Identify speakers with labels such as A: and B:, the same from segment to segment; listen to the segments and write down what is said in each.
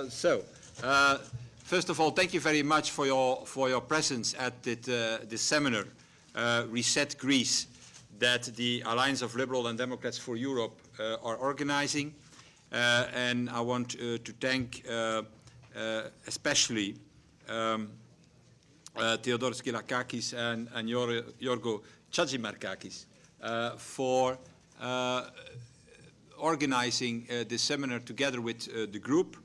A: First of all, thank you very much for your presence at this seminar, Reset Greece, that the Alliance of Liberal and Democrats for Europe are organizing. And I want to thank especially Theodoros Skylakakis and Yorgo Chadzimarkakis for organizing this seminar together with the group.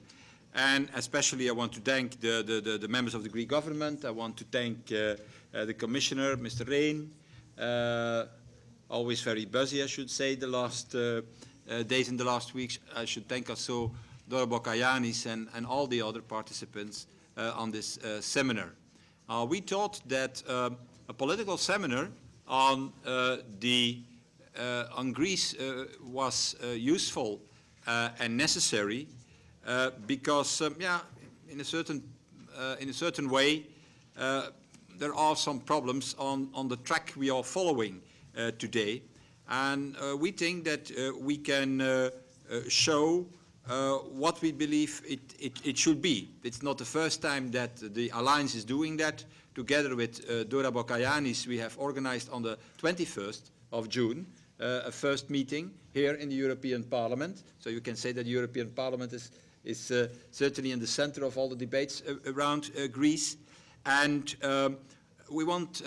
A: And especially I want to thank the members of the Greek government. I want to thank the Commissioner, Mr. Rehn, always very busy, I should say, the last days and the last weeks. I should thank also Dora Bokayanis and all the other participants on this seminar. We thought that a political seminar on Greece was useful and necessary because, in a certain way, there are some problems on the track we are following today, and we think that we can show what we believe it should be. It's not the first time that the Alliance is doing that. Together with Dora Bokayanis, we have organized on the 21st of June a first meeting here in the European Parliament. So you can say that the European Parliament is certainly in the center of all the debates around Greece. And we want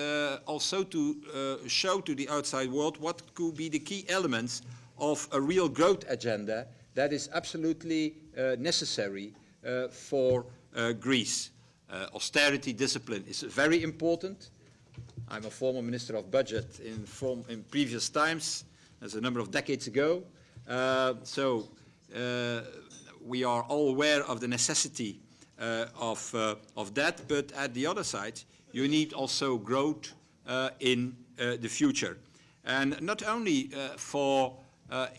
A: also to show to the outside world what could be the key elements of a real growth agenda that is absolutely necessary for Greece. Austerity discipline is very important. I'm a former Minister of Budget in previous times, as a number of decades ago. So we are all aware of the necessity of that, but at the other side, you need also growth in the future. And not only for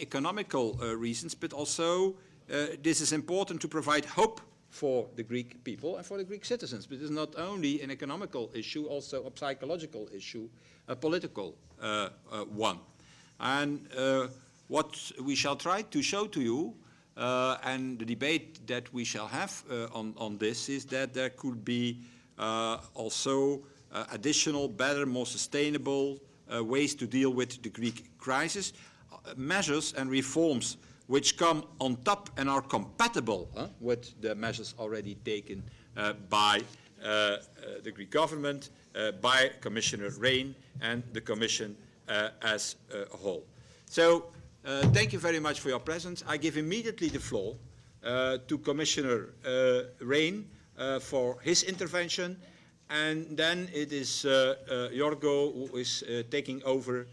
A: economical reasons, but also this is important to provide hope for the Greek people and for the Greek citizens. But it is not only an economical issue, also a psychological issue, a political one. And what we shall try to show to you, and the debate that we shall have on this, is that there could be also additional, better, more sustainable ways to deal with the Greek crisis, measures and reforms which come on top and are compatible with the measures already taken by the Greek government, by Commissioner Rehn and the Commission as a whole. So thank you very much for your presence. I give immediately the floor to Commissioner Rehn for his intervention, and then it is Yorgo who is taking over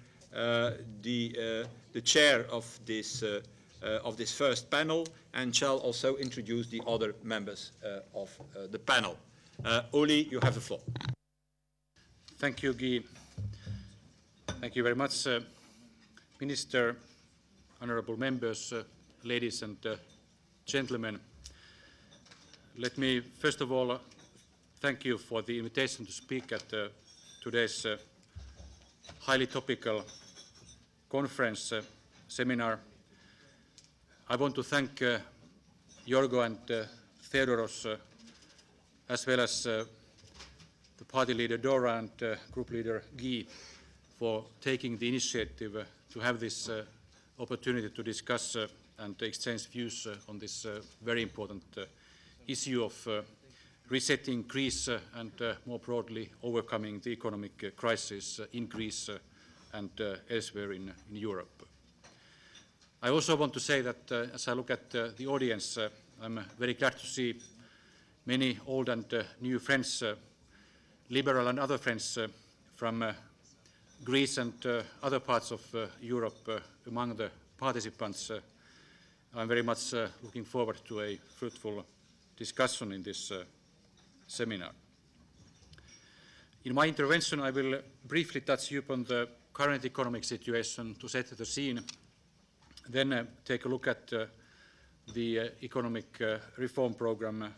A: the chair of this first panel, and shall also introduce the other members of the panel. Uli, you have the floor.
B: Thank you, Guy. Thank you very much, Minister, honorable members, ladies and gentlemen. Let me first of all thank you for the invitation to speak at today's highly topical conference seminar. I want to thank Yorgo and Theodoros, as well as the party leader Dora and group leader Guy, for taking the initiative to have this opportunity to discuss and exchange views on this very important issue of resetting Greece and more broadly overcoming the economic crisis in Greece and elsewhere in Europe. I also want to say that as I look at the audience, I'm very glad to see many old and new friends, liberal and other friends from Greece and other parts of Europe among the participants. I'm very much looking forward to a fruitful discussion in this seminar. In my intervention, I will briefly touch upon the current economic situation to set the scene, then take a look at the economic reform program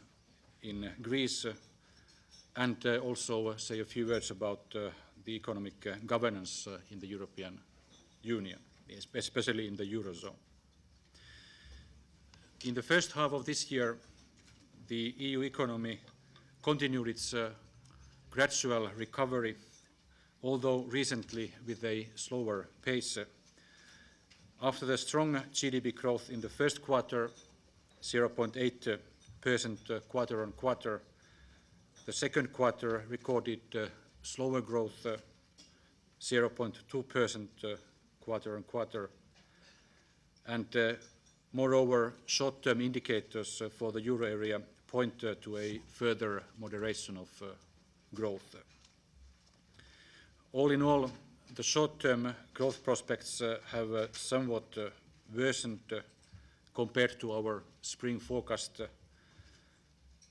B: in Greece, and also say a few words about the economic governance in the European Union, especially in the Eurozone. In the first half of this year, the EU economy continued its gradual recovery, although recently with a slower pace. After the strong GDP growth in the first quarter, 0.8% quarter on quarter, the second quarter recorded slower growth, 0.2% quarter on quarter, and moreover, short-term indicators for the euro area point to a further moderation of growth. All in all, the short-term growth prospects have somewhat worsened compared to our spring forecast.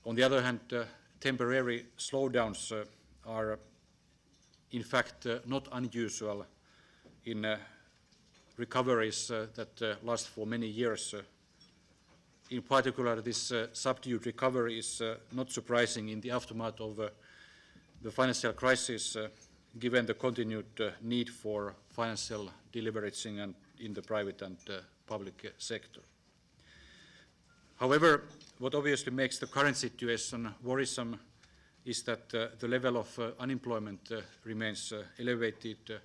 B: On the other hand, temporary slowdowns are in fact not unusual in recoveries that last for many years. In particular, this subdued recovery is not surprising in the aftermath of the financial crisis, given the continued need for financial deleveraging and in the private and public sector. However, what obviously makes the current situation worrisome is that the level of unemployment remains elevated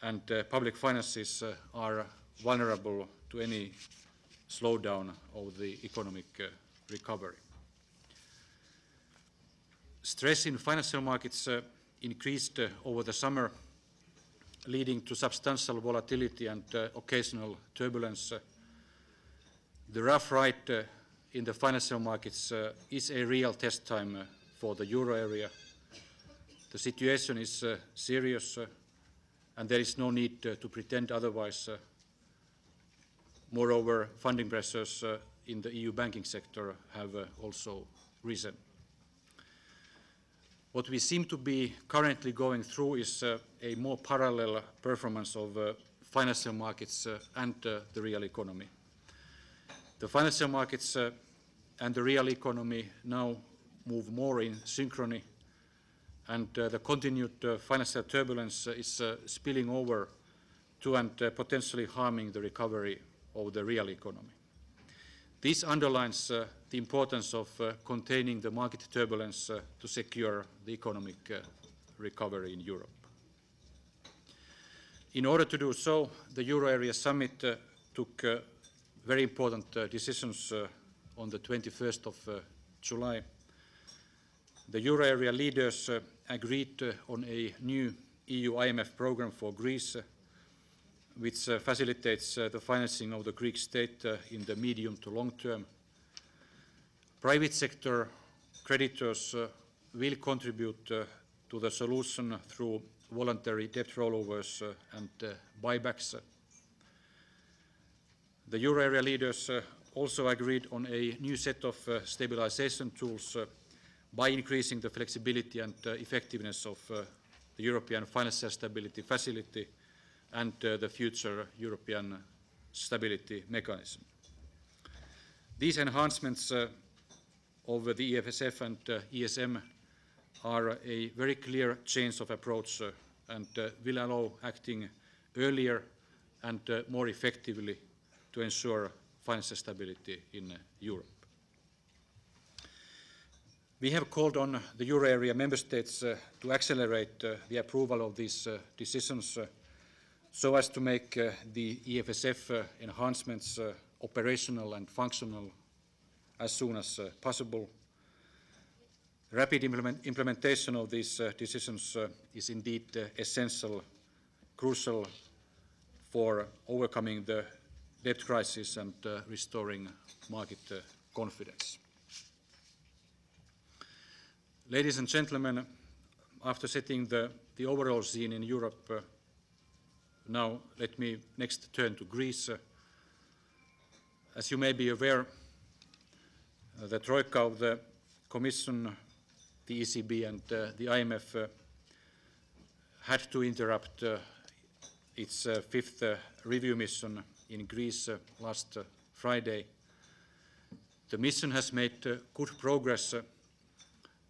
B: and public finances are vulnerable to any slowdown of the economic recovery. Stress in financial markets increased over the summer, leading to substantial volatility and occasional turbulence. The rough ride in the financial markets is a real test time for the euro area. The situation is serious and there is no need to pretend otherwise. Moreover, funding pressures in the EU banking sector have also risen. What we seem to be currently going through is a more parallel performance of financial markets and the real economy. The financial markets and the real economy now move more in synchrony, and the continued financial turbulence is spilling over to and potentially harming the recovery of the real economy. This underlines the importance of containing the market turbulence to secure the economic recovery in Europe. In order to do so, the Euro Area Summit took very important decisions on the 21st of July. The Euro Area leaders agreed on a new EU IMF program for Greece, which facilitates the financing of the Greek state in the medium to long term. Private sector creditors will contribute to the solution through voluntary debt rollovers and buybacks. The Euro area leaders also agreed on a new set of stabilization tools by increasing the flexibility and effectiveness of the European Financial Stability Facility and the future European Stability Mechanism. These enhancements of the EFSF and ESM are a very clear change of approach and will allow acting earlier and more effectively to ensure financial stability in Europe. We have called on the Euro area member states to accelerate the approval of these decisions so as to make the EFSF enhancements operational and functional as soon as possible. Rapid implementation of these decisions is indeed essential, crucial for overcoming the debt crisis and restoring market confidence. Ladies and gentlemen, after setting the overall scene in Europe, now let me next turn to Greece. As you may be aware, the Troika of the Commission, the ECB and the IMF had to interrupt its fifth review mission in Greece last Friday. The mission has made good progress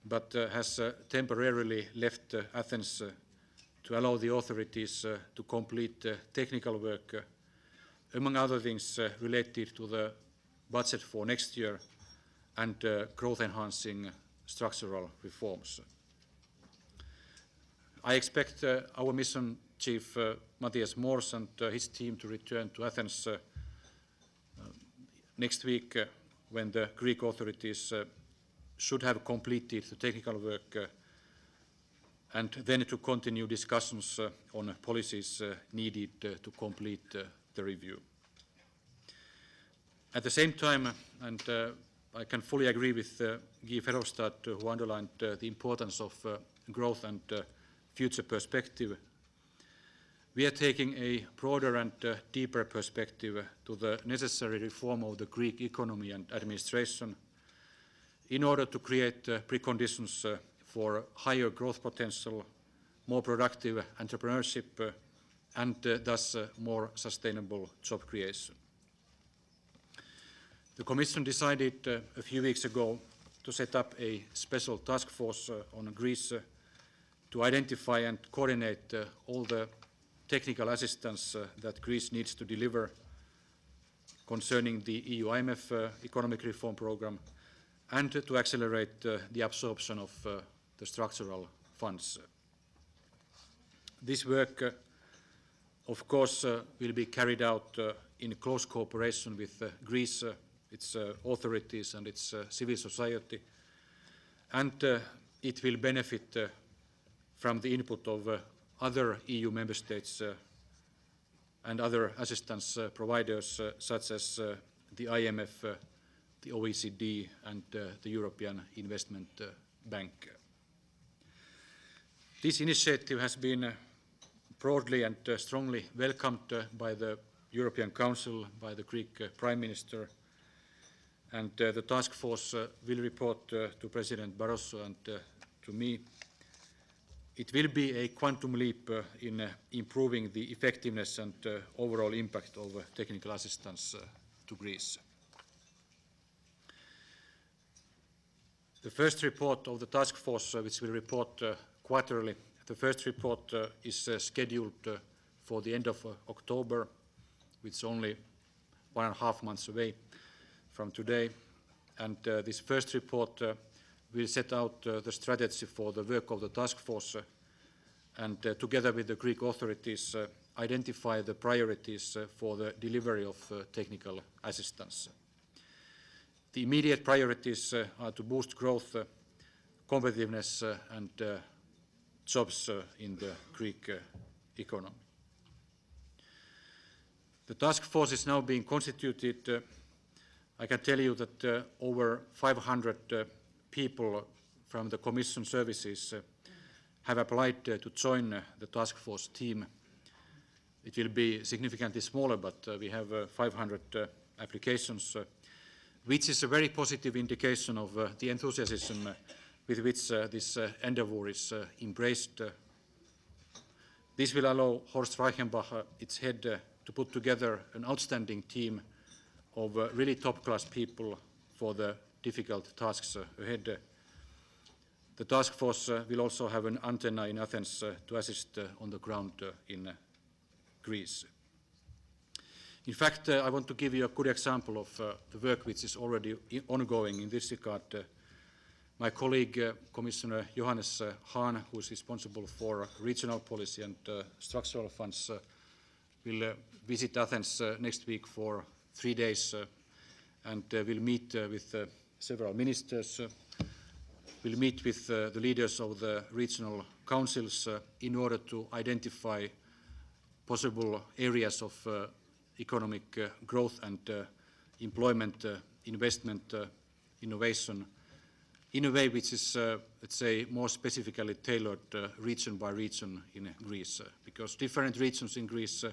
B: but has temporarily left Athens to allow the authorities to complete technical work, among other things related to the budget for next year and growth-enhancing structural reforms. I expect our mission chief Matthias Mors and his team to return to Athens next week when the Greek authorities should have completed the technical work and then to continue discussions on policies needed to complete the review. At the same time, and I can fully agree with Guy Verhofstadt, who underlined the importance of growth and future perspective, we are taking a broader and deeper perspective to the necessary reform of the Greek economy and administration in order to create preconditions for higher growth potential, more productive entrepreneurship, and thus more sustainable job creation. The Commission decided a few weeks ago to set up a special task force on Greece to identify and coordinate all the technical assistance that Greece needs to deliver concerning the EU-IMF economic reform program and to accelerate the absorption of the structural funds. This work, of course, will be carried out in close cooperation with Greece, its authorities and its civil society, and it will benefit from the input of other EU member states and other assistance providers such as the IMF, the OECD and the European Investment Bank. This initiative has been broadly and strongly welcomed by the European Council, by the Greek Prime Minister, and the task force will report to President Barroso and to me. It will be a quantum leap in improving the effectiveness and overall impact of technical assistance to Greece. The first report of the task force, which will report quarterly, the first report is scheduled for the end of October, which is only 1.5 months away from today. And this first report will set out the strategy for the work of the task force and together with the Greek authorities identify the priorities for the delivery of technical assistance. The immediate priorities are to boost growth, competitiveness and jobs in the Greek economy. The task force is now being constituted. I can tell you that over 500 people from the Commission services have applied to join the task force team. It will be significantly smaller, but we have 500 applications, which is a very positive indication of the enthusiasm with which this endeavour is embraced. This will allow Horst Reichenbach, its head, to put together an outstanding team of really top-class people for the difficult tasks ahead. The task force will also have an antenna in Athens to assist on the ground in Greece. In fact, I want to give you a good example of the work which is already ongoing in this regard. My colleague, Commissioner Johannes Hahn, who is responsible for regional policy and structural funds, will visit Athens next week for 3 days and will meet with several ministers, will meet with the leaders of the regional councils in order to identify possible areas of economic growth and employment, investment, innovation, in a way which is, let's say, more specifically tailored region by region in Greece, because different regions in Greece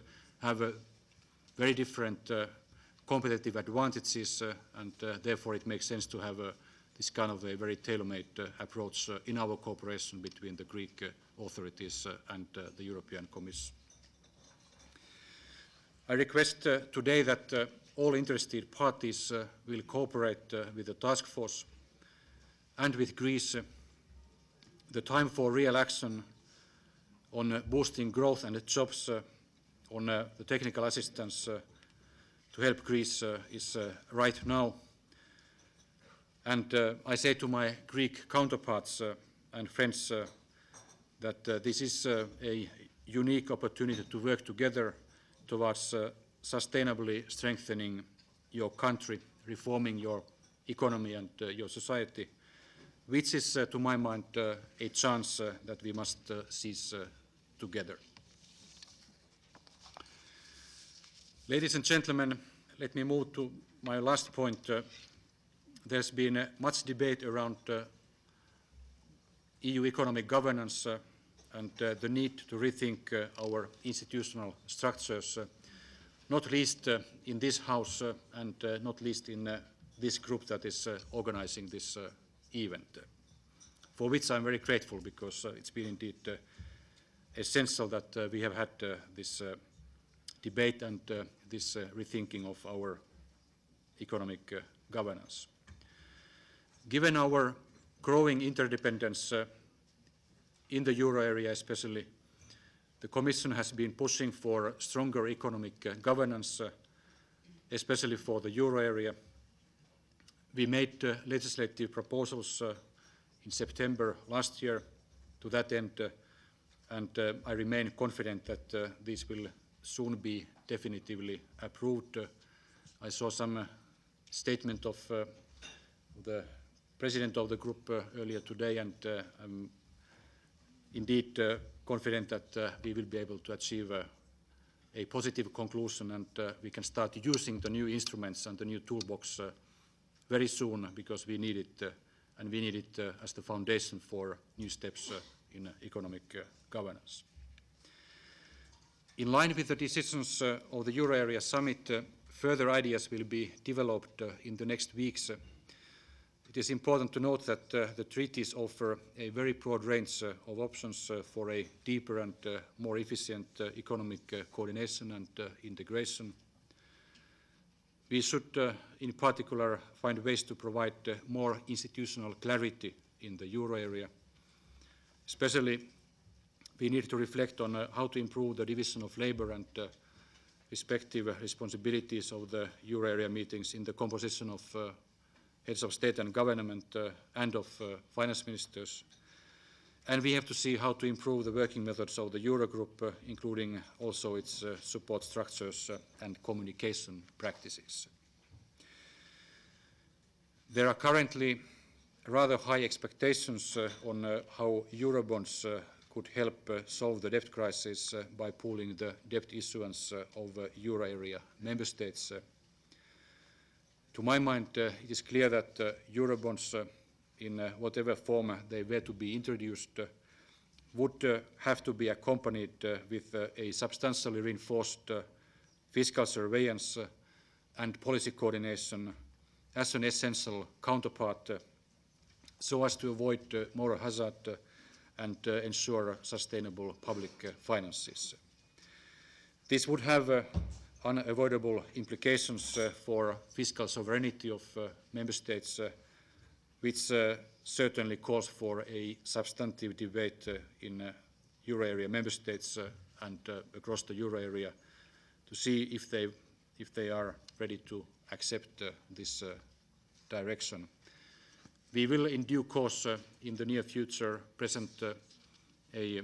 B: have very different competitive advantages, and therefore it makes sense to have this kind of a very tailor-made approach in our cooperation between the Greek authorities and the European Commission. I request today that all interested parties will cooperate with the task force and with Greece. The time for real action on boosting growth and jobs, on the technical assistance to help Greece is right now. And I say to my Greek counterparts and friends that this is a unique opportunity to work together towards sustainably strengthening your country, reforming your economy and your society, which is, to my mind, a chance that we must seize together. Ladies and gentlemen, let me move to my last point. There's been much debate around EU economic governance and the need to rethink our institutional structures, not least in this House and not least in this group that is organizing this event, for which I'm very grateful, because it's been indeed essential that we have had this debate and this rethinking of our economic governance. Given our growing interdependence in the euro area especially, the Commission has been pushing for stronger economic governance, especially for the euro area. We made legislative proposals in September last year to that end, and I remain confident that these will soon be definitively approved. I saw some statement of the president of the group earlier today, and I'm indeed confident that we will be able to achieve a positive conclusion, and we can start using the new instruments and the new toolbox very soon, because we need it, and we need it as the foundation for new steps in economic governance. In line with the decisions of the Euro Area Summit, further ideas will be developed in the next weeks. It is important to note that the treaties offer a very broad range of options for a deeper and more efficient economic coordination and integration. We should, in particular, find ways to provide more institutional clarity in the euro area. Especially, we need to reflect on how to improve the division of labor and respective responsibilities of the euro area meetings in the composition of heads of state and government and of finance ministers. And we have to see how to improve the working methods of the Eurogroup, including also its support structures and communication practices. There are currently rather high expectations on how Eurobonds could help solve the debt crisis by pooling the debt issuance of euro area member states. To my mind, it is clear that Eurobonds, in whatever form they were to be introduced, would have to be accompanied with a substantially reinforced fiscal surveillance and policy coordination as an essential counterpart, so as to avoid moral hazard and ensure sustainable public finances. This would have unavoidable implications for fiscal sovereignty of member states, which certainly calls for a substantive debate in euro area member states and across the euro area to see if they are ready to accept this direction. We will in due course in the near future present a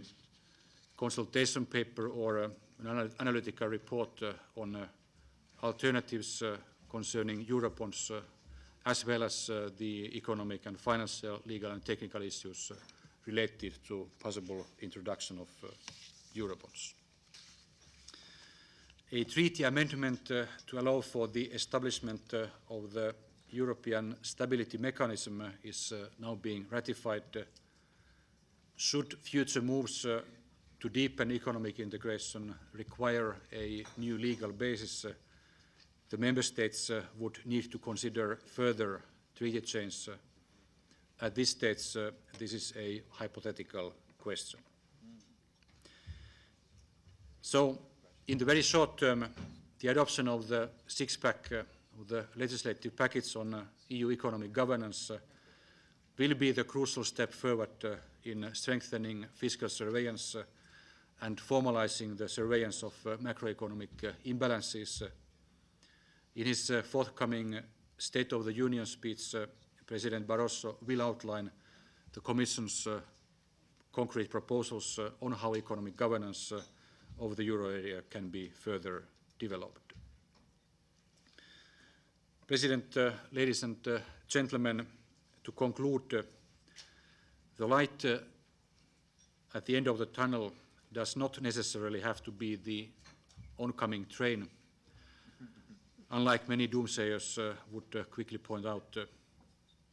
B: consultation paper or an analytical report on alternatives concerning Eurobonds, as well as the economic and financial, legal and technical issues related to possible introduction of Eurobonds. A treaty amendment to allow for the establishment of the European Stability Mechanism is now being ratified. Should future moves to deepen economic integration require a new legal basis, the member states would need to consider further treaty change. At this stage, this is a hypothetical question. So, in the very short term, the adoption of the six-pack of the legislative package on EU economic governance will be the crucial step forward in strengthening fiscal surveillance and formalizing the surveillance of macroeconomic imbalances. In his forthcoming State of the Union speech, President Barroso will outline the Commission's concrete proposals on how economic governance of the euro area can be further developed. President, ladies and gentlemen, to conclude, the light at the end of the tunnel does not necessarily have to be the oncoming train. Unlike many doomsayers would quickly point out,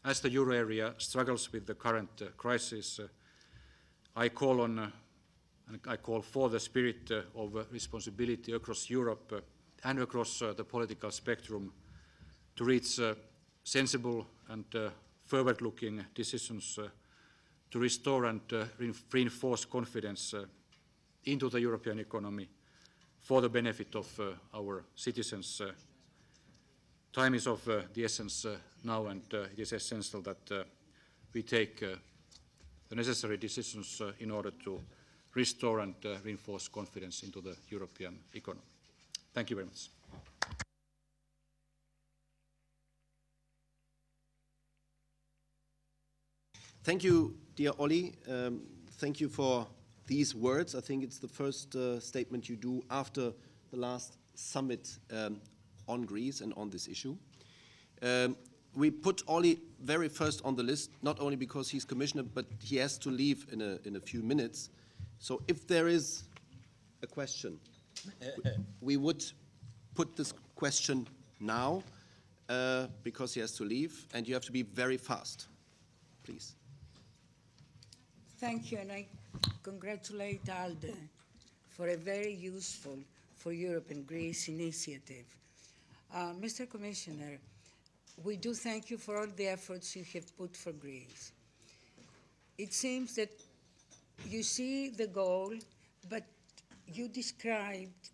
B: as the euro area struggles with the current crisis, I call on and I call for the spirit of responsibility across Europe and across the political spectrum to reach sensible and forward-looking decisions to restore and reinforce confidence into the European economy for the benefit of our citizens. Time is of the essence now, and it is essential that we take the necessary decisions in order to restore and reinforce confidence into the European economy. Thank you very much.
C: Thank you, dear Olli. Thank you for these words. I think it's the first statement you do after the last summit on Greece and on this issue. We put Olli very first on the list, not only because he's commissioner, but he has to leave in a few minutes. So if there is a question, we would put this question now because he has to leave, and you have to be very fast. Please.
D: Thank you, and I congratulate ALDE for a very useful for Europe and Greece initiative. Mr. Commissioner, we do thank you for all the efforts you have put for Greece. It seems that you see the goal, but you described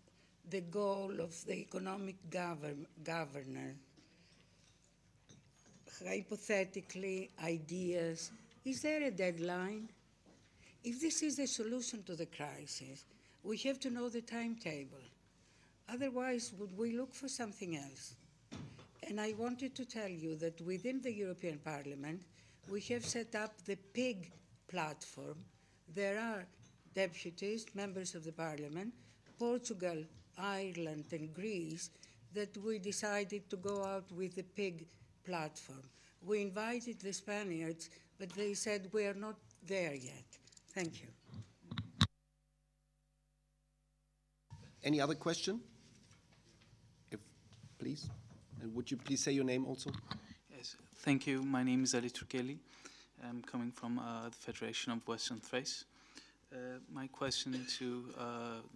D: the goal of the economic governor, hypothetically, ideas. Is there a deadline? If this is the solution to the crisis, we have to know the timetable. Otherwise, would we look for something else? And I wanted to tell you that within the European Parliament, we have set up the PIG platform. There are deputies, members of the Parliament, Portugal, Ireland, and Greece, that we decided to go out with the PIG platform. We invited the Spaniards, but they said we are not there yet. Thank you.
C: Any other question? Please. And would you please say your name also?
E: Yes, thank you. My name is Ali Turkeli. I'm coming from the Federation of Western Thrace. My question to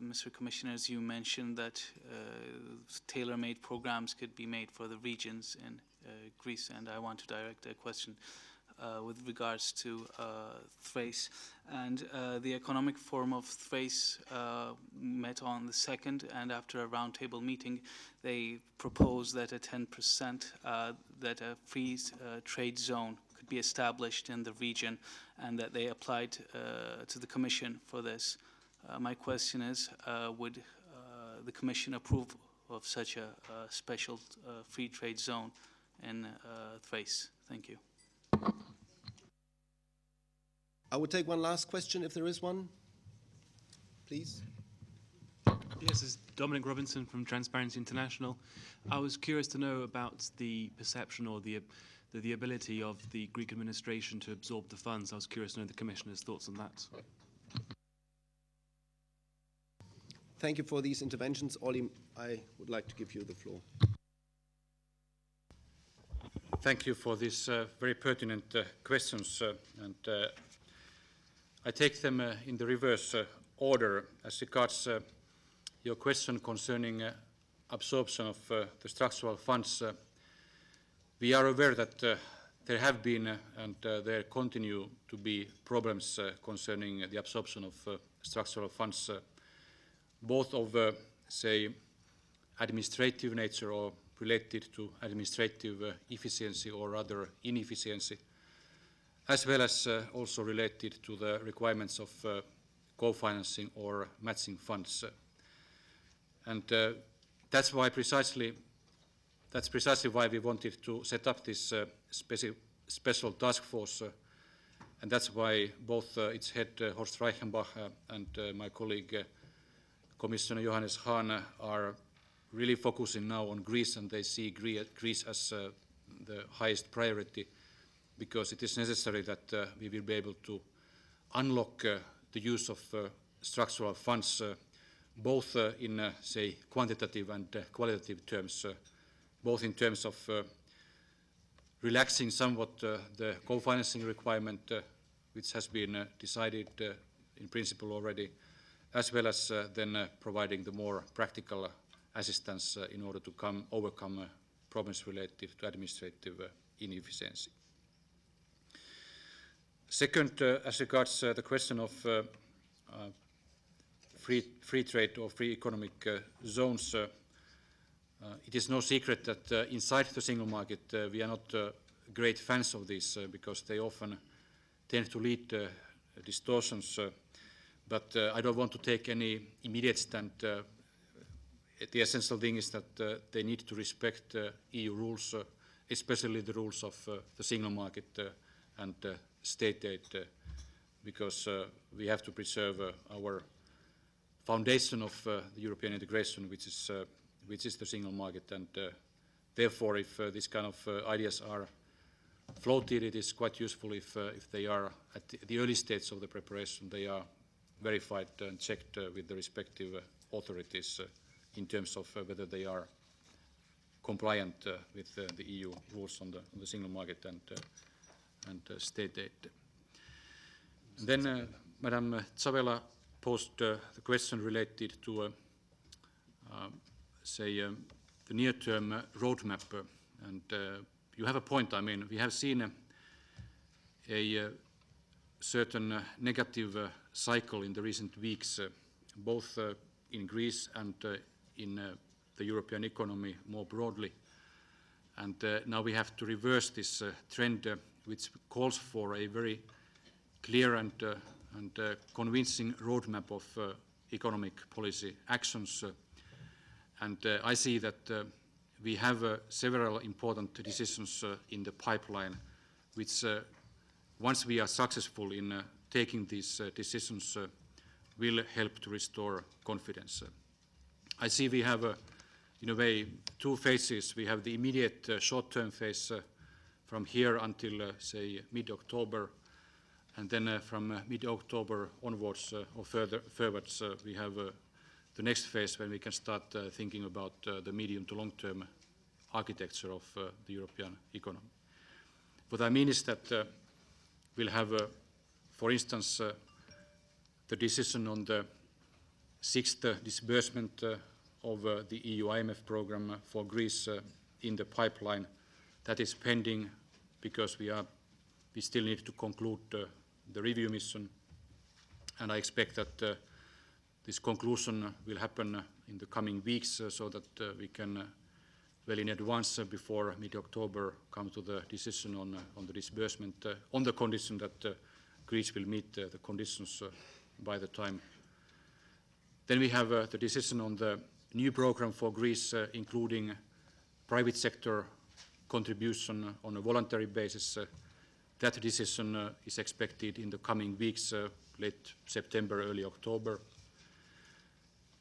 E: Mr. Commissioner, as you mentioned that tailor-made programs could be made for the regions in Greece, and I want to direct a question with regards to Thrace. And the Economic Forum of Thrace met on the 2nd, and after a roundtable meeting, they proposed that a 10%, that a free trade zone could be established in the region, and that they applied to the Commission for this. My question is, would the Commission approve of such a special free trade zone in Thrace? Thank you.
C: I will take one last question if there is one. Please.
F: Yes, it's Dominic Robinson from Transparency International. I was curious to know about the perception or the ability of the Greek administration to absorb the funds. I was curious to know the Commissioner's thoughts on that.
C: Thank you for these interventions. Olli, I would like to give you the floor.
B: Thank you for these very pertinent questions, and I take them in the reverse order. As regards your question concerning absorption of the structural funds, we are aware that there have been and there continue to be problems concerning the absorption of structural funds, both of, say, administrative nature or related to administrative efficiency or rather inefficiency, as well as also related to the requirements of co-financing or matching funds. And that's precisely why we wanted to set up this special task force, and that's why both its head Horst Reichenbach and my colleague Commissioner Johannes Hahn are really focusing now on Greece, and they see Greece as the highest priority, because it is necessary that we will be able to unlock the use of structural funds, both in, say, quantitative and qualitative terms, both in terms of relaxing somewhat the co-financing requirement, which has been decided in principle already, as well as then providing the more practical assistance in order to overcome problems related to administrative inefficiency. Second, as regards the question of free trade or free economic zones, it is no secret that inside the single market we are not great fans of these because they often tend to lead distortions. But I don't want to take any immediate stand. The essential thing is that they need to respect EU rules, especially the rules of the single market and state aid, because we have to preserve our foundation of the European integration, which is the single market. And therefore, if these kind of ideas are floated, it is quite useful if they are at the early stage of the preparation, they are verified and checked with the respective authorities in terms of whether they are compliant with the EU rules on the single market and state aid. And then Madam Tzavela posed the question related to, say, the near-term roadmap. And you have a point. I mean, we have seen a certain negative cycle in the recent weeks, both in Greece and in the European economy more broadly. And now we have to reverse this trend, which calls for a very clear and convincing roadmap of economic policy actions. And I see that we have several important decisions in the pipeline, which once we are successful in taking these decisions, will help to restore confidence. I see we have, in a way, two phases. We have the immediate short-term phase from here until, say, mid-October, and then from mid-October onwards or furtherwards, we have the next phase when we can start thinking about the medium to long-term architecture of the European economy. What I mean is that we'll have, for instance, the decision on the sixth disbursement of the EU IMF program for Greece in the pipeline. That is pending because we still need to conclude the review mission, and I expect that this conclusion will happen in the coming weeks so that we can well in advance before mid-October come to the decision on the disbursement on the condition that Greece will meet the conditions by the time. Then we have the decision on the new program for Greece, including private sector contribution on a voluntary basis. That decision is expected in the coming weeks, late September, early October.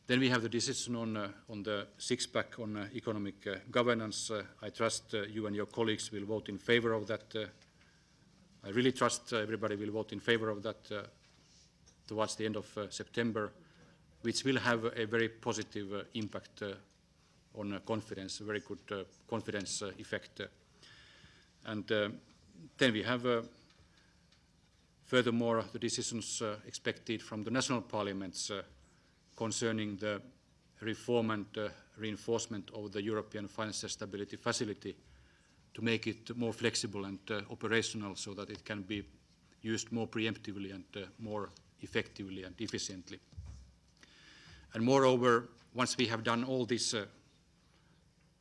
B: Then we have the decision on the six-pack on economic governance. I trust you and your colleagues will vote in favor of that. I really trust everybody will vote in favor of that towards the end of September, which will have a very positive impact on confidence, a very good confidence effect. And then we have furthermore the decisions expected from the national parliaments concerning the reform and reinforcement of the European Financial Stability Facility to make it more flexible and operational so that it can be used more preemptively and more effectively and efficiently. And moreover, once we have done all this,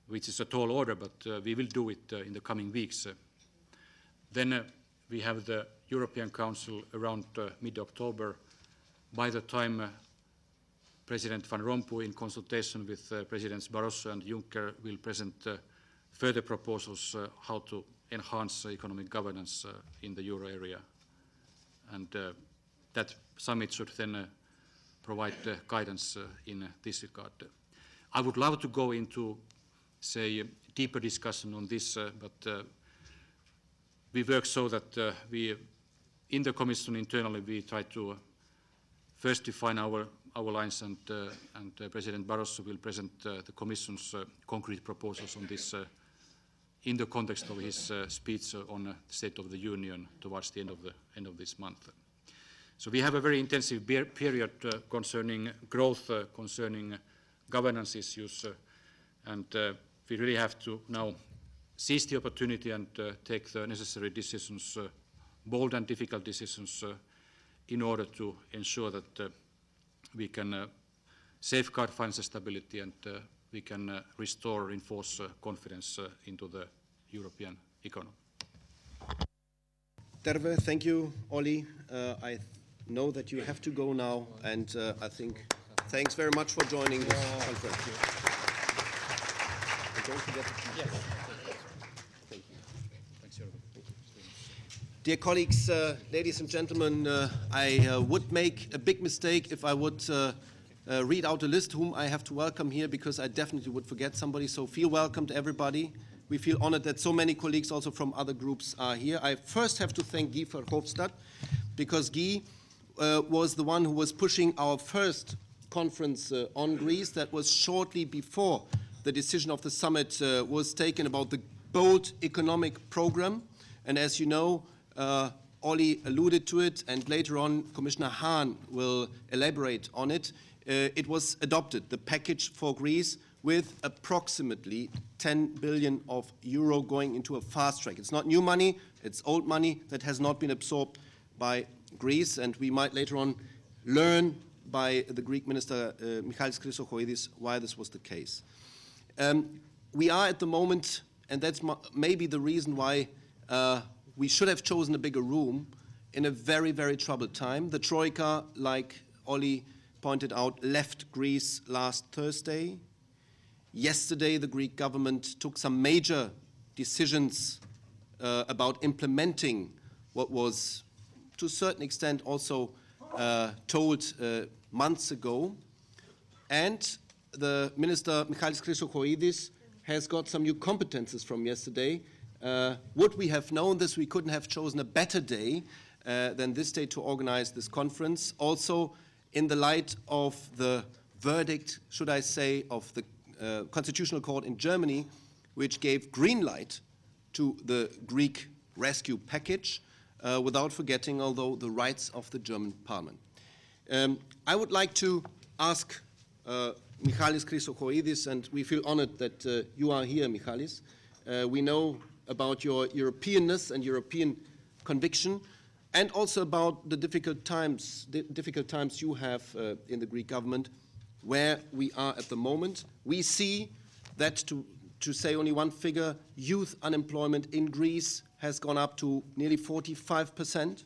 B: which is a tall order, but we will do it in the coming weeks, then we have the European Council around mid-October. By the time President Van Rompuy, in consultation with Presidents Barroso and Juncker, will present further proposals how to enhance economic governance in the euro area. And that summit should then provide guidance in this regard. I would love to go into, say, deeper discussion on this, but we work so that we, in the Commission internally, we try to first define our lines, and President Barroso will present the Commission's concrete proposals on this in the context of his speech on the State of the Union towards the end of this month. So we have a very intensive period concerning growth, concerning governance issues, and we really have to now seize the opportunity and take the necessary decisions, bold and difficult decisions, in order to ensure that we can safeguard financial stability and we can restore, reinforce confidence into the European economy.
C: Terve, thank you, Olli. I know that you have to go now, and I think thanks very much for joining this conference. And don't forget to keep Thank you.
B: Thanks, Jörg.
C: Dear colleagues, ladies and gentlemen, I would make a big mistake if I would read out a list whom I have to welcome here, because I definitely would forget somebody. So feel welcome to everybody. We feel honored that so many colleagues also from other groups are here. I first have to thank Guy Verhofstadt, because Guy was the one who was pushing our first conference on Greece. That was shortly before the decision of the summit was taken about the bold economic program. And as you know, Olli alluded to it, and later on Commissioner Hahn will elaborate on it. It was adopted, the package for Greece, with approximately 10 billion of euro going into a fast track. It's not new money, it's old money that has not been absorbed by Greece, and we might later on learn by the Greek Minister Michalis Chrysochoidis why this was the case. We are at the moment, and that's maybe the reason why we should have chosen a bigger room, in a very, very troubled time. The Troika, like Olli pointed out, left Greece last Thursday. Yesterday, the Greek government took some major decisions about implementing what was, to a certain extent, also told months ago. And the Minister Michalis Chrysochoidis has got some new competences from yesterday. Would we have known this, we couldn't have chosen a better day than this day to organize this conference. Also, in the light of the verdict, should I say, of the Constitutional Court in Germany, which gave green light to the Greek rescue package, without forgetting, although, the rights of the German parliament. I would like to ask Michalis Chrysochoidis, and we feel honored that you are here, Michalis. We know about your Europeanness and European conviction, and also about the difficult times you have in the Greek government, where we are at the moment. We see that, to say only one figure, youth unemployment in Greece has gone up to nearly 45%.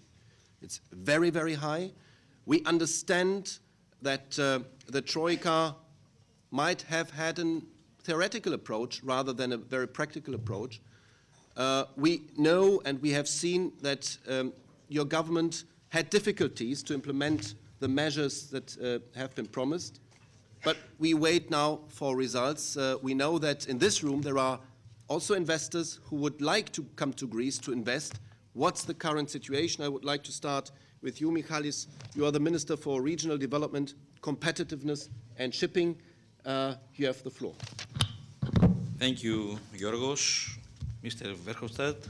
C: It's very, very high. We understand that the Troika might have had a theoretical approach rather than a very practical approach. We know and we have seen that your government had difficulties to implement the measures that have been promised. But we wait now for results. We know that in this room there are also investors who would like to come to Greece to invest. What's the current situation? I would like to start with you, Michalis. You are the Minister for Regional Development, Competitiveness and Shipping. You have the floor.
G: Thank you, Yorgos, Mr. Verhofstadt.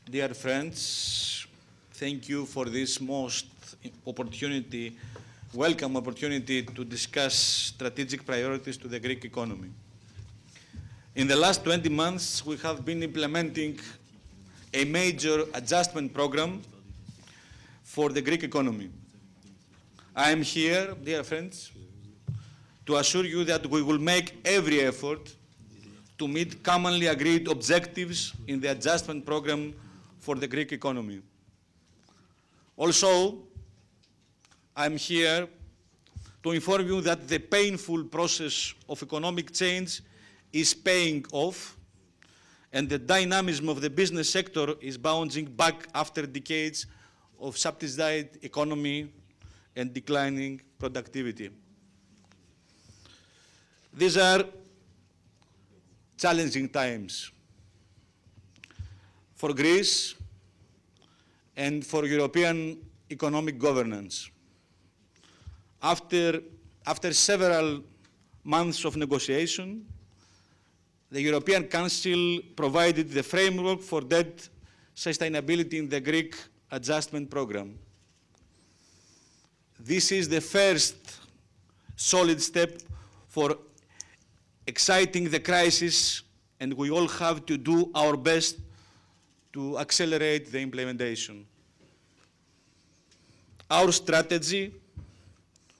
G: Dear friends, thank you for this most welcome opportunity to discuss strategic priorities to the Greek economy. In the last 20 months, we have been implementing a major adjustment program for the Greek economy. I am here, dear friends, to assure you that we will make every effort to meet commonly agreed objectives in the adjustment program for the Greek economy. Also, I'm here to inform you that the painful process of economic change is paying off, and the dynamism of the business sector is bouncing back after decades of subsidized economy and declining productivity. These are challenging times for Greece and for European economic governance. After several months of negotiation, the European Council provided the framework for debt sustainability in the Greek adjustment program. This is the first solid step for exciting the crisis, and we all have to do our best to accelerate the implementation. Our strategy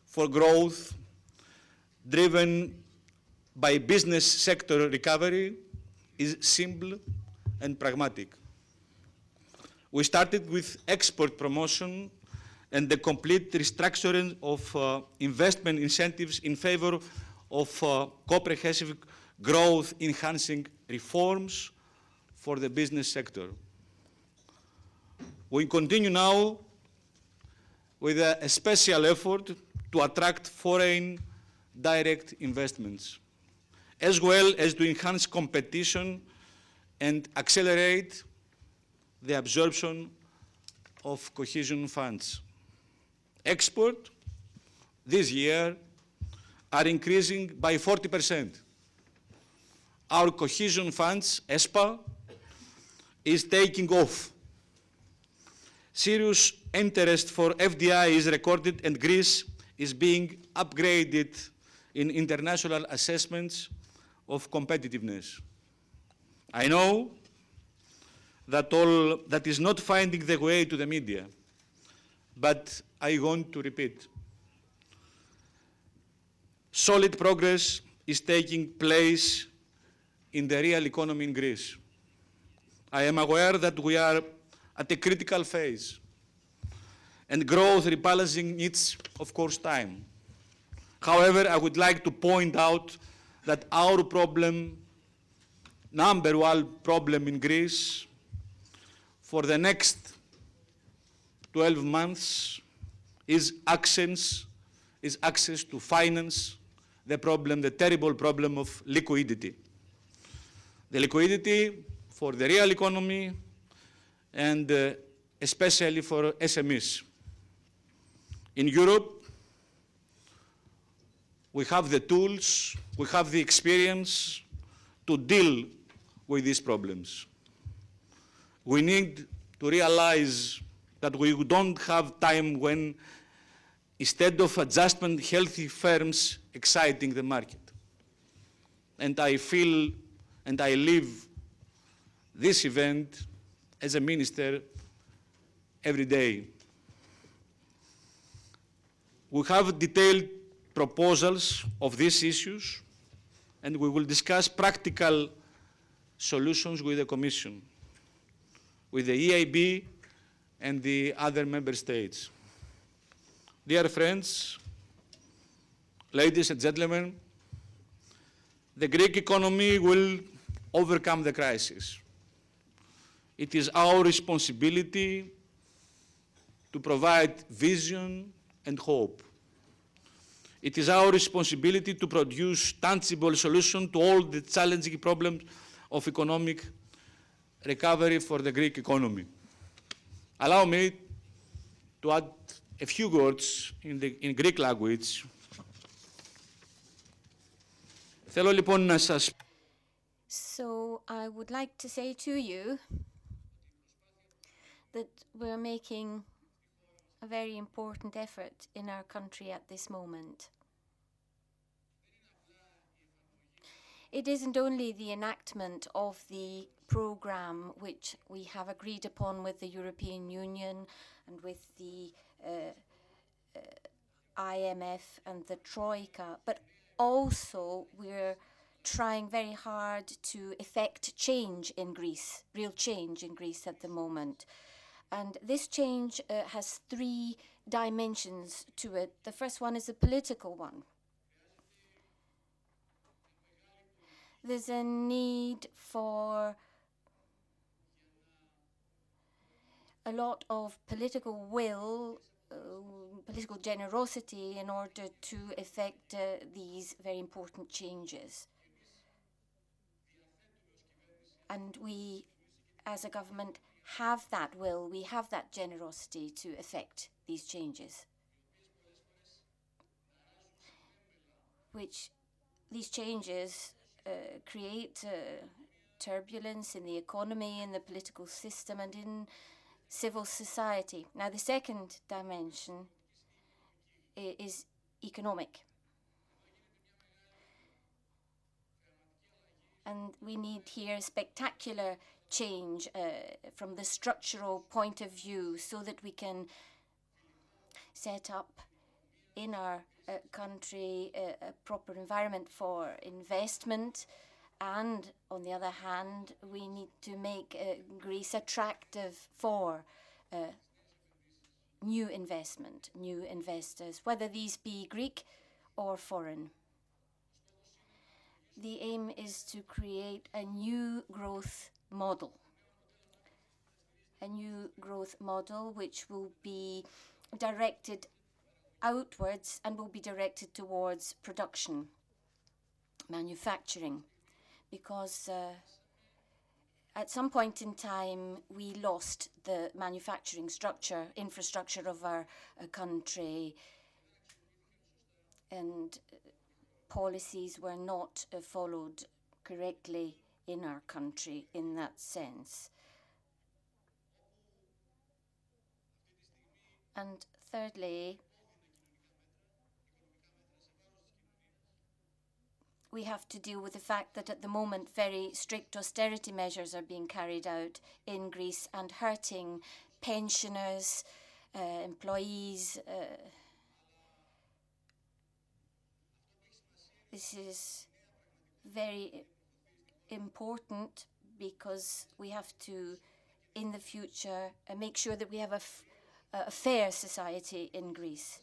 G: for growth, driven by business sector recovery, is simple and pragmatic. We started with export promotion and the complete restructuring of investment incentives in favor of comprehensive growth-enhancing reforms for the business sector. We continue now with a special effort to attract foreign direct investments, as well as to enhance competition and accelerate the absorption of cohesion funds. Export this year are increasing by 40%. Our cohesion funds, ESPA, is taking off. Serious interest for FDI is recorded, and Greece is being upgraded in international assessments of competitiveness. I know that all that is not finding the way to the media, but I want to repeat. Solid progress is taking place in the real economy in Greece. I am aware that we are at a critical phase, and growth rebalancing needs, of course, time. However, I would like to point out that our problem, number one problem in Greece for the next 12 months is access to finance, the problem, the terrible problem of liquidity. The liquidity for the real economy and especially for SMEs. In Europe, we have the tools, we have the experience to deal with these problems. We need to realize that we don't have time when, instead of adjustment, healthy firms exciting the market. And I feel and I live this event as a minister every day. We have detailed proposals of these issues, and we will discuss practical solutions with the Commission, with the EIB and the other member states. Dear friends, ladies and gentlemen, the Greek economy will overcome the crisis. It is our responsibility to provide vision and hope. It is our responsibility to produce tangible solutions to all the challenging problems of economic recovery for the Greek economy. Allow me to add a few words in Greek language. Θέλω λοιπόν να σας...
H: So I would like to say to you that we're making a very important effort in our country at this moment. It isn't only the enactment of the programme which we have agreed upon with the European Union and with the IMF and the Troika, but also we're trying very hard to effect change in Greece, real change in Greece at the moment. And this change has three dimensions to it. The first one is a political one. There's a need for a lot of political will, political generosity in order to effect these very important changes. And we, as a government, have that will, we have that generosity to effect these changes. These changes create turbulence in the economy, in the political system, and in civil society. Now, the second dimension is economic. And we need here spectacular change from the structural point of view so that we can set up in our country a proper environment for investment. And on the other hand, we need to make Greece attractive for new investment, new investors, whether these be Greek or foreign. The aim is to create a new growth model. A new growth model which will be directed outwards and will be directed towards production, manufacturing, because at some point in time we lost the manufacturing structure, infrastructure of our country, and policies were not followed correctly in our country in that sense. And thirdly, we have to deal with the fact that at the moment very strict austerity measures are being carried out in Greece and hurting pensioners, employees. This is very important because we have to, in the future, make sure that we have a fair society in Greece.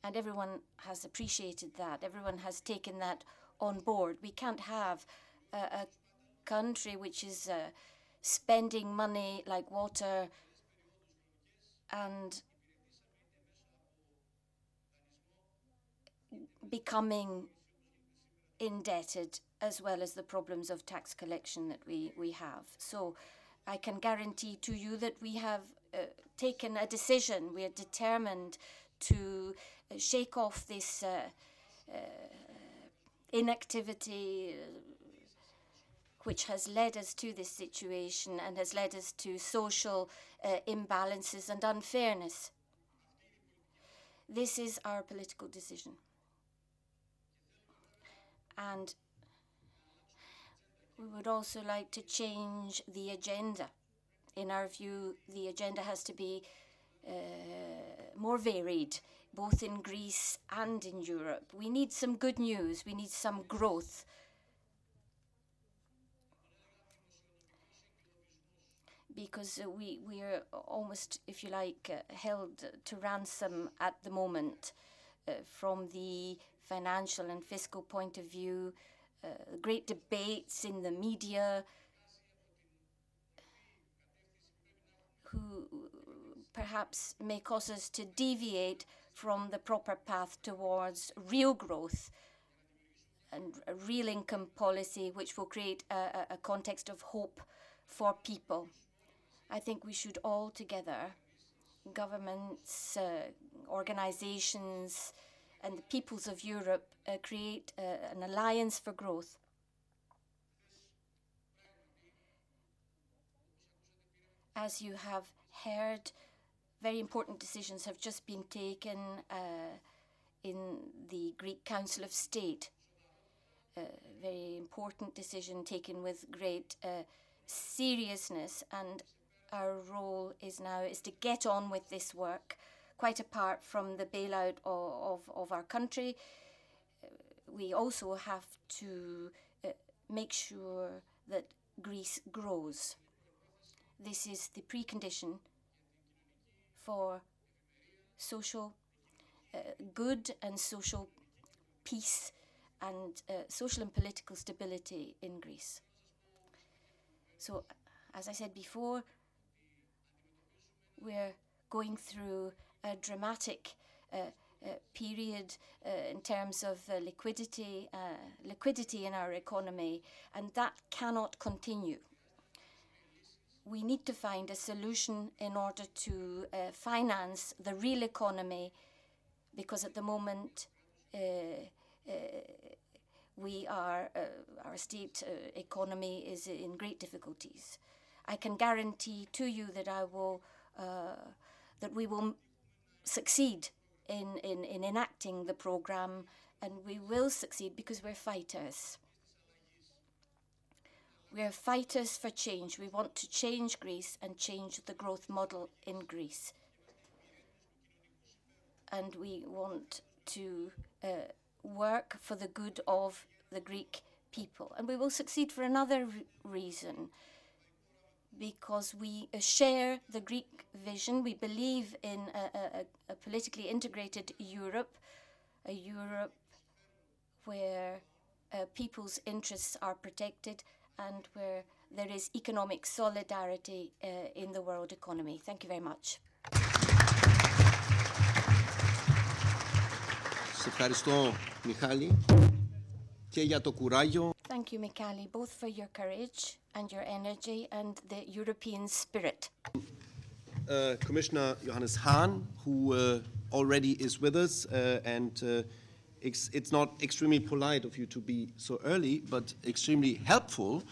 H: And everyone has appreciated that. Everyone has taken that on board. We can't have a country which is spending money like water and becoming indebted, as well as the problems of tax collection that we have. So I can guarantee to you that we have taken a decision. We are determined to shake off this inactivity which has led us to this situation and has led us to social imbalances and unfairness. This is our political decision. And we would also like to change the agenda. In our view, the agenda has to be more varied, both in Greece and in Europe. We need some good news. We need some growth. Because we are almost, if you like, held to ransom at the moment from the financial and fiscal point of view, great debates in the media, who perhaps may cause us to deviate from the proper path towards real growth and a real income policy which will create a context of hope for people. I think we should all together, governments, organizations, and the peoples of Europe, create an alliance for growth. As you have heard, very important decisions have just been taken in the Greek Council of State. Very important decision taken with great seriousness, and our role is now to get on with this work, quite apart from the bailout of our country. We also have to make sure that Greece grows. This is the precondition for social good and social peace and social and political stability in Greece. So, as I said before, We're going through a dramatic period in terms of liquidity in our economy, and that cannot continue. We need to find a solution in order to finance the real economy, because at the moment our state economy is in great difficulties. I can guarantee to you that that we will succeed in enacting the programme, and we will succeed because we're fighters. We are fighters for change. We want to change Greece and change the growth model in Greece. And we want to work for the good of the Greek people. And we will succeed for another reason, because we share the Greek vision. We believe in a politically integrated Europe, a Europe where people's interests are protected and where there is economic solidarity in the world economy. Thank you very much.
C: Ευχαριστώ, Michali, και για το κουράγιο.
H: Thank you, Michali, both for your courage and your energy and the European spirit.
C: Commissioner Johannes Hahn, who already is with us, and it's not extremely polite of you to be so early, but extremely helpful,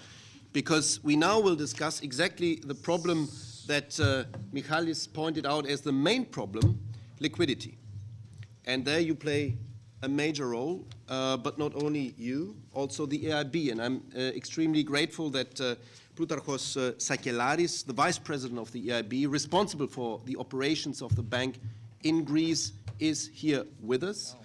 C: because we now will discuss exactly the problem that Michalis pointed out as the main problem, liquidity. And there you play a major role, but not only you, also the EIB. And I'm extremely grateful that Plutarchos Sakelaris, the Vice President of the EIB, responsible for the operations of the bank in Greece, is here with us.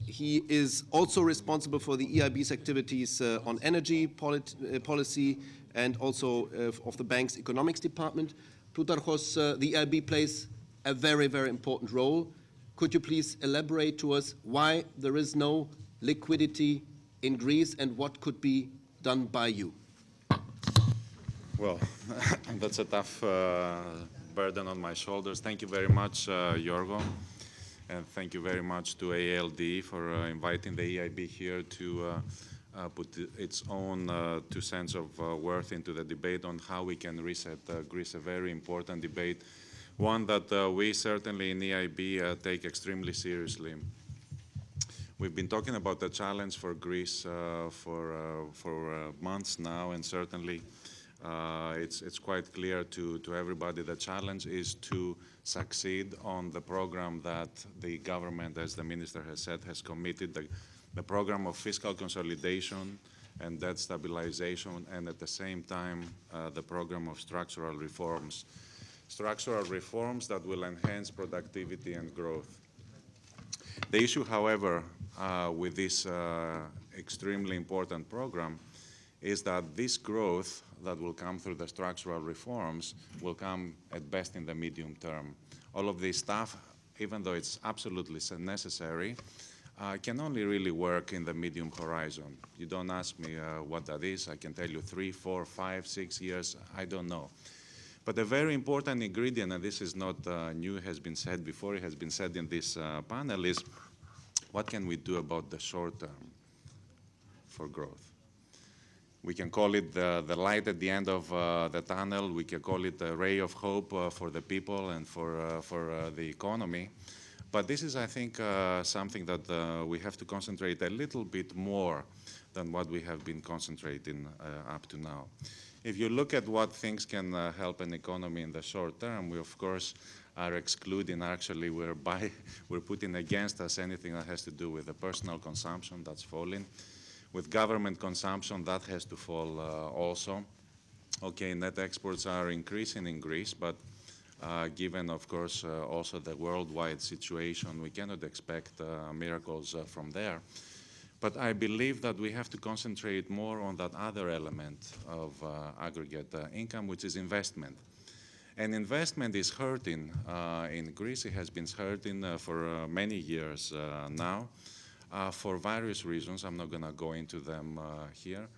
C: He is also responsible for the EIB's activities on energy policy and also of the bank's economics department. Plutarchos, the EIB plays a very, very important role. Could you please elaborate to us why there is no liquidity in Greece and what could be done by you?
I: Well, that's a tough burden on my shoulders. Thank you very much, Yorgo. And thank you very much to ALDE for inviting the EIB here to put its own 2 cents of worth into the debate on how we can reset Greece, a very important debate, one that we certainly in EIB take extremely seriously. We've been talking about the challenge for Greece for months now, and certainly it's quite clear to everybody the challenge is to succeed on the program that the government, as the minister has said, has committed, the program of fiscal consolidation and debt stabilization, and at the same time the program of structural reforms. Structural reforms that will enhance productivity and growth. The issue, however, with this extremely important program is that this growth that will come through the structural reforms will come at best in the medium term. All of this stuff, even though it's absolutely necessary, can only really work in the medium horizon. You don't ask me what that is. I can tell you 3, 4, 5, 6 years, I don't know. But a very important ingredient, and this is not new, it has been said before, it has been said in this panel, is what can we do about the short term for growth? We can call it the light at the end of the tunnel. We can call it a ray of hope for the people and for the economy. But this is, I think, something that we have to concentrate a little bit more than what we have been concentrating up to now. If you look at what things can help an economy in the short term, we, of course, are excluding, actually, we're putting against us anything that has to do with the personal consumption that's falling. With government consumption, that has to fall also. Okay, net exports are increasing in Greece, but given, of course, also the worldwide situation, we cannot expect miracles from there. But I believe that we have to concentrate more on that other element of aggregate income, which is investment. And investment is hurting in Greece. It has been hurting for many years now for various reasons. I'm not going to go into them here.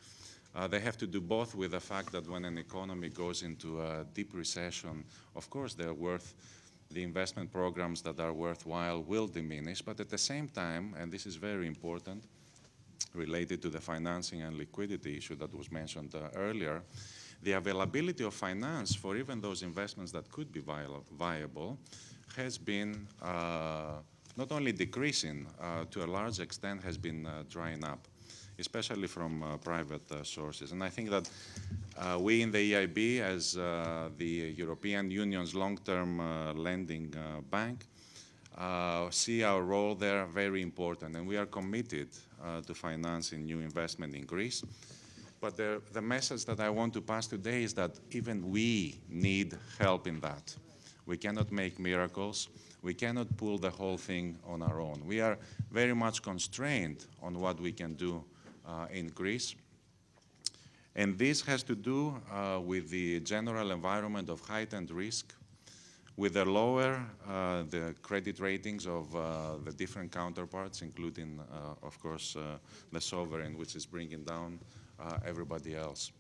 I: They have to do both with the fact that when an economy goes into a deep recession, of course they're worth, the investment programs that are worthwhile will diminish, but at the same time, and this is very important, related to the financing and liquidity issue that was mentioned earlier, the availability of finance for even those investments that could be viable has been not only decreasing, to a large extent has been drying up, especially from private sources. And I think that we in the EIB, as the European Union's long-term lending bank, see our role there very important, and we are committed to financing new investment in Greece. But the message that I want to pass today is that even we need help in that. We cannot make miracles. We cannot pull the whole thing on our own. We are very much constrained on what we can do in Greece. And this has to do with the general environment of heightened risk, with the lower the credit ratings of the different counterparts, including, of course, the sovereign, which is bringing down everybody else.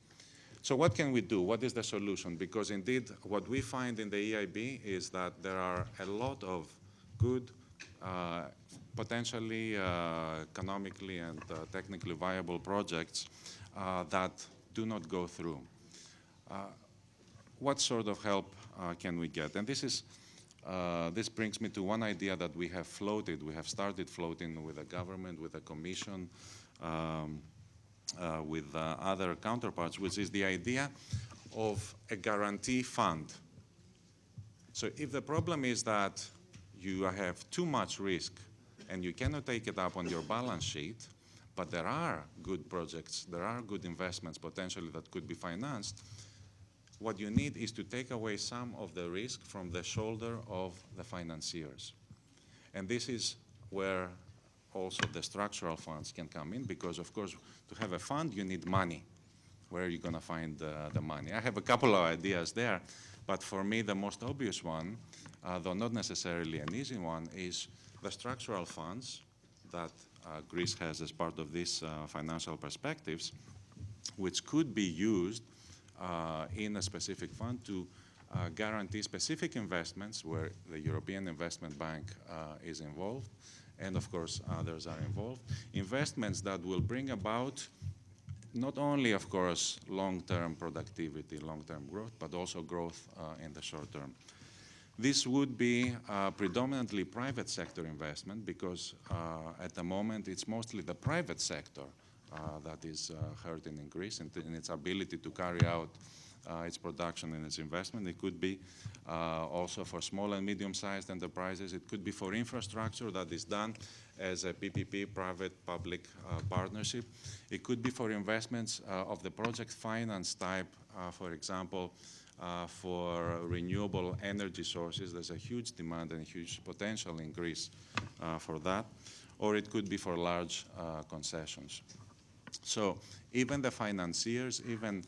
I: So what can we do? What is the solution? Because indeed, what we find in the EIB is that there are a lot of good, potentially economically and technically viable projects that do not go through. What sort of help can we get? And this brings me to one idea that we have floated. We have started floating with the government, with the Commission, with other counterparts, which is the idea of a guarantee fund. So if the problem is that you have too much risk and you cannot take it up on your balance sheet, but there are good projects, there are good investments potentially that could be financed, what you need is to take away some of the risk from the shoulder of the financiers. And this is where also the structural funds can come in, because of course to have a fund you need money. Where are you going to find the money? I have a couple of ideas there, but for me the most obvious one, though not necessarily an easy one, is the structural funds that Greece has as part of these financial perspectives, which could be used in a specific fund to guarantee specific investments where the European Investment Bank is involved, and of course others are involved, investments that will bring about not only, of course, long-term productivity, long-term growth, but also growth in the short term. This would be predominantly private sector investment, because at the moment it's mostly the private sector that is hurting in Greece in its ability to carry out its production and its investment. It could be also for small and medium-sized enterprises. It could be for infrastructure that is done as a PPP, private-public partnership. It could be for investments of the project finance type, for example, for renewable energy sources. There's a huge demand and a huge potential in Greece for that. Or it could be for large concessions. So even the financiers, even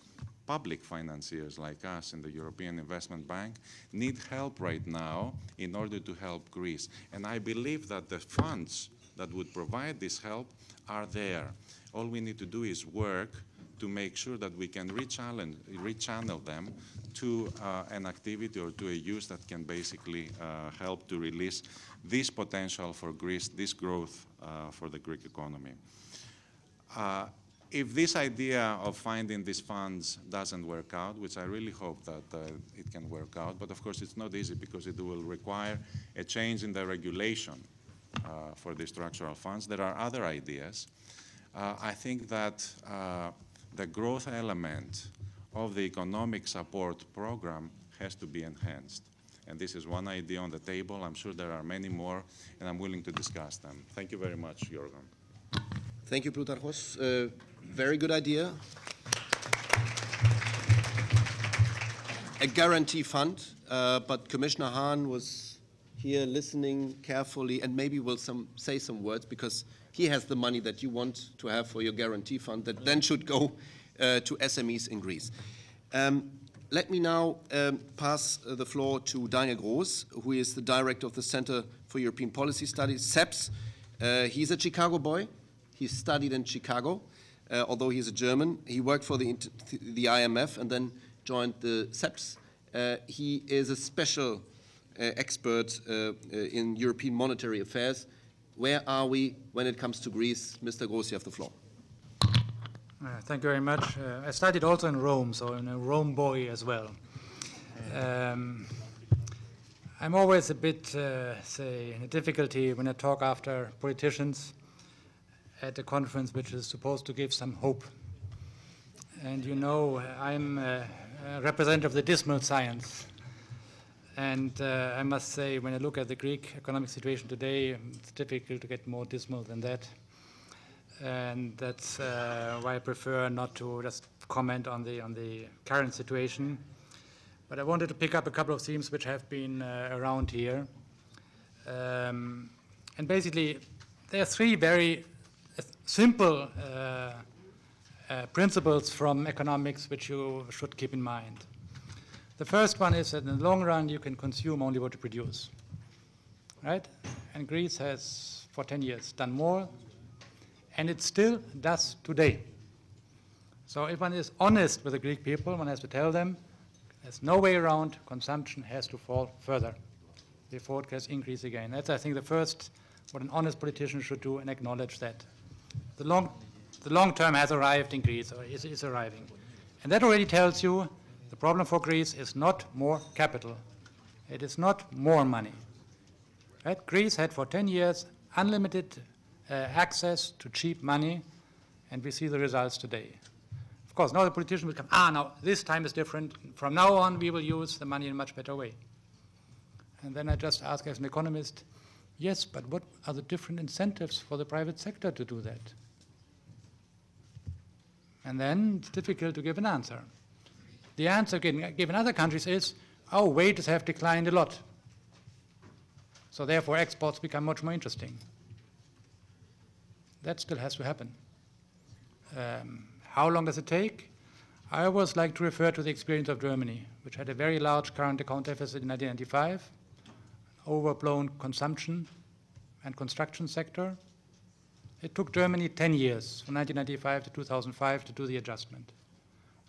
I: public financiers like us in the European Investment Bank, need help right now in order to help Greece. And I believe that the funds that would provide this help are there. All we need to do is work to make sure that we can rechannel them to an activity or to a use that can basically help to release this potential for Greece, this growth for the Greek economy. If this idea of finding these funds doesn't work out, which I really hope that it can work out, but of course it's not easy because it will require a change in the regulation for the structural funds. There are other ideas. I think that the growth element of the economic support program has to be enhanced. And this is one idea on the table. I'm sure there are many more, and I'm willing to discuss them. Thank you very much, Jorgen.
C: Thank you, Plutarchos. Very good idea. A guarantee fund, but Commissioner Hahn was here listening carefully and maybe will say some words, because he has the money that you want to have for your guarantee fund that then should go to SMEs in Greece. Let me now pass the floor to Daniel Groß, who is the director of the Center for European Policy Studies, CEPS. He's a Chicago boy. He studied in Chicago. although he's a German. He worked for the IMF and then joined the SEPS. He is a special expert in European monetary affairs. Where are we when it comes to Greece? Mr. Gross, you have the floor.
J: Thank you very much. I studied also in Rome, so I'm a Rome boy as well. I'm always a bit, say, in a difficulty when I talk after politicians at a conference which is supposed to give some hope. And you know, I'm a representative of the dismal science. And I must say, when I look at the Greek economic situation today, it's difficult to get more dismal than that. And that's why I prefer not to just comment on the current situation. But I wanted to pick up a couple of themes which have been around here. And basically, there are three very simple principles from economics which you should keep in mind. The first one is that in the long run, you can consume only what you produce, right? And Greece has, for 10 years, done more, and it still does today. So if one is honest with the Greek people, one has to tell them there's no way around, consumption has to fall further before it can increase again. That's, I think, the first, what an honest politician should do, and acknowledge that. The long term has arrived in Greece, or is arriving. And that already tells you the problem for Greece is not more capital. It is not more money. Right? Greece had for 10 years unlimited access to cheap money, and we see the results today. Of course, now the politician will come, now this time is different. From now on, we will use the money in a much better way. And then I just ask as an economist, yes, but what are the different incentives for the private sector to do that? And then it's difficult to give an answer. The answer given in other countries is, wages have declined a lot. So therefore, exports become much more interesting. That still has to happen. How long does it take? I always like to refer to the experience of Germany, which had a very large current account deficit in 1995, overblown consumption and construction sector. It took Germany 10 years, from 1995 to 2005, to do the adjustment.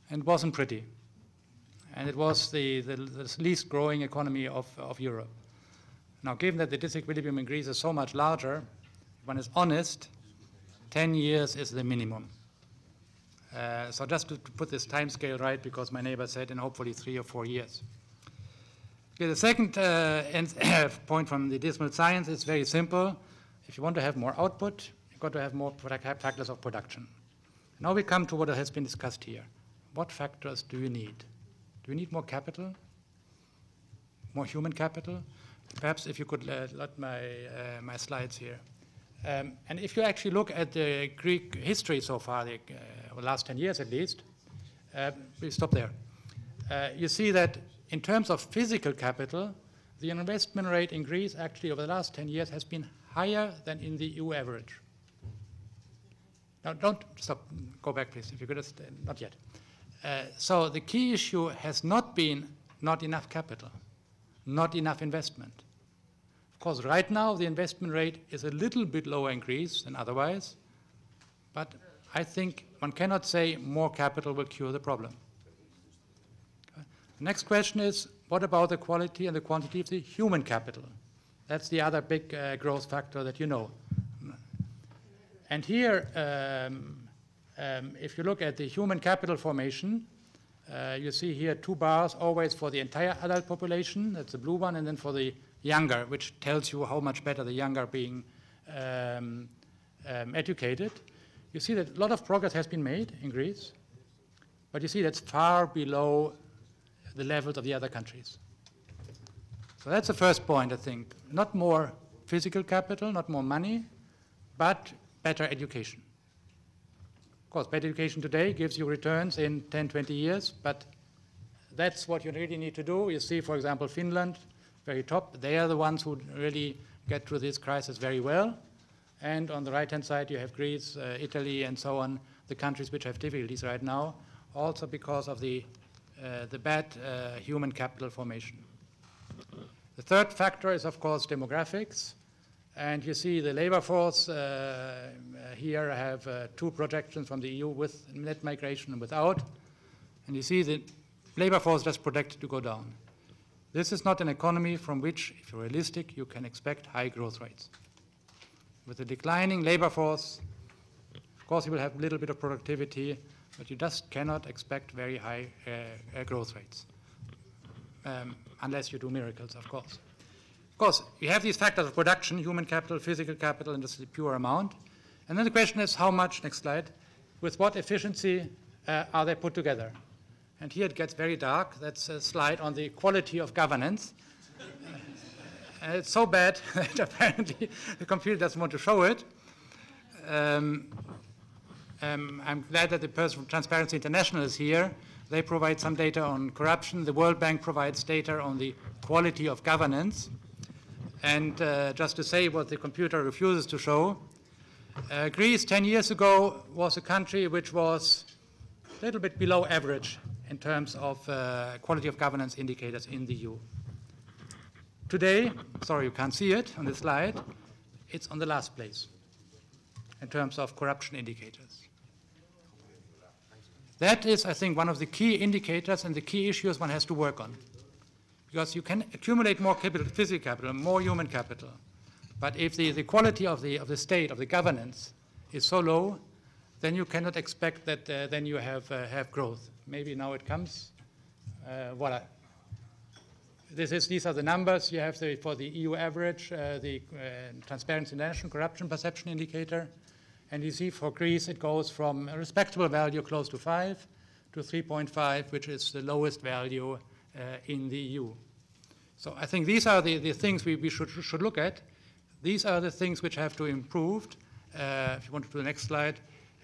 J: And it wasn't pretty. And it was the least growing economy of Europe. Now, given that the disequilibrium in Greece is so much larger, if one is honest, 10 years is the minimum. So just to put this time scale right, because my neighbor said in hopefully 3 or 4 years. Okay, the second point from the dismal science is very simple. If you want to have more output, you've got to have more factors of production. Now we come to what has been discussed here. What factors do you need? Do you need more capital? More human capital? Perhaps if you could let my slides here. And if you actually look at the Greek history so far, the last 10 years at least, we'll stop there. You see that in terms of physical capital, the investment rate in Greece actually over the last 10 years has been higher than in the EU average. Now don't stop, go back please, if you could just, not yet. So the key issue has not been not enough capital, not enough investment. Of course, right now the investment rate is a little bit lower in Greece than otherwise, but I think one cannot say more capital will cure the problem. The next question is, what about the quality and the quantity of the human capital? That's the other big growth factor that you know. And here, if you look at the human capital formation, you see here 2 bars always for the entire adult population, that's the blue one, and then for the younger, which tells you how much better the younger are being educated. You see that a lot of progress has been made in Greece, but you see that's far below the levels of the other countries. So that's the first point, I think. Not more physical capital, not more money, but better education. Of course, better education today gives you returns in 10, 20 years, but that's what you really need to do. You see, for example, Finland, very top. They are the ones who really get through this crisis very well. And on the right-hand side, you have Greece, Italy, and so on, the countries which have difficulties right now, also because of the bad human capital formation. The third factor is, of course, demographics. And you see the labor force Here I have two projections from the EU with net migration and without. And you see the labor force just projected to go down. This is not an economy from which, if you're realistic, you can expect high growth rates. With a declining labor force, of course, you will have a little bit of productivity, but you just cannot expect very high growth rates, unless you do miracles, of course. Of course, you have these factors of production, human capital, physical capital, and this is the pure amount. And then the question is how much, next slide, with what efficiency are they put together? And here it gets very dark. That's a slide on the quality of governance. And it's so bad that apparently the computer doesn't want to show it. I'm glad that the person from Transparency International is here. They provide some data on corruption. The World Bank provides data on the quality of governance. And just to say what the computer refuses to show, Greece 10 years ago was a country which was a little bit below average in terms of quality of governance indicators in the EU. Today, sorry you can't see it on the slide, it's on the last place in terms of corruption indicators. That is, I think, one of the key indicators and the key issues one has to work on. Because you can accumulate more capital, physical capital, more human capital. But if the quality of the state, of the governance, is so low, then you cannot expect that then you have growth. Maybe now it comes. Voila. These are the numbers you have for the EU average, the Transparency International Corruption Perception Indicator. And you see for Greece it goes from a respectable value close to 5 to 3.5, which is the lowest value in the EU. So I think these are the things we should look at. These are the things which have to improve. If you want to do the next slide,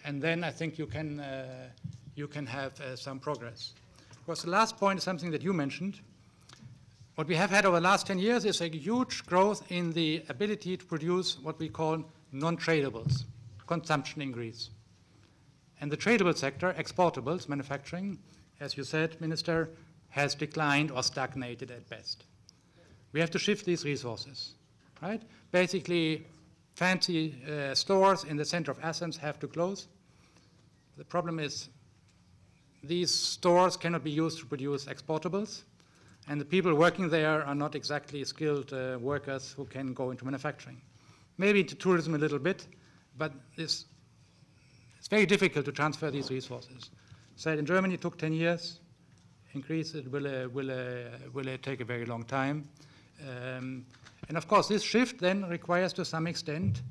J: and then I think you can have some progress. Of course, the last point is something that you mentioned. What we have had over the last 10 years is a huge growth in the ability to produce what we call non-tradables, consumption in Greece. And the tradable sector, exportables, manufacturing, as you said, Minister, has declined or stagnated at best. We have to shift these resources, right? Basically, fancy stores in the center of Athens have to close. The problem is these stores cannot be used to produce exportables, and the people working there are not exactly skilled workers who can go into manufacturing. Maybe into tourism a little bit, but it's very difficult to transfer these resources. Said in Germany it took 10 years. In Greece it will take a very long time. And of course, this shift then requires, to some extent,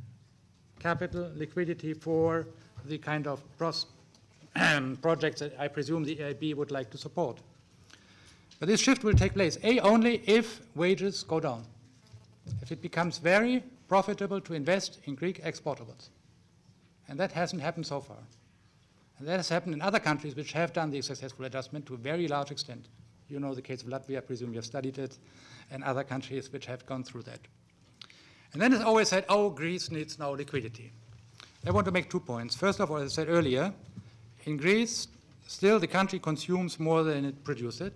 J: capital liquidity for the kind of projects that I presume the EIB would like to support. But this shift will take place, only if wages go down, if it becomes very profitable to invest in Greek exportables. And that hasn't happened so far. And that has happened in other countries which have done the successful adjustment to a very large extent. You know the case of Latvia, I presume you have studied it, and other countries which have gone through that. And then it's always said, oh, Greece needs now liquidity. I want to make 2 points. First of all, as I said earlier, in Greece, still the country consumes more than it produces.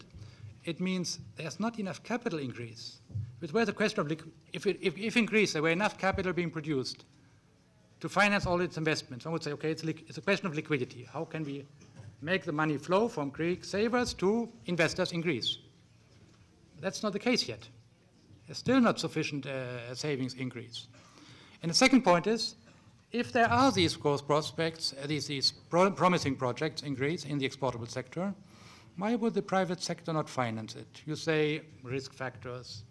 J: It means there's not enough capital in Greece. It's where the question of, if in Greece there were enough capital being produced to finance all its investments, I would say, okay, it's a question of liquidity. How can we make the money flow from Greek savers to investors in Greece? That's not the case yet. There's still not sufficient savings in Greece. And the second point is, if there are these growth prospects, these promising projects in Greece in the exportable sector, why would the private sector not finance it? You say risk factors.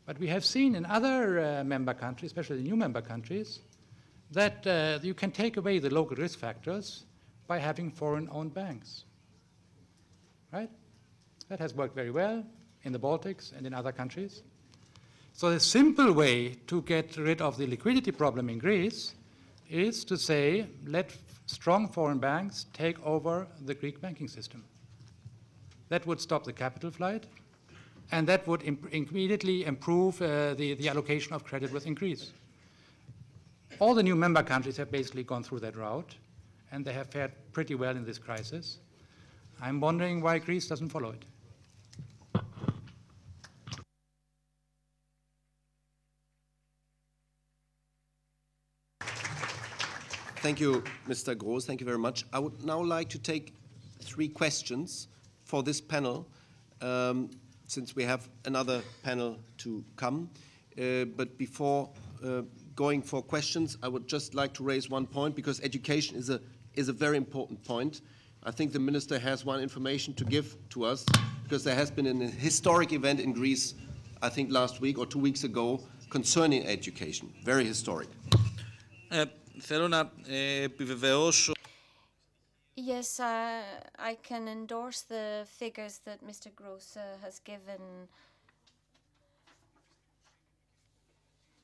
J: But we have seen in other member countries, especially the new member countries, that you can take away the local risk factors by having foreign-owned banks, right? That has worked very well in the Baltics and in other countries. So the simple way to get rid of the liquidity problem in Greece is to say, let strong foreign banks take over the Greek banking system. That would stop the capital flight, and that would immediately improve the allocation of credit within Greece. All the new member countries have basically gone through that route, and they have fared pretty well in this crisis. I'm wondering why Greece doesn't follow it.
C: Thank you, Mr. Groß. Thank you very much. I would now like to take 3 questions for this panel, since we have another panel to come. But before going for questions, I would just like to raise one point, because education is a very important point. I think the Minister has one information to give to us, because there has been a historic event in Greece, I think last week or 2 weeks ago, concerning education. Very historic.
G: Θέλω να επιβεβαιώσω.
H: Yes, I can endorse the figures that Mr. Gross has given.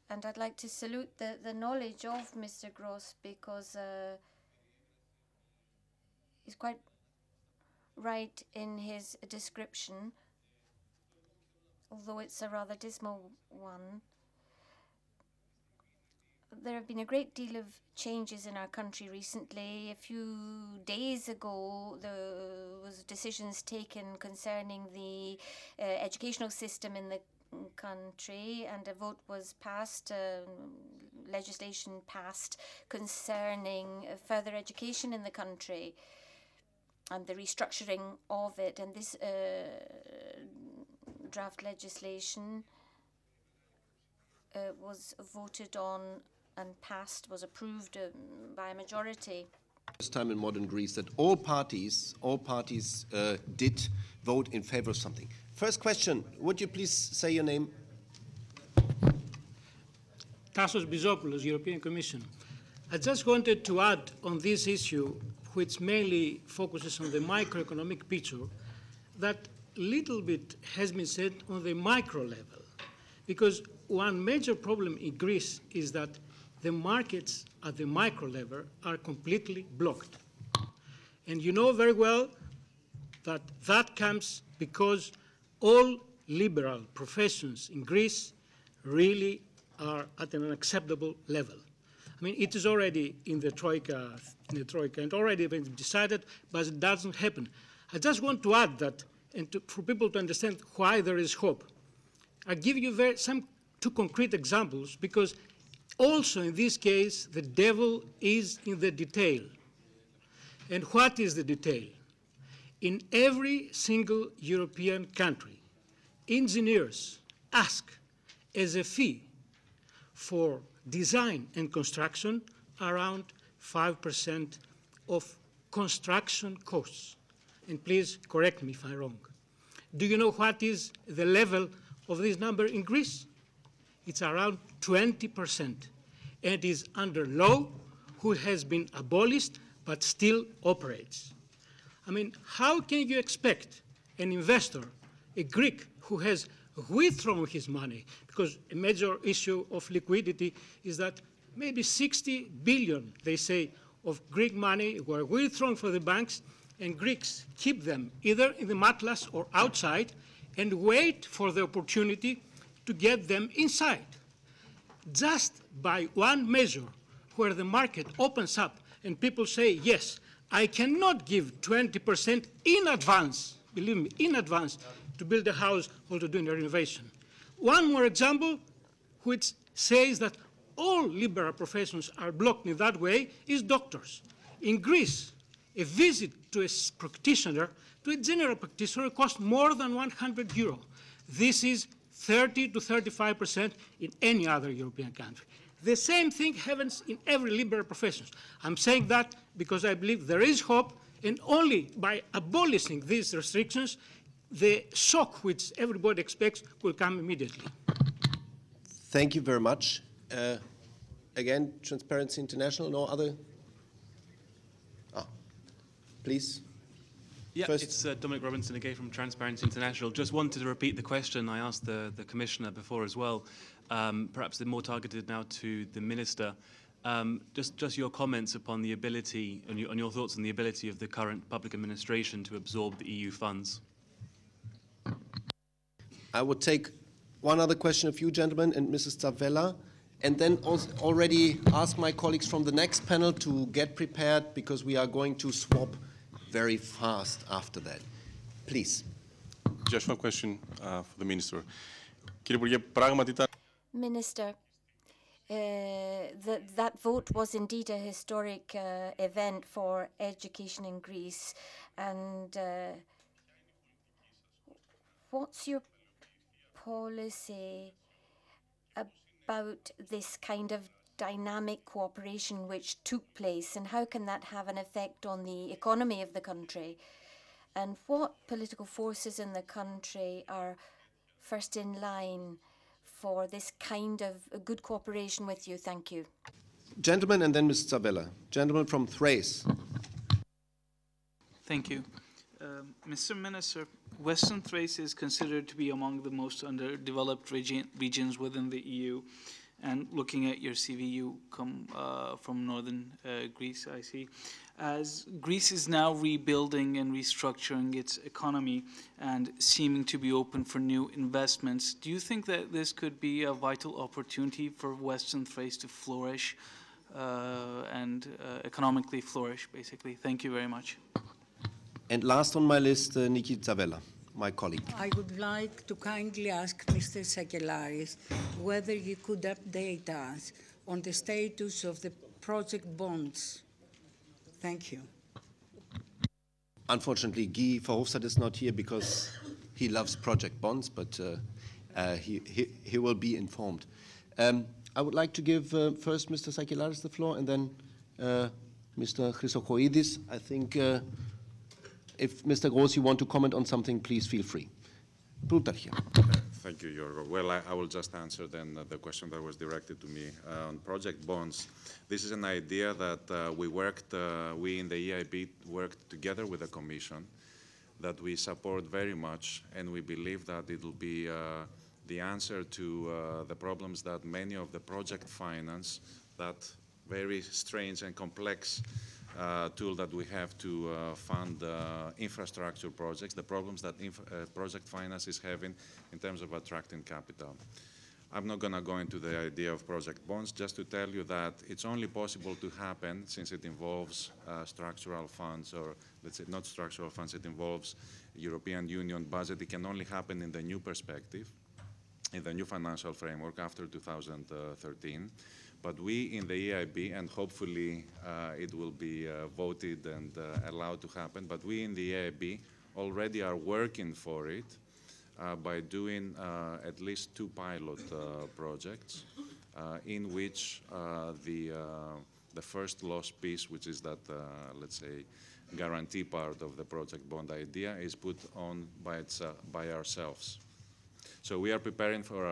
H: And I'd like to salute the knowledge of Mr. Gross, because he's quite right in his description, although it's a rather dismal one. There have been a great deal of changes in our country recently. A few days ago, there was decisions taken concerning the educational system in the country, and a vote was passed, legislation passed concerning further education in the country and the restructuring of it. And this draft legislation was voted on and passed, was approved by a majority.
C: First time in modern Greece that all parties did vote in favor of something. First question, would you please say your name?
K: Tassos Bizopoulos, European Commission. I just wanted to add on this issue, which mainly focuses on the macroeconomic picture, that little bit has been said on the micro level. Because one major problem in Greece is that the markets at the micro level are completely blocked. And you know very well that that comes because all liberal professions in Greece really are at an unacceptable level. I mean, it is already in the Troika, and already been decided, but it doesn't happen. I just want to add that, and for people to understand why there is hope. I'll give you some 2 concrete examples, because also in this case, the devil is in the detail. And what is the detail? In every single European country, engineers ask as a fee for design and construction around 5% of construction costs. And please correct me if I'm wrong. Do you know what is the level of this number in Greece? It's around 20%, and is under law, who has been abolished but still operates. I mean, how can you expect an investor, a Greek who has withdrawn his money, because a major issue of liquidity is that maybe 60 billion, they say, of Greek money were withdrawn from the banks, and Greeks keep them either in the matlas or outside and wait for the opportunity to get them inside. Just by one measure, where the market opens up and people say, yes, I cannot give 20% in advance, believe me, in advance, to build a house or to do a renovation. One more example, which says that all liberal professions are blocked in that way, is doctors. In Greece, a visit to a practitioner, to a general practitioner, costs more than 100 euro. This is 30 to 35% in any other European country. The same thing happens in every liberal profession. I'm saying that because I believe there is hope, and only by abolishing these restrictions, the shock which everybody expects will come immediately.
C: Thank you very much. Again, Transparency International, no other? Please.
F: Yeah,
C: First.
F: it's Dominic Robinson again from Transparency International. Just wanted to repeat the question I asked the Commissioner before as well, perhaps more targeted now to the Minister. Just your comments upon the ability, on your thoughts on the ability of the current public administration to absorb the EU funds.
C: I would take one other question of you, gentlemen, and Mrs. Tzavela, and then also already ask my colleagues from the next panel to get prepared, because we are going to swap very fast after that. Please.
L: Just one question for the Minister. Κύριε Υπουργέ, πράγματι ήταν...
H: Minister, that vote was indeed a historic event for education in Greece. And what's your policy about this kind of dynamic cooperation which took place, and how can that have an effect on the economy of the country? And what political forces in the country are first in line for this kind of good cooperation with you? Thank you.
C: Gentleman and then Ms. Tzavela. Gentleman from Thrace.
E: Thank you. Mr. Minister, Western Thrace is considered to be among the most underdeveloped regions within the EU. And looking at your CV, you come from northern Greece, I see. As Greece is now rebuilding and restructuring its economy and seeming to be open for new investments, do you think that this could be a vital opportunity for Western Thrace to flourish and economically flourish, basically? Thank you very much.
C: And last on my list, Niki Tzavela, my colleague.
D: I would like to kindly ask Mr. Sakelaris whether you could update us on the status of the project bonds. Thank you.
C: Unfortunately, Guy Verhofstadt is not here because he loves project bonds, but he will be informed. I would like to give first Mr. Sakelaris the floor and then Mr. Chrysochoidis. I think if Mr. Gross, you want to comment on something, please feel free. Plutarch.
I: Thank you, Yorgo. Well, I will just answer then the question that was directed to me on project bonds. This is an idea that we in the EIB worked together with the Commission, that we support very much, and we believe that it will be the answer to the problems that many of the project finance, that very strange and complex tool that we have to fund infrastructure projects, the problems that project finance is having in terms of attracting capital. I'm not going to go into the idea of project bonds, just to tell you that it's only possible to happen since it involves structural funds, or let's say not structural funds, it involves European Union budget. It can only happen in the new perspective, in the new financial framework after 2013. But we in the EIB, and hopefully it will be voted and allowed to happen, but we in the EIB already are working for it by doing at least 2 pilot projects in which the first loss piece, which is that, let's say, guarantee part of the project bond idea, is put on by ourselves. So we are preparing for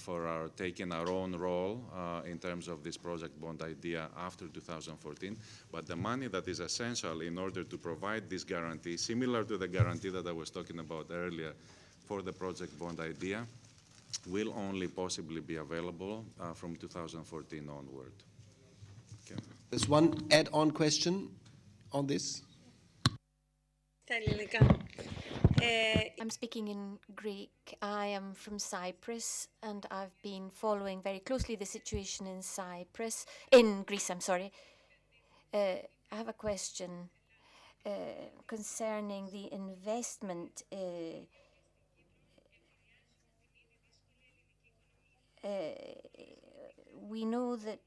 I: our taking our own role in terms of this project bond idea after 2014. But the money that is essential in order to provide this guarantee, similar to the guarantee that I was talking about earlier for the project bond idea, will only possibly be available from 2014 onward. Okay.
C: There's one add-on question on this.
H: I'm speaking in Greek. I am from Cyprus, and I've been following very closely the situation in Greece, I'm sorry. I have a question concerning the investment. We know that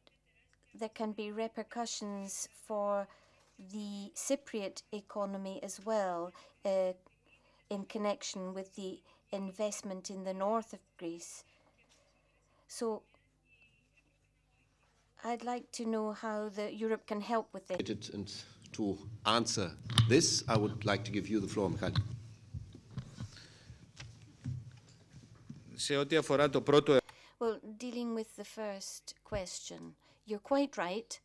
H: there can be repercussions for the Cypriot economy as well, in connection with the investment in the north of Greece. So I'd like to know how Europe can help with this.
C: And to answer this, I would like to give you the floor, Michael.
H: Well, dealing with the first question, you're quite right.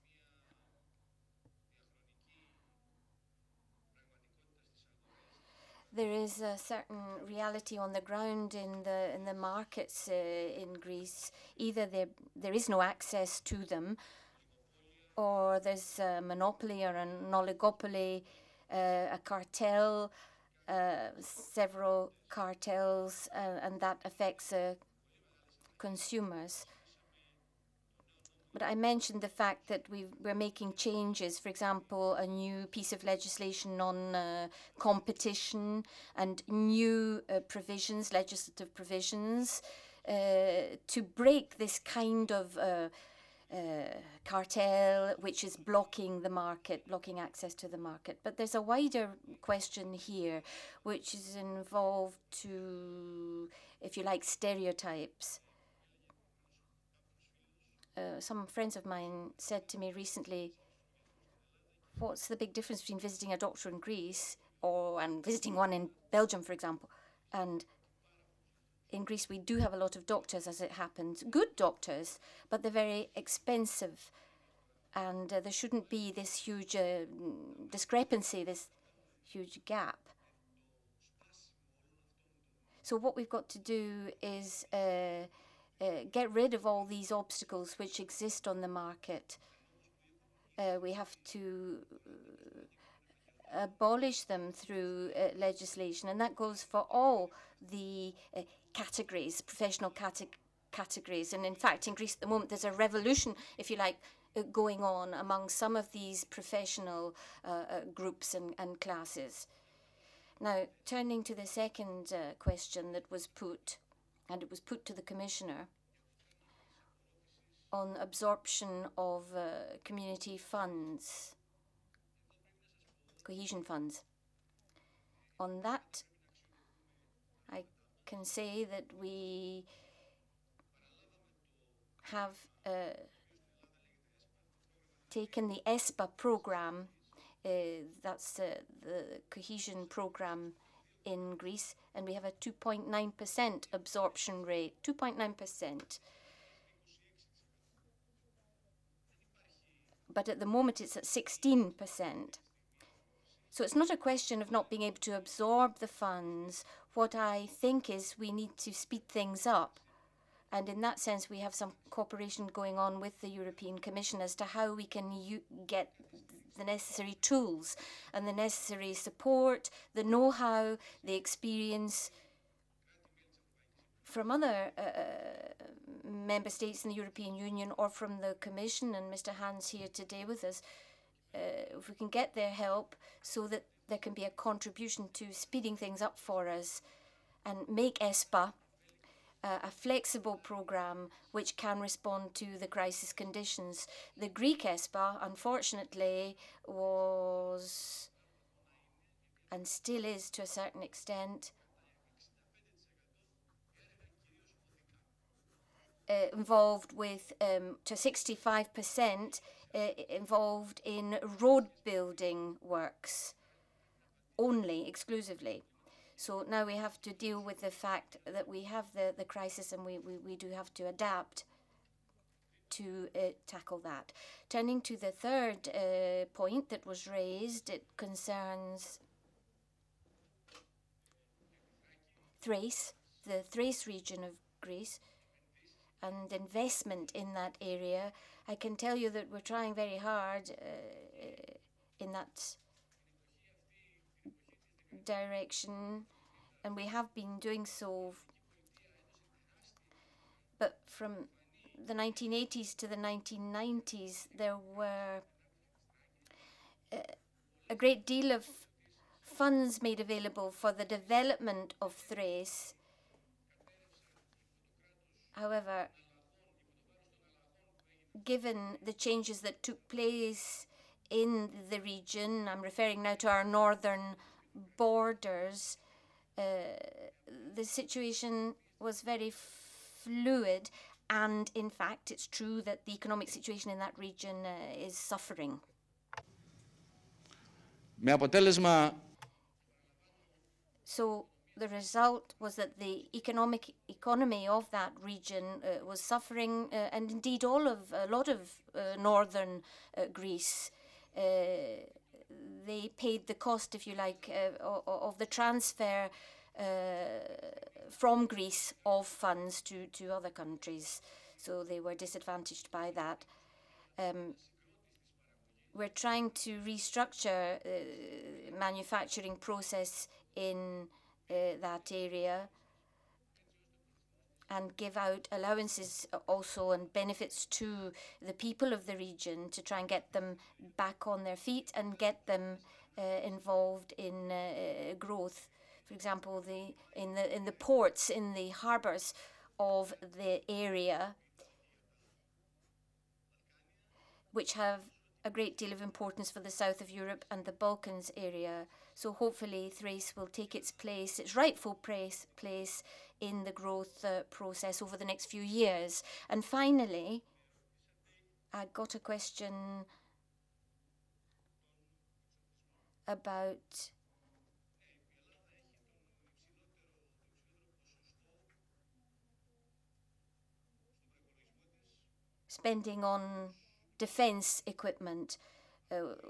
H: There is a certain reality on the ground in the markets in Greece. Either there is no access to them, or there's a monopoly or an oligopoly, a cartel, several cartels, and that affects consumers. But I mentioned the fact that we're making changes, for example, a new piece of legislation on competition and new legislative provisions, to break this kind of cartel, which is blocking the market, blocking access to the market. But there's a wider question here, which is involved to, if you like, stereotypes. Some friends of mine said to me recently, what's the big difference between visiting a doctor in Greece and visiting one in Belgium, for example? And in Greece, we do have a lot of doctors, as it happens, good doctors, but they're very expensive. And there shouldn't be this huge discrepancy, this huge gap. So what we've got to do is get rid of all these obstacles which exist on the market. We have to abolish them through legislation, and that goes for all the categories, professional categories. And in fact, in Greece at the moment, there's a revolution, if you like, going on among some of these professional groups and classes. Now, turning to the second question that was put, and it was put to the Commissioner, on absorption of community funds, cohesion funds. On that, I can say that we have taken the ESPA program, that's the cohesion program in Greece, and we have a 2.9% absorption rate, 2.9%. But at the moment it's at 16%. So it's not a question of not being able to absorb the funds. What I think is we need to speed things up. And in that sense, we have some cooperation going on with the European Commission as to how we can get the necessary tools and the necessary support, the know-how, the experience from other member states in the European Union or from the Commission, and Mr. Hahn's here today with us, if we can get their help so that there can be a contribution to speeding things up for us and make ESPA a flexible program which can respond to the crisis conditions. The Greek ESPA, unfortunately, was, and still is to a certain extent, involved with, to 65%, involved in road building works only, exclusively. So now we have to deal with the fact that we have the crisis, and we do have to adapt to tackle that. Turning to the third point that was raised, it concerns Thrace, the Thrace region of Greece, and investment in that area. I can tell you that we're trying very hard in that direction, and we have been doing so. But from the 1980s to the 1990s, there were a great deal of funds made available for the development of Thrace. However, given the changes that took place in the region, I'm referring now to our northern borders, the situation was very fluid, and in fact it's true that the economic situation in that region is suffering. So the result was that the economy of that region was suffering, and indeed a lot of northern Greece. They paid the cost, if you like, of the transfer from Greece of funds to other countries. So they were disadvantaged by that. We're trying to restructure manufacturing process in that area and give out allowances also and benefits to the people of the region to try and get them back on their feet and get them involved in growth. For example, in the ports, in the harbours of the area, which have a great deal of importance for the south of Europe and the Balkans area. So hopefully Thrace will take its place, its rightful place in the growth process over the next few years. And finally, I got a question about spending on defence equipment.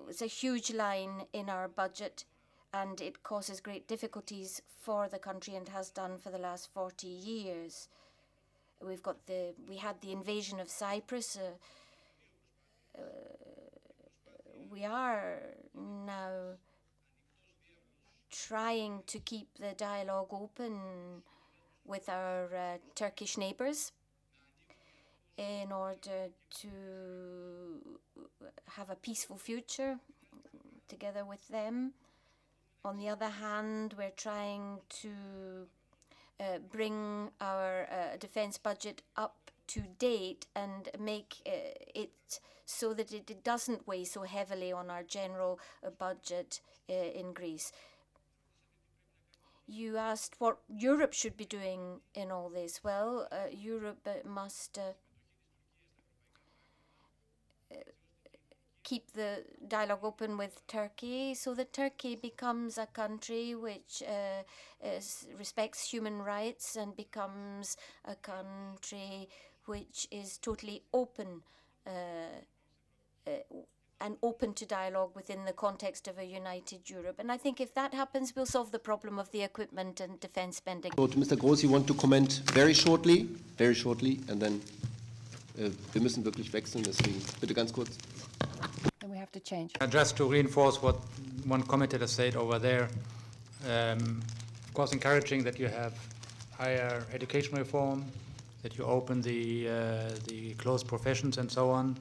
H: It's a huge line in our budget, and it causes great difficulties for the country and has done for the last 40 years. We had the invasion of Cyprus. We are now trying to keep the dialogue open with our Turkish neighbours in order to have a peaceful future together with them. On the other hand, we're trying to bring our defence budget up to date and make it so that it doesn't weigh so heavily on our general budget in Greece. You asked what Europe should be doing in all this. Well, Europe must keep the dialogue open with Turkey so that Turkey becomes a country which respects human rights and becomes a country which is totally open and open to dialogue within the context of a united Europe. And I think if that happens, we'll solve the problem of the equipment and defense spending.
C: So, Mr. Groß, you want to comment very shortly, and then wir müssen wirklich wechseln, deswegen bitte ganz kurz.
H: Then we have to change.
J: Just to reinforce what one commentator said over there, of course encouraging that you have higher education reform, that you open the closed professions and so on.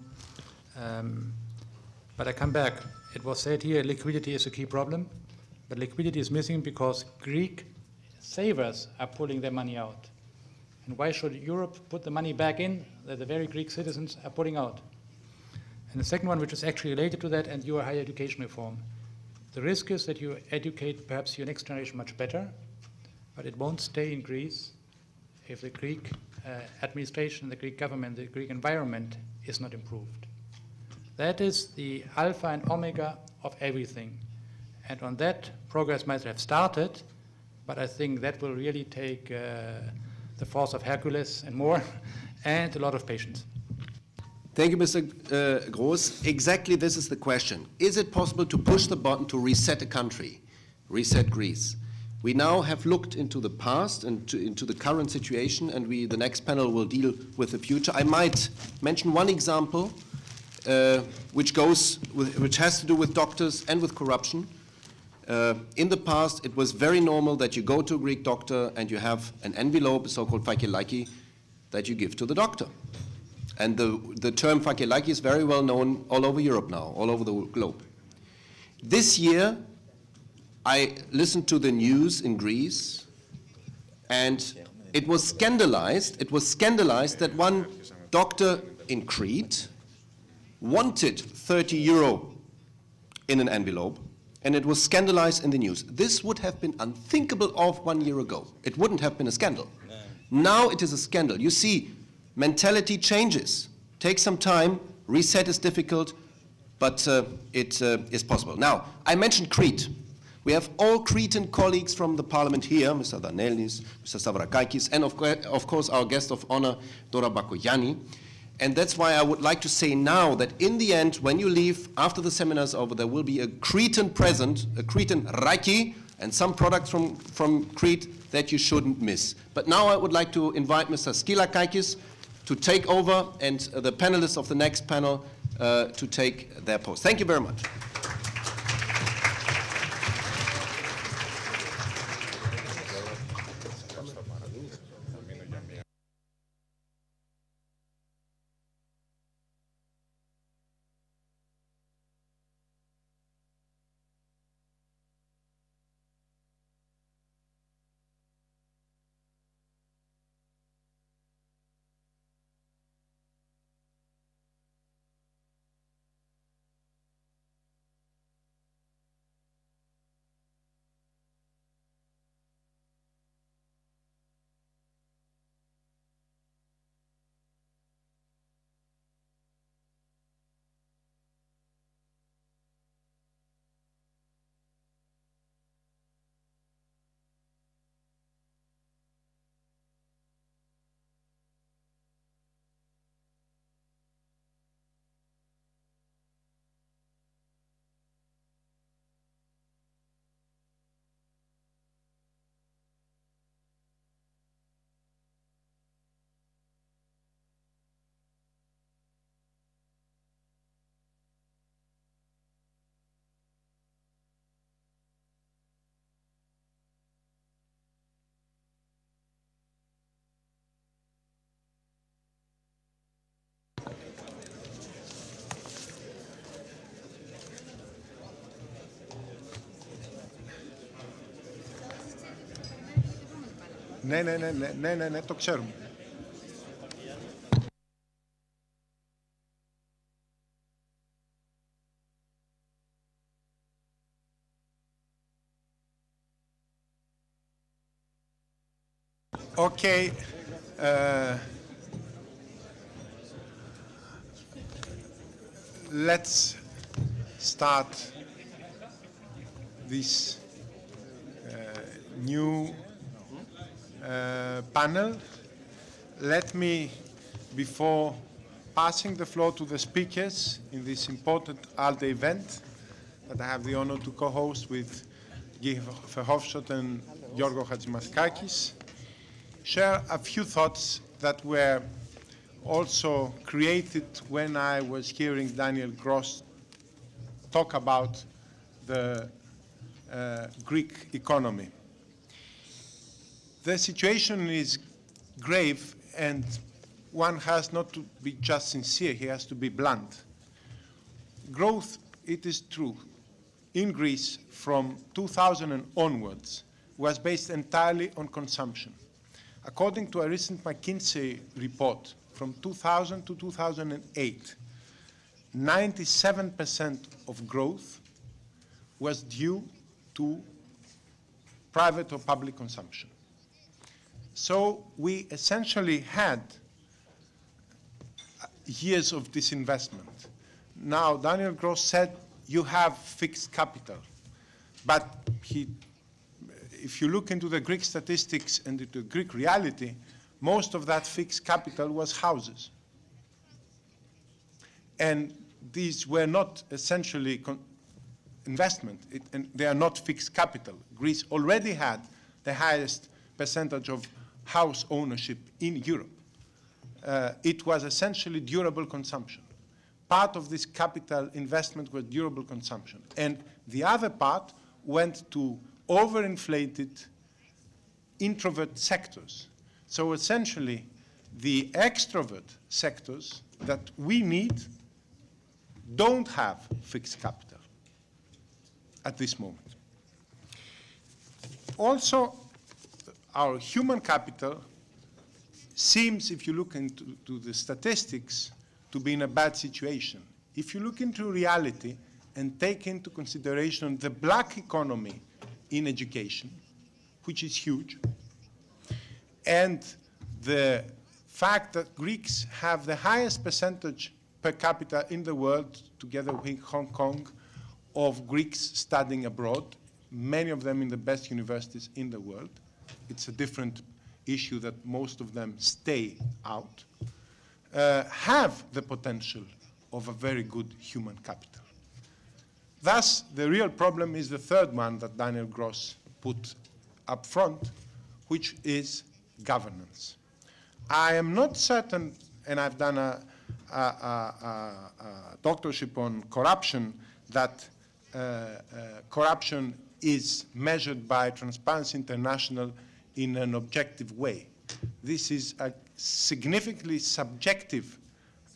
J: But I come back. It was said here liquidity is a key problem, but liquidity is missing because Greek savers are pulling their money out. And why should Europe put the money back in that the very Greek citizens are putting out? And the second one, which is actually related to that, and your higher education reform. The risk is that you educate perhaps your next generation much better, but it won't stay in Greece if the Greek administration, the Greek government, the Greek environment is not improved. That is the alpha and omega of everything. And on that, progress might have started, but I think that will really take the force of Hercules and more, and a lot of patience.
C: Thank you, Mr. Groß. Exactly this is the question. Is it possible to push the button to reset a country, reset Greece? We now have looked into the past and into the current situation, and the next panel will deal with the future. I might mention one example which has to do with doctors and with corruption. In the past, it was very normal that you go to a Greek doctor and you have an envelope, a so-called fakirlaki, that you give to the doctor. And the term fakirlaki is very well known all over Europe now, all over the globe. This year, I listened to the news in Greece, and it was scandalized that one doctor in Crete wanted 30 euro in an envelope, and it was scandalized in the news. This would have been unthinkable of 1 year ago. It wouldn't have been a scandal. No. Now it is a scandal. You see, mentality changes. Take some time. Reset is difficult, but it is possible. Now, I mentioned Crete. We have all Cretan colleagues from the parliament here, Mr. Danelis, Mr. Stavrakakis, and of course our guest of honor, Dora Bakoyanni. And that's why I would like to say now that in the end, when you leave, after the seminar is over, there will be a Cretan present, a Cretan raki, and some products from Crete that you shouldn't miss. But now I would like to invite Mr. Skilakakis to take over, and the panelists of the next panel to take their post. Thank you very much.
L: Ναι, το ξέρουμε. Okay. Let's start this new panel. Let me, before passing the floor to the speakers in this important ALDE event that I have the honor to co-host with Guy Verhofstadt and Giorgos Hatzimarkakis, share a few thoughts that were also created when I was hearing Daniel Gross talk about the Greek economy. The situation is grave, and one has not to be just sincere, he has to be blunt. Growth, it is true, in Greece from 2000 and onwards was based entirely on consumption. According to a recent McKinsey report from 2000 to 2008, 97% of growth was due to private or public consumption. So we essentially had years of disinvestment. Now, Daniel Gross said you have fixed capital, but if you look into the Greek statistics and into the Greek reality, most of that fixed capital was houses. And these were not essentially investment, and they are not fixed capital. Greece already had the highest percentage of house ownership in Europe. It was essentially durable consumption. Part of this capital investment was durable consumption. And the other part went to overinflated introvert sectors. So essentially, the extrovert sectors that we need don't have fixed capital at this moment. Also, our human capital seems, if you look into the statistics, to be in a bad situation. If you look into reality and take into consideration the black economy in education, which is huge, and the fact that Greeks have the highest percentage per capita in the world, together with Hong Kong, of Greeks studying abroad, many of them in the best universities in the world. It's a different issue that most of them stay out, have the potential of a very good human capital. Thus, the real problem is the third one that Daniel Gross put up front, which is governance. I am not certain, and I've done a doctorship on corruption, that corruption is measured by Transparency International in an objective way. This is a significantly subjective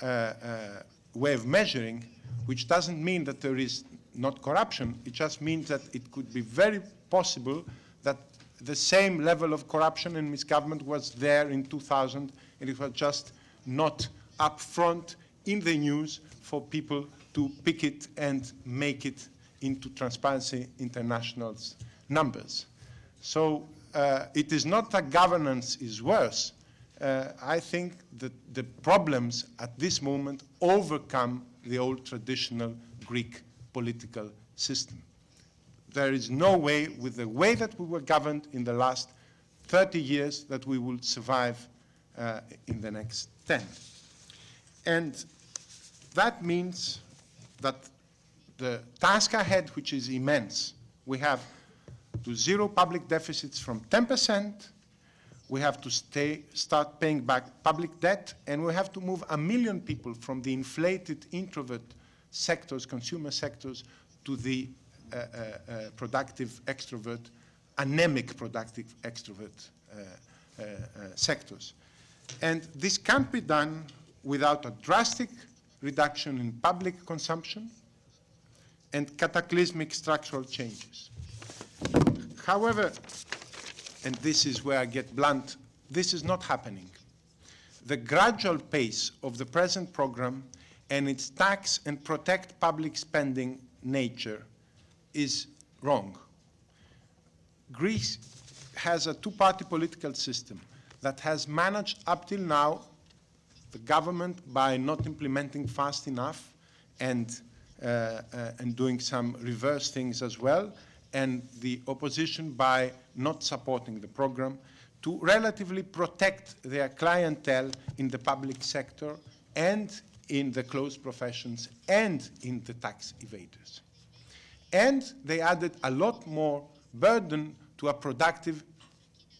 L: way of measuring, which doesn't mean that there is not corruption. It just means that it could be very possible that the same level of corruption and misgovernment was there in 2000, and it was just not up front in the news for people to pick it and make it into Transparency International's numbers. So it is not that governance is worse. I think that the problems at this moment overcome the old traditional Greek political system. There is no way, with the way that we were governed in the last 30 years, that we will survive in the next 10. And that means that the task ahead, which is immense, we have to zero public deficits from 10%, we have to start paying back public debt, and we have to move 1 million people from the inflated introvert sectors, consumer sectors, to the productive extrovert, anemic productive extrovert sectors. And this can't be done without a drastic reduction in public consumption and cataclysmic structural changes. However, and this is where I get blunt, this is not happening. The gradual pace of the present program and its tax and protect public spending nature is wrong. Greece has a two-party political system that has managed up till now, the government by not implementing fast enough and doing some reverse things as well, and the opposition by not supporting the program, to relatively protect their clientele in the public sector and in the closed professions and in the tax evaders. And they added a lot more burden to a productive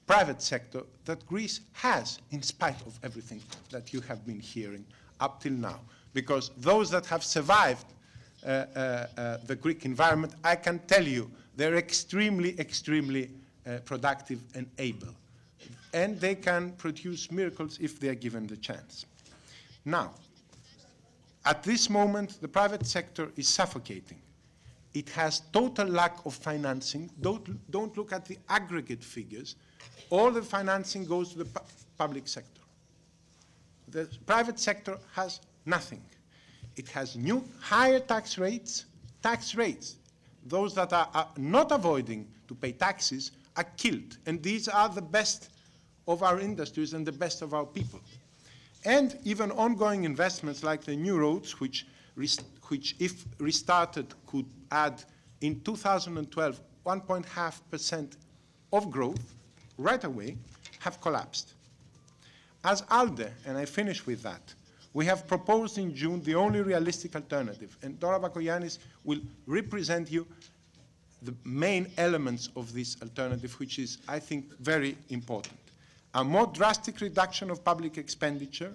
L: private sector that Greece has, in spite of everything that you have been hearing up till now. Because those that have survived the Greek environment, I can tell you, they're extremely, extremely productive and able. And they can produce miracles if they are given the chance. Now, at this moment, the private sector is suffocating. It has total lack of financing. Don't look at the aggregate figures. All the financing goes to the public sector. The private sector has nothing. It has new, higher tax rates. Those that are not avoiding to pay taxes are killed. And these are the best of our industries and the best of our people. And even ongoing investments like the new roads, which if restarted could add in 2012 1.5% of growth right away, have collapsed. As ALDE, and I finish with that, we have proposed in June the only realistic alternative, and Dora Bakoyannis will represent you the main elements of this alternative, which is, I think, very important. A more drastic reduction of public expenditure,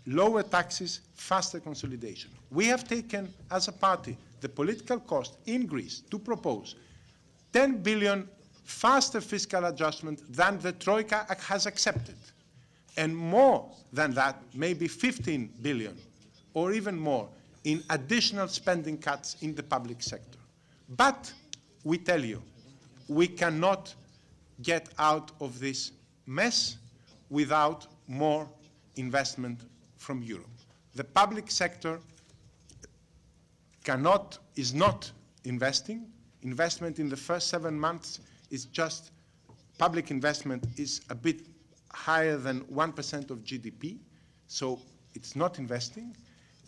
L: lower taxes, faster consolidation. We have taken, as a party, the political cost in Greece to propose 10 billion faster fiscal adjustment than the Troika has accepted. And more than that, maybe 15 billion or even more in additional spending cuts in the public sector. But we tell you, we cannot get out of this mess without more investment from Europe. The public sector is not investing. Investment in the first 7 months is just, public investment is a bit higher than 1% of GDP, so it's not investing.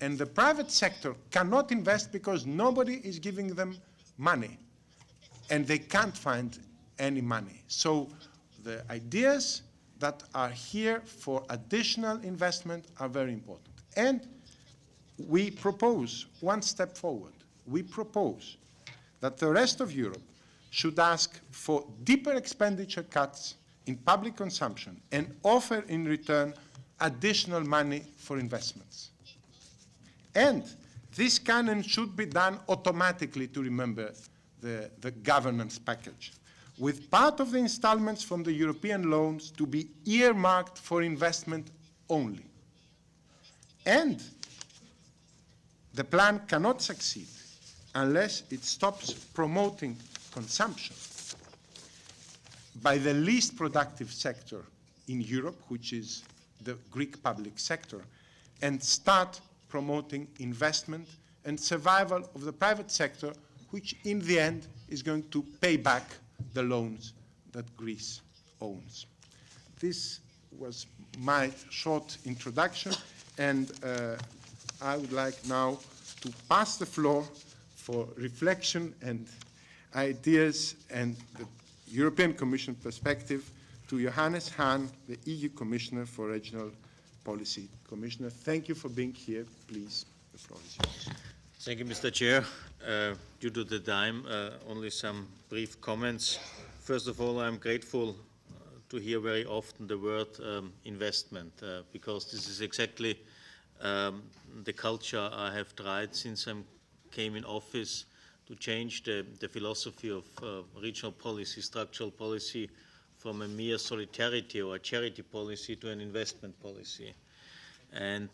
L: And the private sector cannot invest because nobody is giving them money, and they can't find any money. So the ideas that are here for additional investment are very important. And we propose one step forward. We propose that the rest of Europe should ask for deeper expenditure cuts in public consumption and offer in return additional money for investments. And this can and should be done automatically, to remember the governance package, with part of the installments from the European loans to be earmarked for investment only. And the plan cannot succeed unless it stops promoting consumption by the least productive sector in Europe, which is the Greek public sector, and start promoting investment and survival of the private sector, which in the end is going to pay back the loans that Greece owns. This was my short introduction, and I would like now to pass the floor for reflection and ideas and the European Commission perspective to Johannes Hahn, the EU Commissioner for Regional Policy. Commissioner, thank you for being here. Please, the floor is yours.
M: Thank you, Mr. Chair. Due to the time, only some brief comments. First of all, I'm grateful to hear very often the word investment, because this is exactly the culture I have tried since I came in office to change the philosophy of regional policy, structural policy, from a mere solidarity or a charity policy to an investment policy. And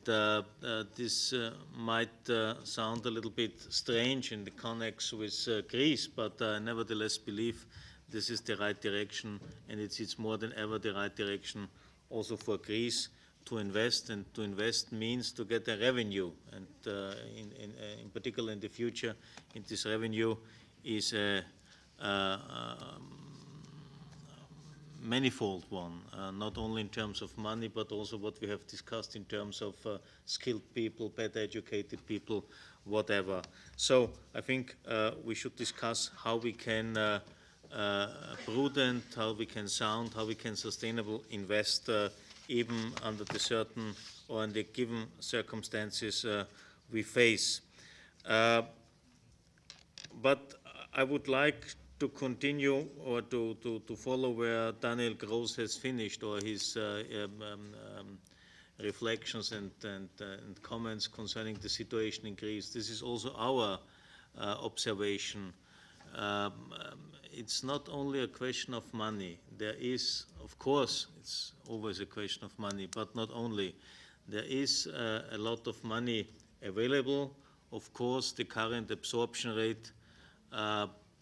M: this might sound a little bit strange in the connection with Greece, but I nevertheless believe this is the right direction, and it's more than ever the right direction also for Greece to invest, and to invest means to get a revenue, and in particular in the future, this revenue is a manifold one, not only in terms of money, but also what we have discussed in terms of skilled people, better educated people, whatever. So I think we should discuss how we can prudent, how we can sound, how we can sustainable invest even under the certain or in the given circumstances we face. But I would like to continue or to follow where Daniel Gross has finished, or his reflections and comments concerning the situation in Greece. This is also our observation. It's not only a question of money. There is, of course, it's always a question of money, but not only. There is a lot of money available. Of course, the current absorption rate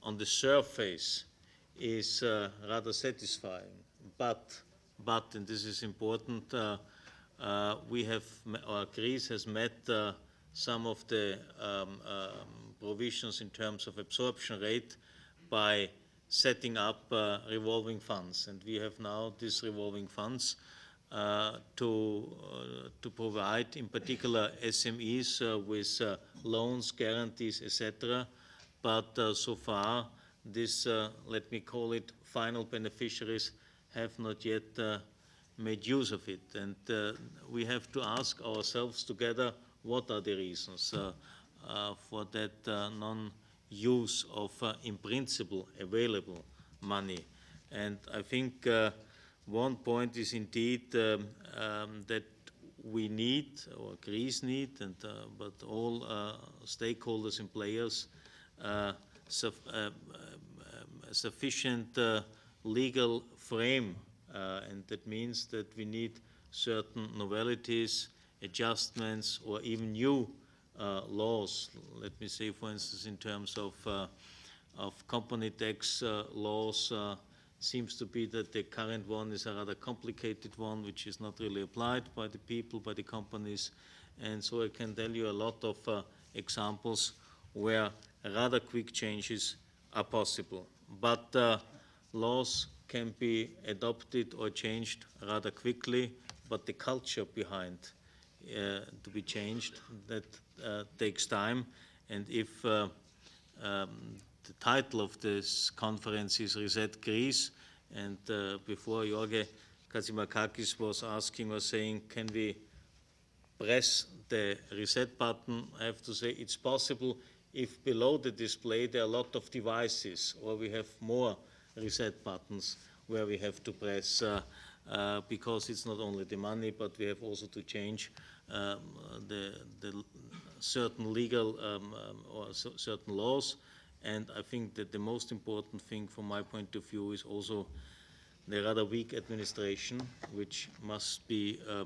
M: on the surface is rather satisfying, but, and this is important, Greece has met some of the provisions in terms of absorption rate by setting up revolving funds, and we have now these revolving funds to provide, in particular, SMEs with loans, guarantees, etc. But so far, this, let me call it, final beneficiaries have not yet made use of it. And we have to ask ourselves together, what are the reasons for that non-use of, in principle, available money? And I think one point is indeed that we need, or Greece need, and but all stakeholders and players, sufficient legal frame, and that means that we need certain novelties, adjustments, or even new laws. Let me say, for instance, in terms of company tax laws, seems to be that the current one is a rather complicated one, which is not really applied by the people, by the companies. And so I can tell you a lot of examples where rather quick changes are possible. But laws can be adopted or changed rather quickly, but the culture behind to be changed, that takes time. And if the title of this conference is Reset Greece, and before Jorge Katsimakakis was asking or saying, can we press the reset button, I have to say it's possible if below the display there are a lot of devices, or we have more reset buttons where we have to press, because it's not only the money, but we have also to change the certain legal or certain laws. And I think that the most important thing from my point of view is also the rather weak administration, which must be a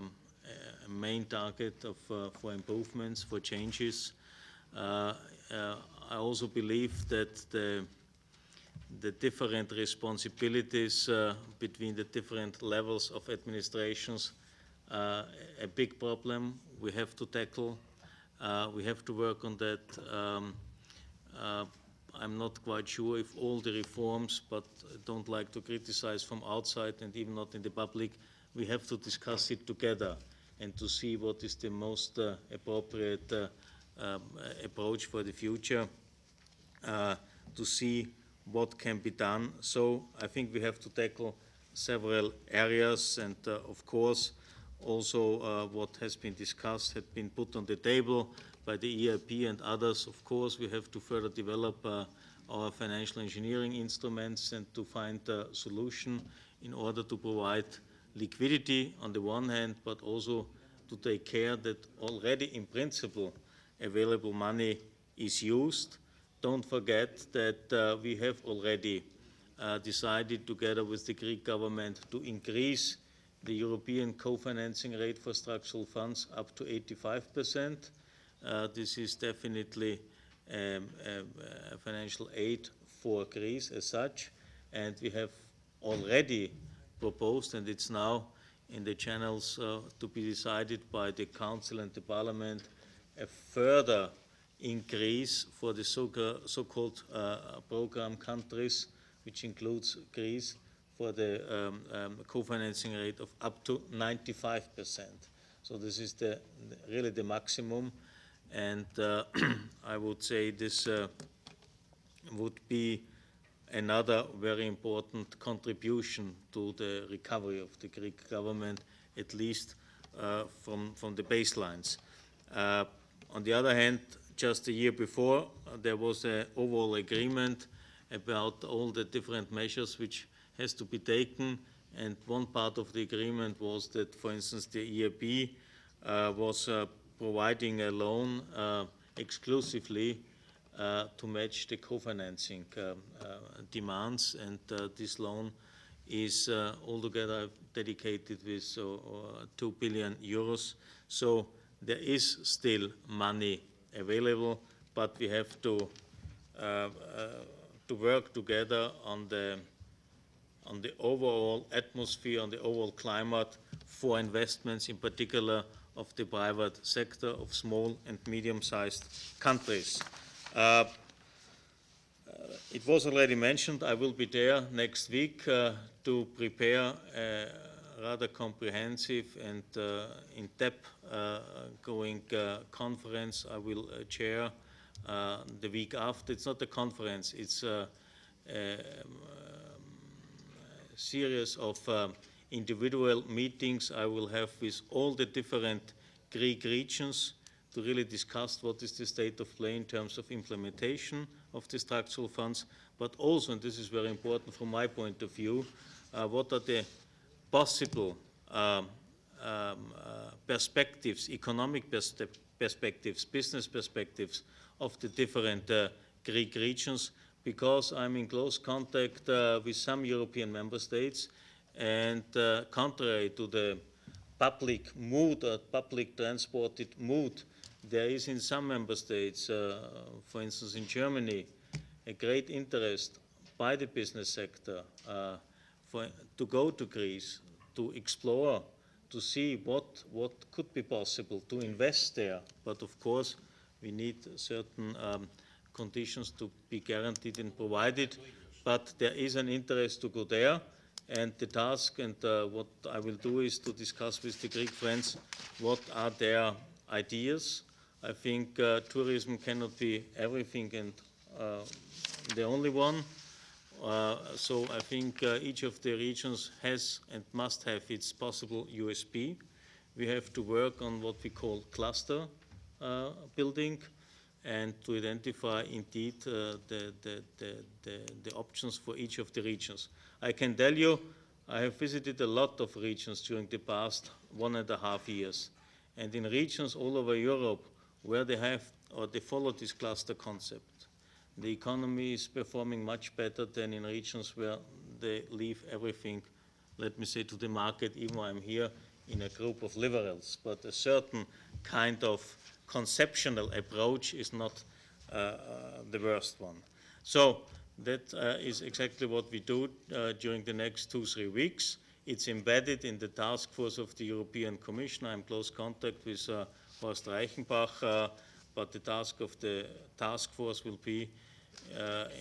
M: main target of, for improvements, for changes. I also believe that the different responsibilities between the different levels of administrations are a big problem we have to tackle. We have to work on that. I'm not quite sure if all the reforms, but I don't like to criticize from outside and even not in the public. We have to discuss it together and to see what is the most appropriate approach for the future, to see what can be done. So I think we have to tackle several areas, and of course also what has been discussed had been put on the table by the EIP and others. Of course, we have to further develop our financial engineering instruments and to find a solution in order to provide liquidity on the one hand, but also to take care that already in principle available money is used. Don't forget that we have already decided together with the Greek government to increase the European co-financing rate for structural funds up to 85%. This is definitely a financial aid for Greece as such, and we have already proposed, and it's now in the channels to be decided by the Council and the Parliament, a further increase for the so-called program countries, which includes Greece, for the co-financing rate of up to 95%. So this is really the maximum, and I would say this would be another very important contribution to the recovery of the Greek government, at least from the baselines. On the other hand, just a year before, there was an overall agreement about all the different measures which has to be taken, and one part of the agreement was that, for instance, the EIB was providing a loan exclusively to match the co-financing demands, and this loan is altogether dedicated with 2 billion euros. So there is still money available, but we have to work together on the overall atmosphere, on the overall climate for investments, in particular of the private sector, of small and medium-sized countries. It was already mentioned, I will be there next week to prepare a rather comprehensive and in-depth going conference. I will chair the week after. It's not a conference, it's a series of individual meetings I will have with all the different Greek regions to really discuss what is the state of play in terms of implementation of the structural funds, but also, and this is very important from my point of view, what are the possible perspectives, economic perspectives, business perspectives of the different Greek regions, because I'm in close contact with some European member states, and contrary to the public mood or public transported mood, there is in some member states, for instance in Germany, a great interest by the business sector to go to Greece, to explore, to see what could be possible, to invest there. But of course, we need certain conditions to be guaranteed and provided. But there is an interest to go there, and the task and what I will do is to discuss with the Greek friends what are their ideas. I think tourism cannot be everything and the only one. So I think each of the regions has and must have its possible USP. We have to work on what we call cluster building and to identify indeed the options for each of the regions. I can tell you, I have visited a lot of regions during the past 1.5 years. And in regions all over Europe where they have or they follow this cluster concept, the economy is performing much better than in regions where they leave everything, let me say, to the market, even though I'm here in a group of liberals. But a certain kind of conceptual approach is not the worst one. So that is exactly what we do during the next 2-3 weeks. It's embedded in the task force of the European Commission. I'm in close contact with Horst Reichenbach, but the task of the task force will be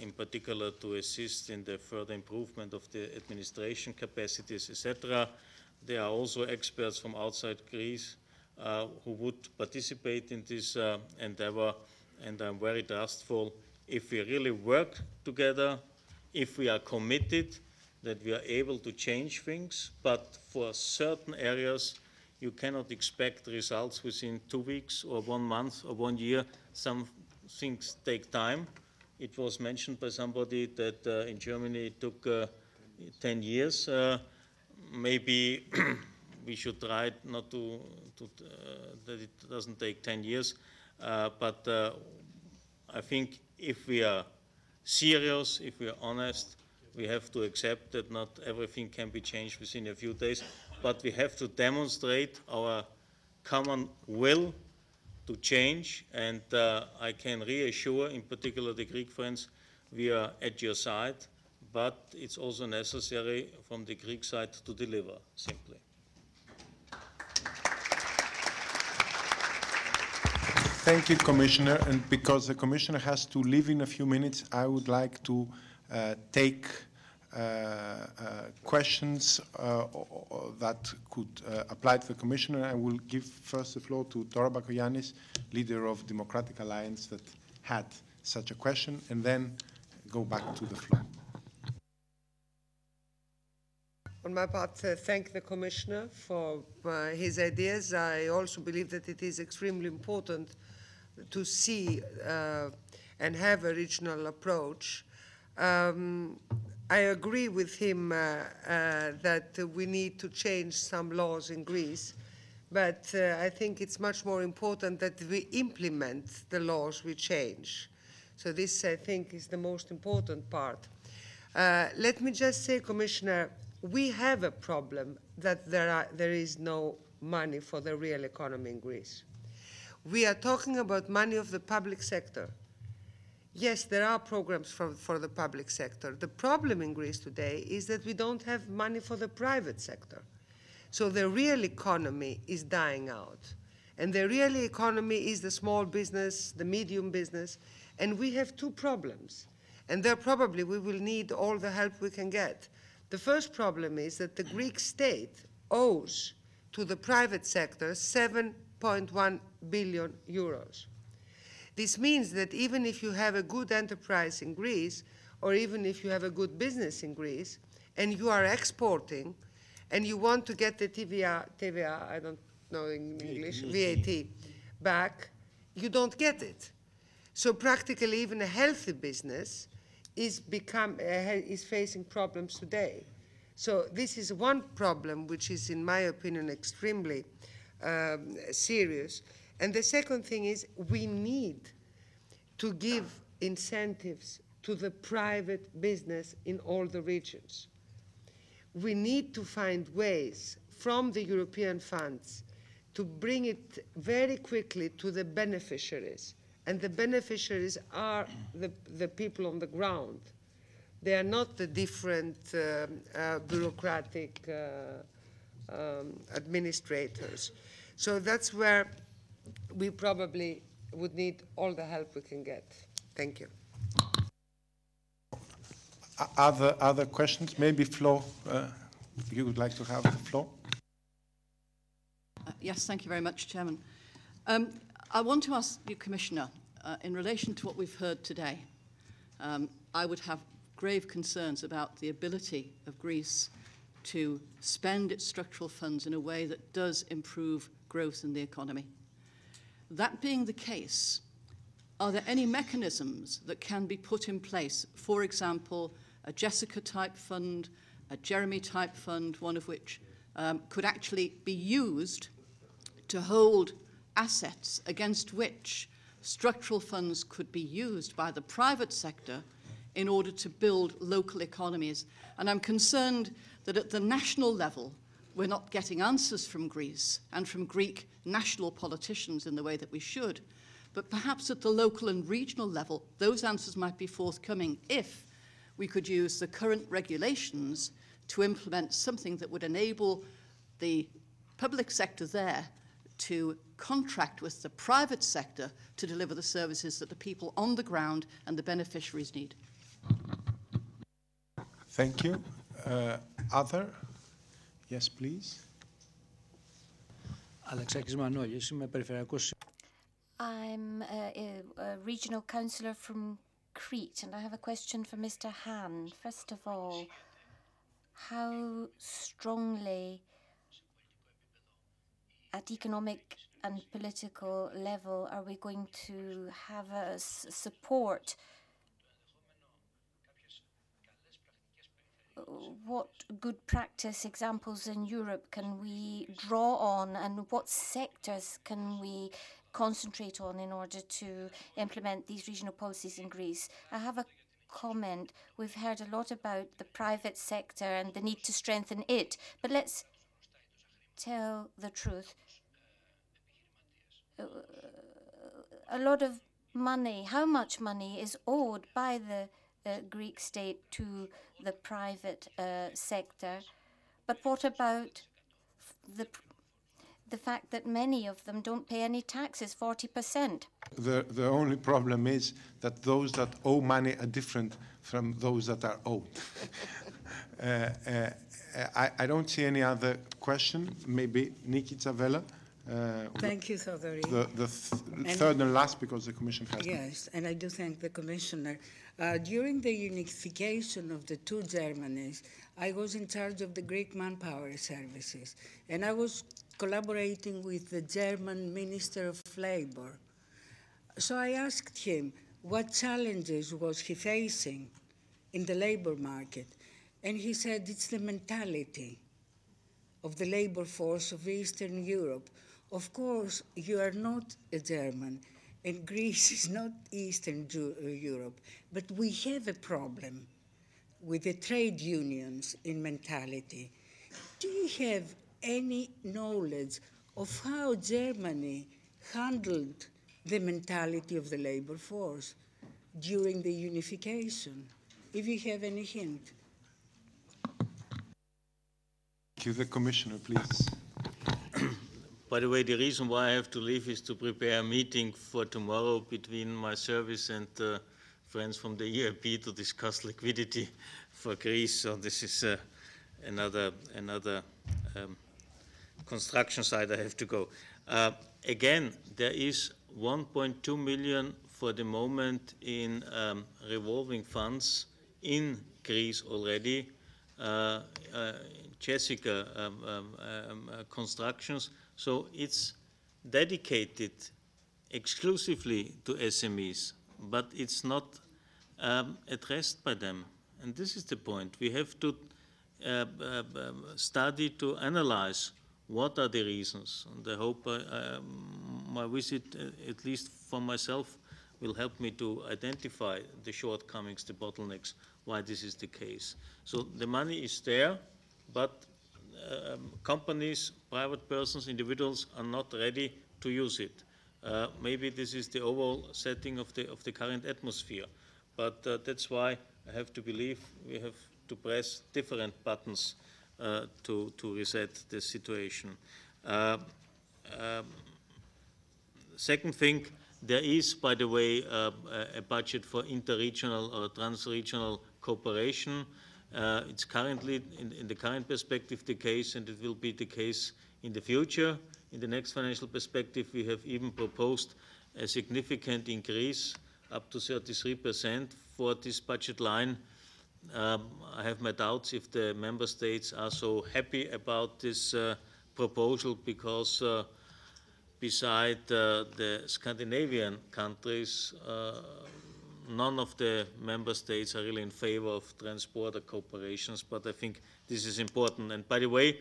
M: in particular to assist in the further improvement of the administration capacities, etc. There are also experts from outside Greece who would participate in this endeavor, and I'm very trustful if we really work together, if we are committed, that we are able to change things, but for certain areas you cannot expect results within 2 weeks or 1 month or 1 year. Some things take time. It was mentioned by somebody that in Germany it took 10 years. Maybe we should try not to that it doesn't take 10 years, but I think if we are serious, if we are honest, we have to accept that not everything can be changed within a few days, but we have to demonstrate our common will to change, and I can reassure, in particular the Greek friends, we are at your side, but it's also necessary from the Greek side to deliver, simply.
L: Thank you, Commissioner. And because the Commissioner has to leave in a few minutes, I would like to take questions that could apply to the Commissioner. I will give first the floor to Dora Bakoyannis, leader of Democratic Alliance, that had such a question, and then go back to the floor.
N: On my part, thank the Commissioner for his ideas. I also believe that it is extremely important to see and have a regional approach. I agree with him that we need to change some laws in Greece, but I think it's much more important that we implement the laws we change. So this, I think, is the most important part. Let me just say, Commissioner, we have a problem that there is no money for the real economy in Greece. We are talking about money of the public sector. Yes, there are programs for the public sector. The problem in Greece today is that we don't have money for the private sector. So the real economy is dying out. And the real economy is the small business, the medium business, and we have two problems. And there probably we will need all the help we can get. The first problem is that the Greek state owes to the private sector 7.1 billion euros. This means that even if you have a good enterprise in Greece, or even if you have a good business in Greece, and you are exporting, and you want to get the TVA, I don't know in English, VAT, back, you don't get it. So practically even a healthy business is facing problems today. So this is one problem which is, in my opinion, extremely serious. And the second thing is we need to give incentives to the private business in all the regions. We need to find ways from the European funds to bring it very quickly to the beneficiaries. And the beneficiaries are the people on the ground. They are not the different bureaucratic administrators. So that's where we probably would need all the help we can get. Thank you.
L: Other questions? Maybe Flo, you would like to have the floor?
O: Yes, thank you very much, Chairman. I want to ask you, Commissioner, in relation to what we've heard today, I would have grave concerns about the ability of Greece to spend its structural funds in a way that does improve growth in the economy. That being the case, are there any mechanisms that can be put in place, for example, a Jessica-type fund, a Jeremy-type fund, one of which could actually be used to hold assets against which structural funds could be used by the private sector in order to build local economies? And I'm concerned that at the national level, we're not getting answers from Greece and from Greek national politicians in the way that we should. But perhaps at the local and regional level, those answers might be forthcoming if we could use the current regulations to implement something that would enable the public sector there to contract with the private sector to deliver the services that the people on the ground and the beneficiaries need.
L: Thank you. Other? Yes, please.
H: I'm a regional councillor from Crete, and I have a question for Mr. Hahn. First of all, how strongly at economic and political level are we going to have a support? What good practice examples in Europe can we draw on, and what sectors can we concentrate on in order to implement these regional policies in Greece? I have a comment. We've heard a lot about the private sector and the need to strengthen it, but let's tell the truth. A lot of money, how much money is owed by the Greek state to the private sector. But what about the fact that many of them don't pay any taxes, 40%?
L: The only problem is that those that owe money are different from those that are owed. I don't see any other question. Maybe Nikki Tzavela.
D: Thank you, Thodori.
L: The third and last, because the Commission has.
D: Yes, and I do thank the Commissioner. During the unification of the two Germanys, I was in charge of the Greek manpower services, and I was collaborating with the German Minister of Labor. So I asked him what challenges was he facing in the labor market, and he said it's the mentality of the labor force of Eastern Europe. Of course, you are not a German, and Greece is not Eastern Europe, but we have a problem with the trade unions in mentality. Do you have any knowledge of how Germany handled the mentality of the labor force during the unification? If you have any hint.
L: Thank you. The Commissioner, please.
M: By the way, the reason why I have to leave is to prepare a meeting for tomorrow between my service and friends from the EIB to discuss liquidity for Greece. So this is another construction site I have to go. Again, there is 1.2 million for the moment in revolving funds in Greece already. Jessica constructions. So it's dedicated exclusively to SMEs, but it's not addressed by them. And this is the point. We have to study, to analyze what are the reasons. And I hope my visit, at least for myself, will help me to identify the shortcomings, the bottlenecks, why this is the case. So the money is there, but companies, private persons, individuals are not ready to use it. Maybe this is the overall setting of the current atmosphere, but that's why I have to believe we have to press different buttons to reset the situation. Second thing, there is, by the way, a budget for interregional or transregional cooperation. It's currently, in the current perspective, the case, and it will be the case in the future. In the next financial perspective, we have even proposed a significant increase, up to 33% for this budget line. I have my doubts if the member states are so happy about this proposal, because beside the Scandinavian countries, none of the member states are really in favor of transborder cooperations, but I think this is important. And by the way,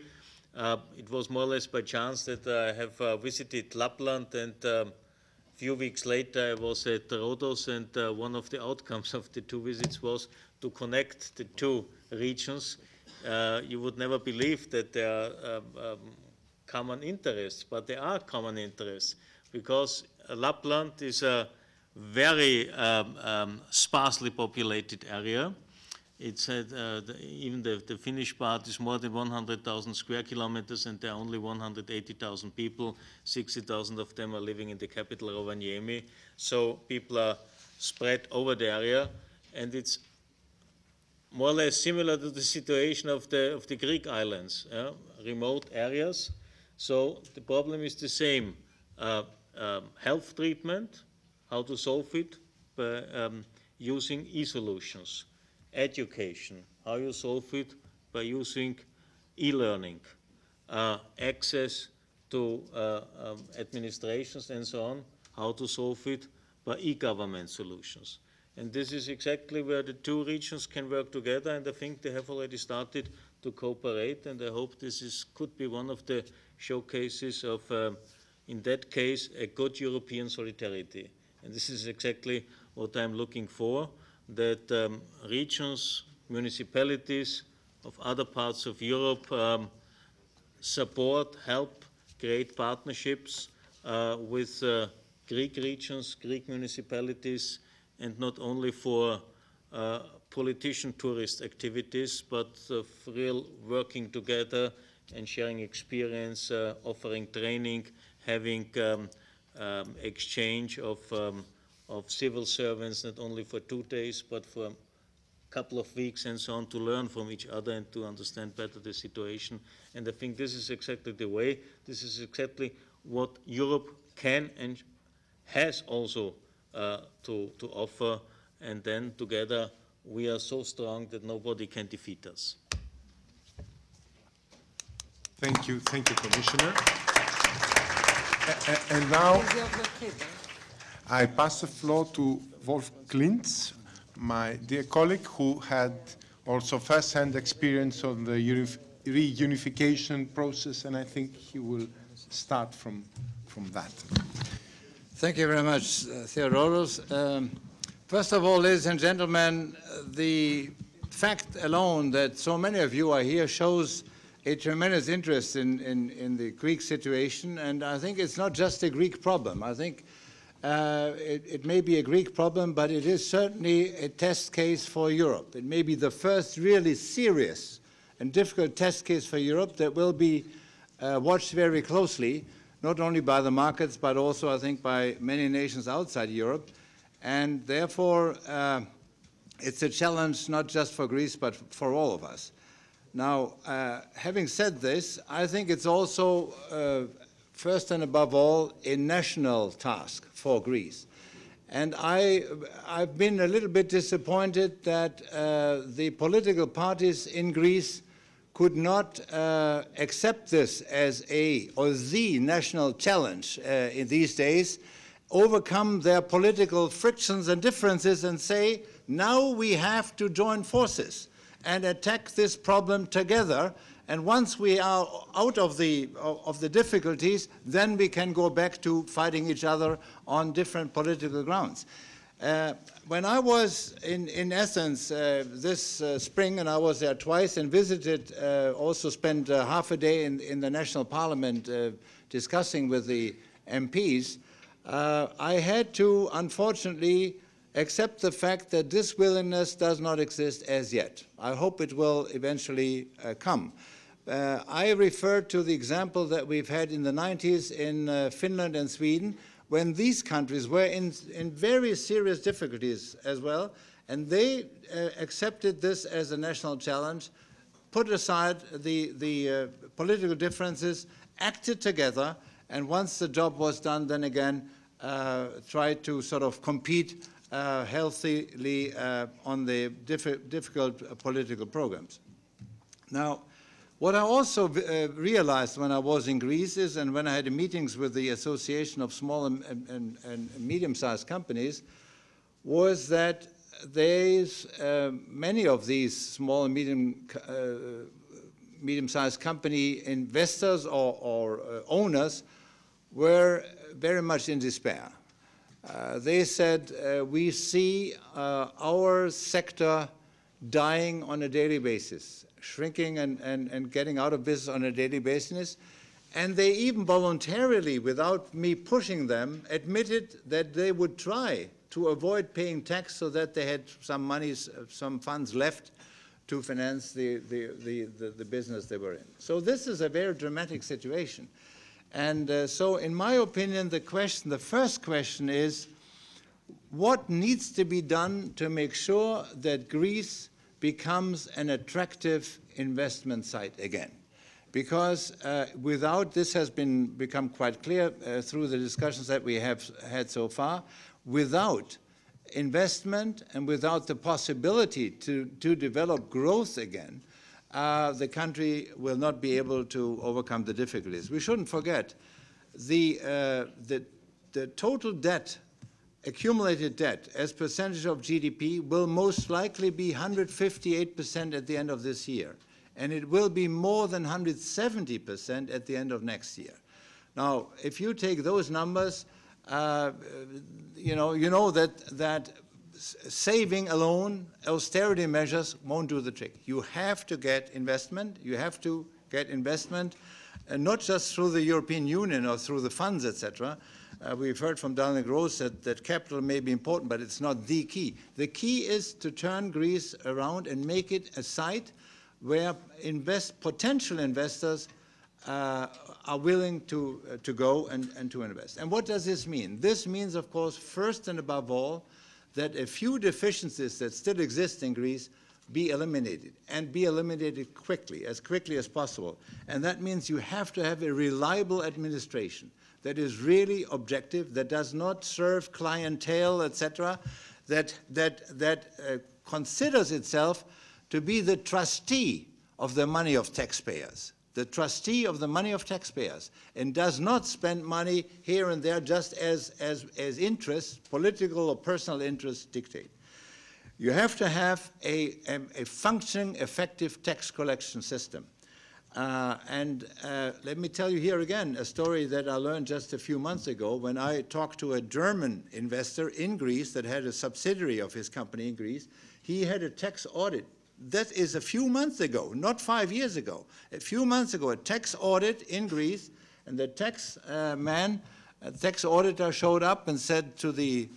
M: it was more or less by chance that I have visited Lapland, and a few weeks later I was at Rhodos, and one of the outcomes of the two visits was to connect the two regions. You would never believe that there are common interests, but there are common interests, because Lapland is a very sparsely populated area. It's even the Finnish part is more than 100,000 square kilometers, and there are only 180,000 people. 60,000 of them are living in the capital, Rovaniemi. So people are spread over the area, and it's more or less similar to the situation of the Greek islands, remote areas. So the problem is the same: health treatment, how to solve it by using e-solutions. Education, how you solve it by using e-learning. Access to administrations and so on, how to solve it by e-government solutions. And this is exactly where the two regions can work together, and I think they have already started to cooperate, and I hope this could be one of the showcases of, in that case, a good European solidarity. And this is exactly what I'm looking for, that regions, municipalities of other parts of Europe support, help, create partnerships with Greek regions, Greek municipalities, and not only for politician-tourist activities, but of real working together and sharing experience, offering training, having exchange of civil servants, not only for 2 days, but for a couple of weeks and so on, to learn from each other and to understand better the situation. And I think this is exactly the way, this is exactly what Europe can and has also to offer, and then together we are so strong that nobody can defeat us.
L: Thank you, Commissioner. And now I pass the floor to Wolf Klintz, my dear colleague, who had also first-hand experience on the reunification process, and I think he will start from that.
P: Thank you very much, Theodoros. First of all, ladies and gentlemen, the fact alone that so many of you are here shows a tremendous interest in the Greek situation, and I think it's not just a Greek problem. I think it may be a Greek problem, but it is certainly a test case for Europe. It may be the first really serious and difficult test case for Europe that will be watched very closely, not only by the markets, but also, I think, by many nations outside Europe. And therefore, it's a challenge not just for Greece, but for all of us. Now, having said this, I think it's also, first and above all, a national task for Greece. And I've been a little bit disappointed that the political parties in Greece could not accept this as the national challenge in these days, overcome their political frictions and differences and say, now we have to join forces and attack this problem together. And once we are out of the difficulties, then we can go back to fighting each other on different political grounds. When I was in Athens this spring, and I was there twice and visited, also spent half a day in the National Parliament discussing with the MPs, I had to, unfortunately, accept the fact that this willingness does not exist as yet. I hope it will eventually come. I refer to the example that we've had in the 90s in Finland and Sweden, when these countries were in very serious difficulties as well, and they accepted this as a national challenge, put aside the political differences, acted together, and once the job was done, then again, tried to sort of compete healthily on the difficult political programs. Now, what I also realized when I was in Greece is, and when I had meetings with the Association of Small and Medium-Sized Companies, was that there's many of these small and medium-sized company investors or owners were very much in despair. They said, we see our sector dying on a daily basis, shrinking and getting out of business on a daily basis. And they even voluntarily, without me pushing them, admitted that they would try to avoid paying tax so that they had some monies, some funds left to finance the business they were in. So this is a very dramatic situation. And so in my opinion, the first question is, what needs to be done to make sure that Greece becomes an attractive investment site again? Because without, this has become quite clear through the discussions that we have had so far, without investment and without the possibility to develop growth again, the country will not be able to overcome the difficulties. We shouldn't forget the total debt, accumulated debt as percentage of GDP will most likely be 158% at the end of this year. And it will be more than 170% at the end of next year. Now, if you take those numbers, you know that saving alone, austerity measures won't do the trick. You have to get investment. You have to get investment, not just through the European Union or through the funds, etc., We've heard from Dominic Rose that capital may be important, but it's not the key. The key is to turn Greece around and make it a site where potential investors are willing to go and to invest. And what does this mean? This means, of course, first and above all, that a few deficiencies that still exist in Greece be eliminated, and be eliminated quickly as possible. And that means you have to have a reliable administration that is really objective, that does not serve clientele, etc., that considers itself to be the trustee of the money of taxpayers, and does not spend money here and there just as interests, political or personal interests dictate. You have to have a functioning, effective tax collection system. Let me tell you here again a story that I learned just a few months ago when I talked to a German investor in Greece that had a subsidiary of his company in Greece. He had a tax audit. That is a few months ago, not 5 years ago. A few months ago, a tax audit in Greece, and the tax tax auditor showed up and said to the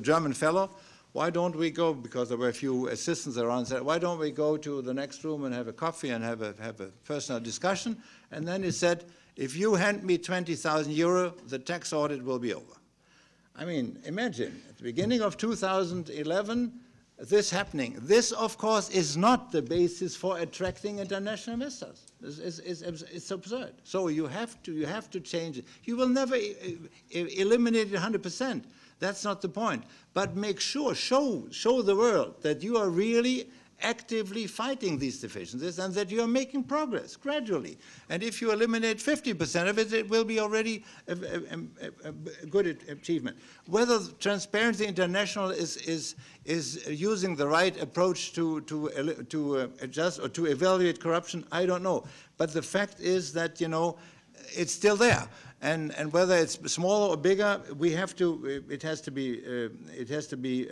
P: German fellow, why don't we go, because there were a few assistants around, said, why don't we go to the next room and have a coffee and have a personal discussion? And then he said, if you hand me 20,000 euro, the tax audit will be over. I mean, imagine, at the beginning of 2011, this happening. This, of course, is not the basis for attracting international investors. It's absurd. So you have to change it. You will never eliminate it 100%. That's not the point. But make sure, show the world that you are really actively fighting these deficiencies and that you are making progress gradually. And if you eliminate 50% of it, it will be already a good achievement. Whether Transparency International is using the right approach to adjust or to evaluate corruption, I don't know. But the fact is that, you know, it's still there. And whether it's smaller or bigger, it has to be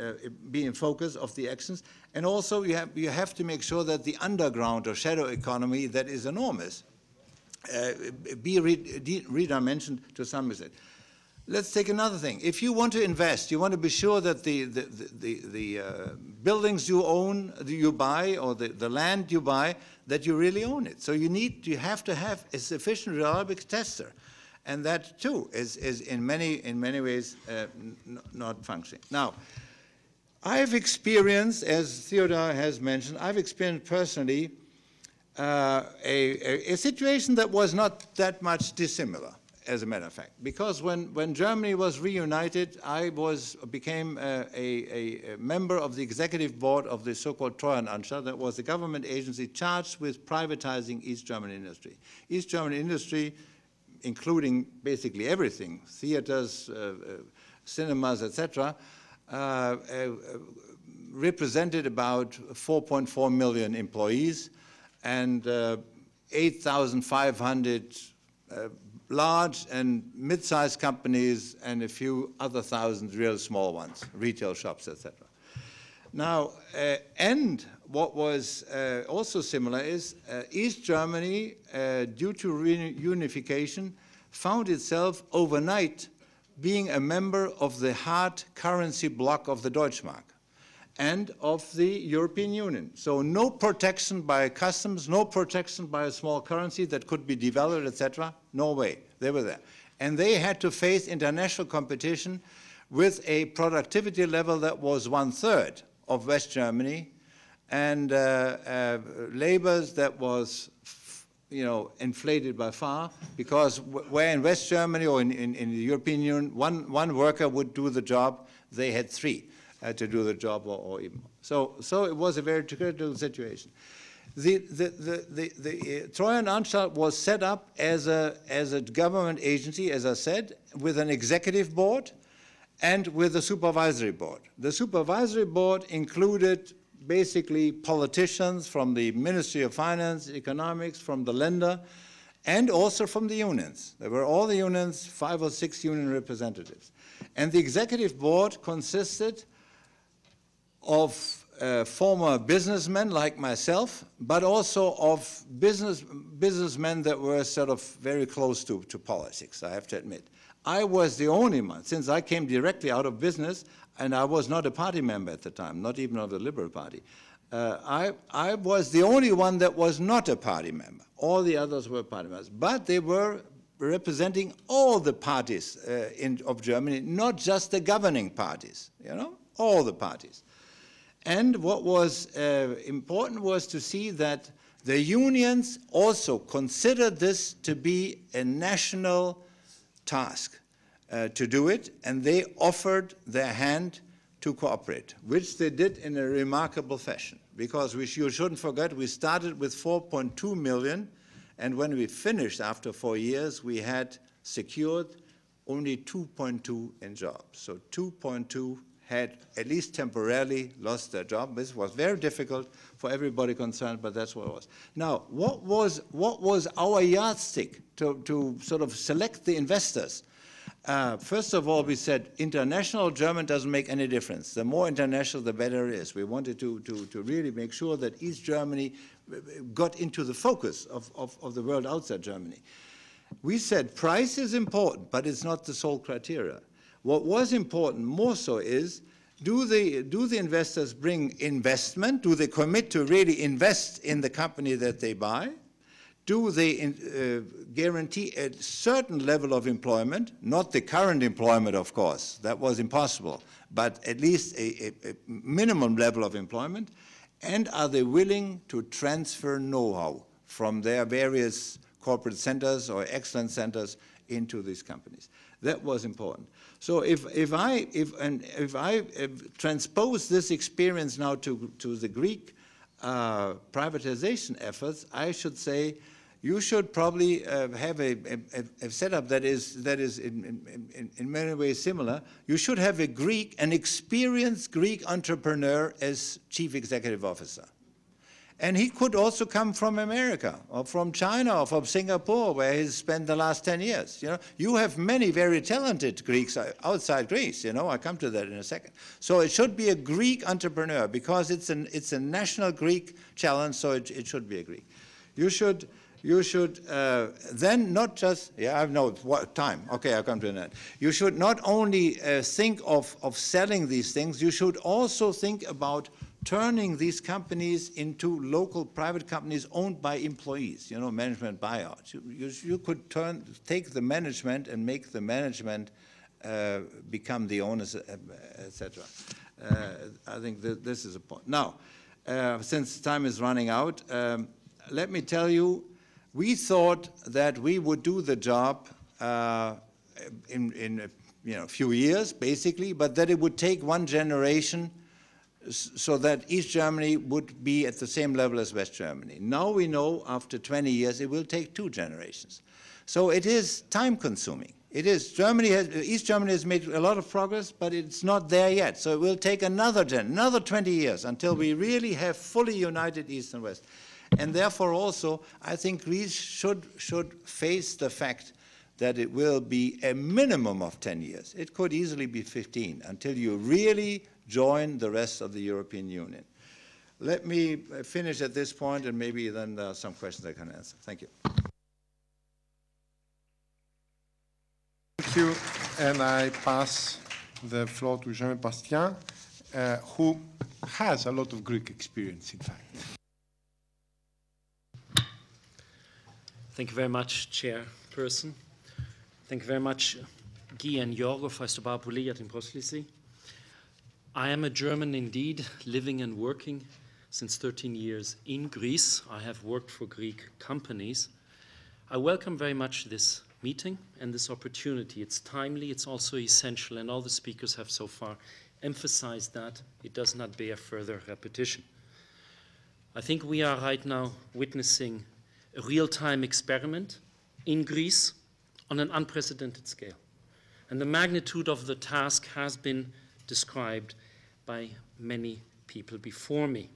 P: in focus of the actions. And also you have to make sure that the underground or shadow economy that is enormous be redimensioned to some extent. Let's take another thing. If you want to invest, you want to be sure that the buildings you own, you buy, or the land you buy, that you really own it. So you have to have a sufficient reliable tester. And that, too, is in many ways not functioning. Now, I've experienced, as Theodore has mentioned, I've experienced personally a situation that was not that much dissimilar, as a matter of fact. Because when Germany was reunited, I became a member of the executive board of the so-called Treuhandanstalt. That was the government agency charged with privatizing East German industry. East German industry, including basically everything, theaters, cinemas, etc., represented about 4.4 million employees and 8,500 large and mid-sized companies and a few other thousand real small ones, retail shops, etc. Now, and what was also similar is East Germany, due to reunification, found itself overnight being a member of the hard currency bloc of the Deutschmark and of the European Union. So no protection by customs, no protection by a small currency that could be devalued, etc. No way. They were there. And they had to face international competition with a productivity level that was 1/3 of West Germany, and labors that was, you know, inflated by far, because where in West Germany or in the European Union, one worker would do the job, they had three to do the job or even more. So it was a very critical situation. The Treuhandanstalt was set up as a government agency, as I said, with an executive board and with a supervisory board. The supervisory board included basically politicians from the Ministry of Finance, Economics, from the Länder, and also from the unions. There were all the unions, 5 or 6 union representatives. And the executive board consisted of former businessmen like myself, but also of businessmen that were sort of very close to politics, I have to admit. I was the only one, since I came directly out of business, and I was not a party member at the time, not even of the Liberal Party. I was the only one that was not a party member. All the others were party members, but they were representing all the parties of Germany, not just the governing parties, you know, all the parties. And what was important was to see that the unions also considered this to be a national task to do it, and they offered their hand to cooperate, which they did in a remarkable fashion. Because you shouldn't forget, we started with 4.2 million, and when we finished after 4 years, we had secured only 2.2 in jobs. So 2.2 had at least temporarily lost their job. This was very difficult for everybody concerned, but that's what it was. Now, what was our yardstick to sort of select the investors? First of all, we said international German doesn't make any difference. The more international, the better it is. We wanted to really make sure that East Germany got into the focus of the world outside Germany. We said price is important, but it's not the sole criteria. What was important more so is, do the investors bring investment? Do they commit to really invest in the company that they buy? Do they guarantee a certain level of employment? Not the current employment, of course. That was impossible. But at least a minimum level of employment. And are they willing to transfer know-how from their various corporate centers or excellence centers into these companies? That was important. So if I transpose this experience now to the Greek privatization efforts, I should say you should probably have a setup that is in many ways similar. You should have an experienced Greek entrepreneur as chief executive officer. And he could also come from America or from China or from Singapore, where he's spent the last 10 years. You know, you have many very talented Greeks outside Greece. You know, I'll come to that in a second. So it should be a Greek entrepreneur because it's a national Greek challenge. So it should be a Greek. You should then not just, I have no time. Okay, I'll come to that. You should not only think of selling these things, you should also think about turning these companies into local private companies owned by employees, you know, management buyouts. You could take the management and make the management become the owners, etc. I think this is a point. Now, since time is running out, let me tell you, we thought that we would do the job in a few years, basically, but that it would take one generation so that East Germany would be at the same level as West Germany. Now we know after 20 years it will take 2 generations. So it is time-consuming. It is. East Germany has made a lot of progress, but it's not there yet. So it will take another 20 years until we really have fully united East and West. And therefore also, I think Greece should face the fact that it will be a minimum of 10 years. It could easily be 15 until you really join the rest of the European Union. Let me finish at this point, and maybe then there are some questions I can answer. Thank you.
L: Thank you, and I pass the floor to Jean Bastien, who has a lot of Greek experience, in fact.
Q: Thank you very much, Chairperson. Thank you very much, Guy and Jorgo, for Stobapoli in Proslysi. I am a German indeed, living and working since 13 years in Greece. I have worked for Greek companies. I welcome very much this meeting and this opportunity. It's timely, it's also essential, and all the speakers have so far emphasized that. It does not bear further repetition. I think we are right now witnessing a real-time experiment in Greece on an unprecedented scale. And the magnitude of the task has been described by many people before me.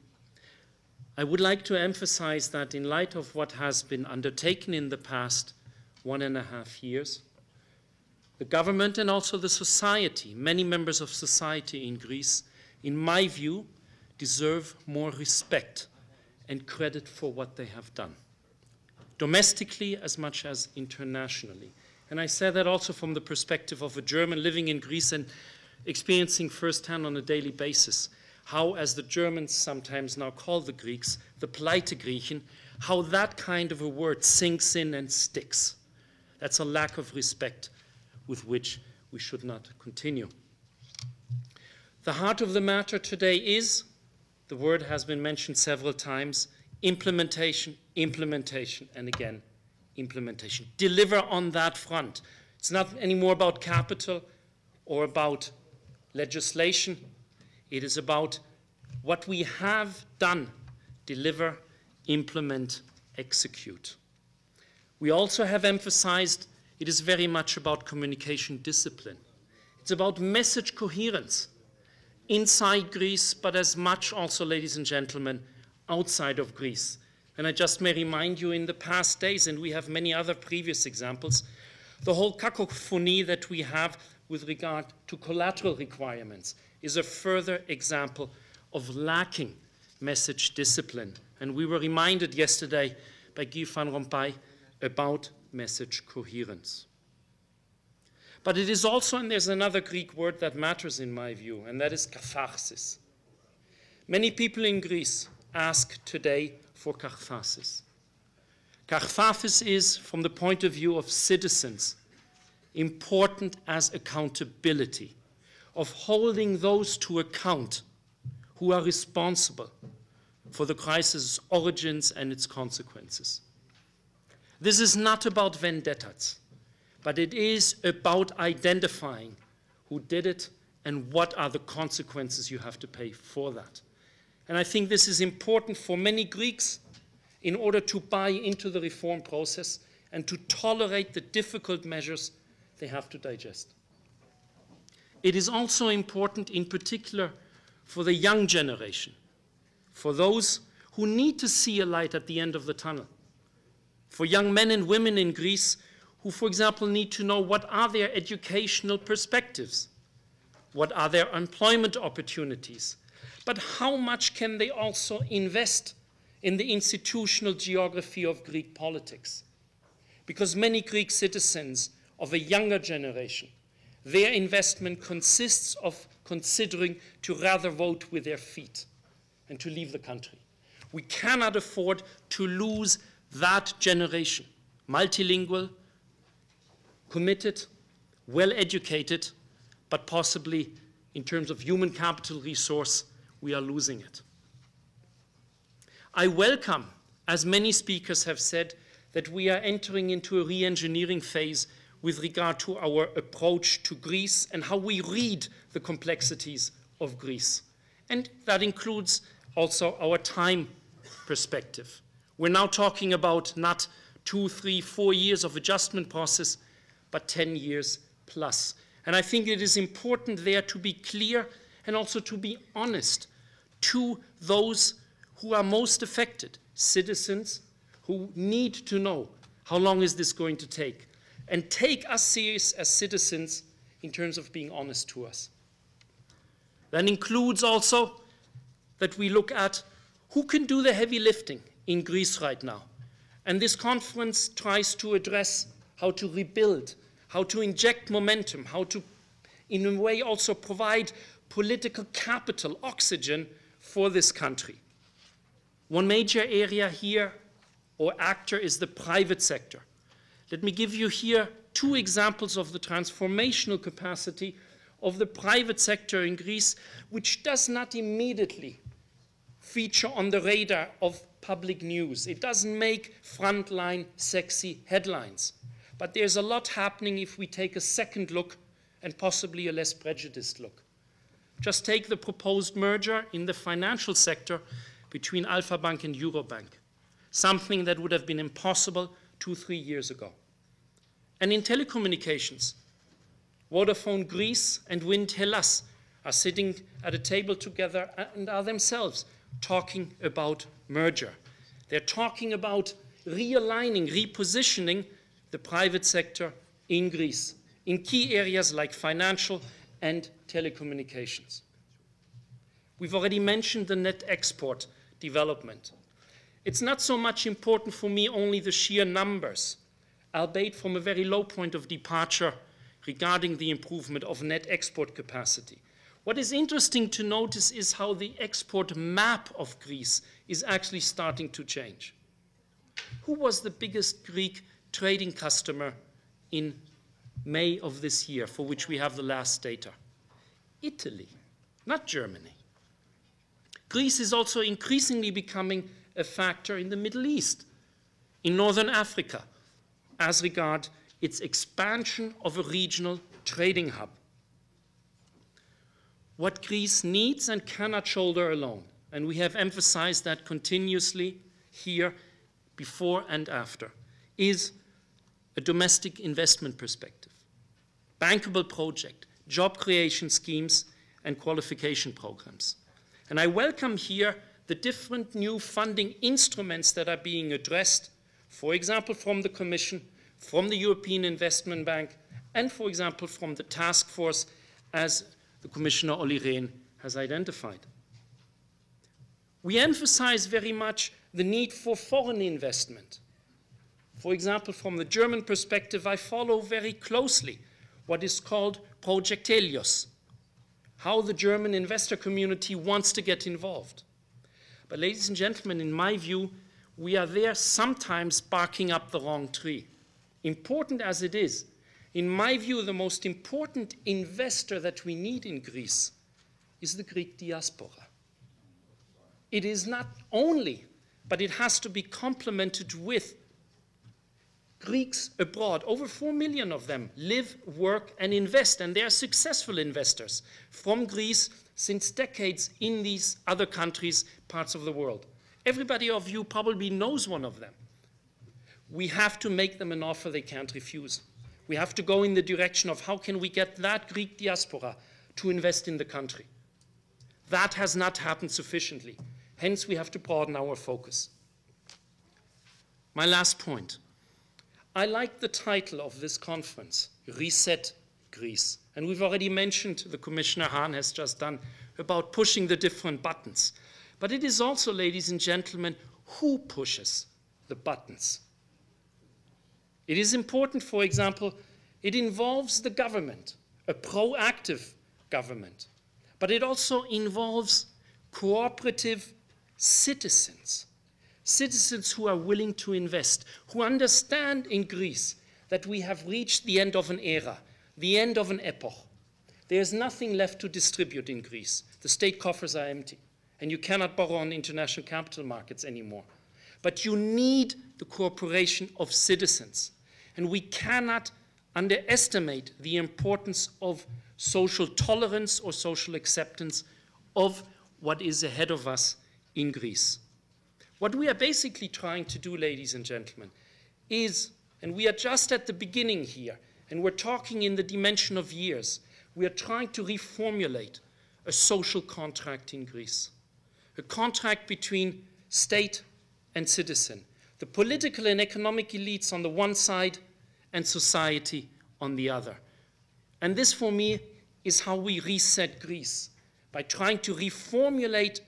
Q: I would like to emphasize that in light of what has been undertaken in the past 1.5 years, the government and also the society, many members of society in Greece, in my view, deserve more respect and credit for what they have done, domestically as much as internationally. And I say that also from the perspective of a German living in Greece and experiencing firsthand on a daily basis how, as the Germans sometimes now call the Greeks, the pleite Griechen, how that kind of a word sinks in and sticks. That's a lack of respect with which we should not continue. The heart of the matter today is, the word has been mentioned several times, implementation, implementation, and again, implementation. Deliver on that front. It's not anymore about capital or about legislation. It is about what we have done. Deliver, implement, execute. We also have emphasized it is very much about communication discipline. It's about message coherence inside Greece, but as much also, ladies and gentlemen, outside of Greece. And I just may remind you, in the past days, and we have many other previous examples, the whole cacophony that we have with regard to collateral requirements is a further example of lacking message discipline. And we were reminded yesterday by Guy Van Rompuy about message coherence. But it is also, and there's another Greek word that matters in my view, and that is katharsis. Many people in Greece ask today for katharsis. Katharsis is, from the point of view of citizens, important as accountability, of holding those to account who are responsible for the crisis' origins and its consequences. This is not about vendettas, but it is about identifying who did it and what are the consequences you have to pay for that. And I think this is important for many Greeks in order to buy into the reform process and to tolerate the difficult measures they have to digest. It is also important, in particular, for the young generation, for those who need to see a light at the end of the tunnel, for young men and women in Greece who, for example, need to know what are their educational perspectives, what are their employment opportunities, but how much can they also invest in the institutional geography of Greek politics? Because many Greek citizens of a younger generation, their investment consists of considering to rather vote with their feet and to leave the country. We cannot afford to lose that generation, multilingual, committed, well-educated, but possibly in terms of human capital resource, we are losing it. I welcome, as many speakers have said, that we are entering into a re-engineering phase with regard to our approach to Greece and how we read the complexities of Greece. And that includes also our time perspective. We're now talking about not 2, 3, 4 years of adjustment process, but 10 years plus. And I think it is important there to be clear and also to be honest to those who are most affected, citizens who need to know how long is this going to take, and take us serious as citizens in terms of being honest to us. That includes also that we look at who can do the heavy lifting in Greece right now. And this conference tries to address how to rebuild, how to inject momentum, how to, in a way, also provide political capital, oxygen for this country. One major area here, or actor, is the private sector. Let me give you here 2 examples of the transformational capacity of the private sector in Greece, which does not immediately feature on the radar of public news. It doesn't make frontline sexy headlines. But there's a lot happening if we take a second look and possibly a less prejudiced look. Just take the proposed merger in the financial sector between Alpha Bank and Eurobank, something that would have been impossible 2, 3 years ago. And in telecommunications, Vodafone Greece and Wind Hellas are sitting at a table together and are themselves talking about merger. They're talking about realigning, repositioning the private sector in Greece, in key areas like financial and telecommunications. We've already mentioned the net export development. It's not so much important for me only the sheer numbers. albeit from a very low point of departure regarding the improvement of net export capacity. What is interesting to notice is how the export map of Greece is actually starting to change. Who was the biggest Greek trading customer in May of this year, for which we have the last data? Italy, not Germany. Greece is also increasingly becoming a factor in the Middle East, in Northern Africa, as regard its expansion of a regional trading hub. What Greece needs and cannot shoulder alone, and we have emphasized that continuously here, before and after, is a domestic investment perspective, bankable project, job creation schemes, and qualification programs. And I welcome here the different new funding instruments that are being addressed, for example, from the Commission, from the European Investment Bank, and, for example, from the task force, as the Commissioner Olli Rehn has identified. We emphasize very much the need for foreign investment. For example, from the German perspective, I follow very closely what is called Project Helios, how the German investor community wants to get involved. But ladies and gentlemen, in my view, we are there sometimes barking up the wrong tree. Important as it is, in my view, the most important investor that we need in Greece is the Greek diaspora. It is not only, but it has to be complemented with Greeks abroad. Over 4 million of them live, work, and invest, and they are successful investors from Greece since decades in these other countries, parts of the world. Everybody of you probably knows one of them. We have to make them an offer they can't refuse. We have to go in the direction of how can we get that Greek diaspora to invest in the country. That has not happened sufficiently. Hence, we have to broaden our focus. My last point. I like the title of this conference, Reset Greece. And we've already mentioned, the Commissioner Hahn has just done, about pushing the different buttons. But it is also, ladies and gentlemen, who pushes the buttons. It is important, for example, it involves the government, a proactive government. But it also involves cooperative citizens. Citizens who are willing to invest, who understand in Greece that we have reached the end of an era, the end of an epoch. There is nothing left to distribute in Greece. The state coffers are empty, and you cannot borrow on international capital markets anymore. But you need the cooperation of citizens, and we cannot underestimate the importance of social tolerance or social acceptance of what is ahead of us in Greece. What we are basically trying to do, ladies and gentlemen, is, and we are just at the beginning here, and we're talking in the dimension of years, we are trying to reformulate a social contract in Greece, a contract between state and citizen, the political and economic elites on the one side and society on the other. And this, for me, is how we reset Greece, by trying to reformulate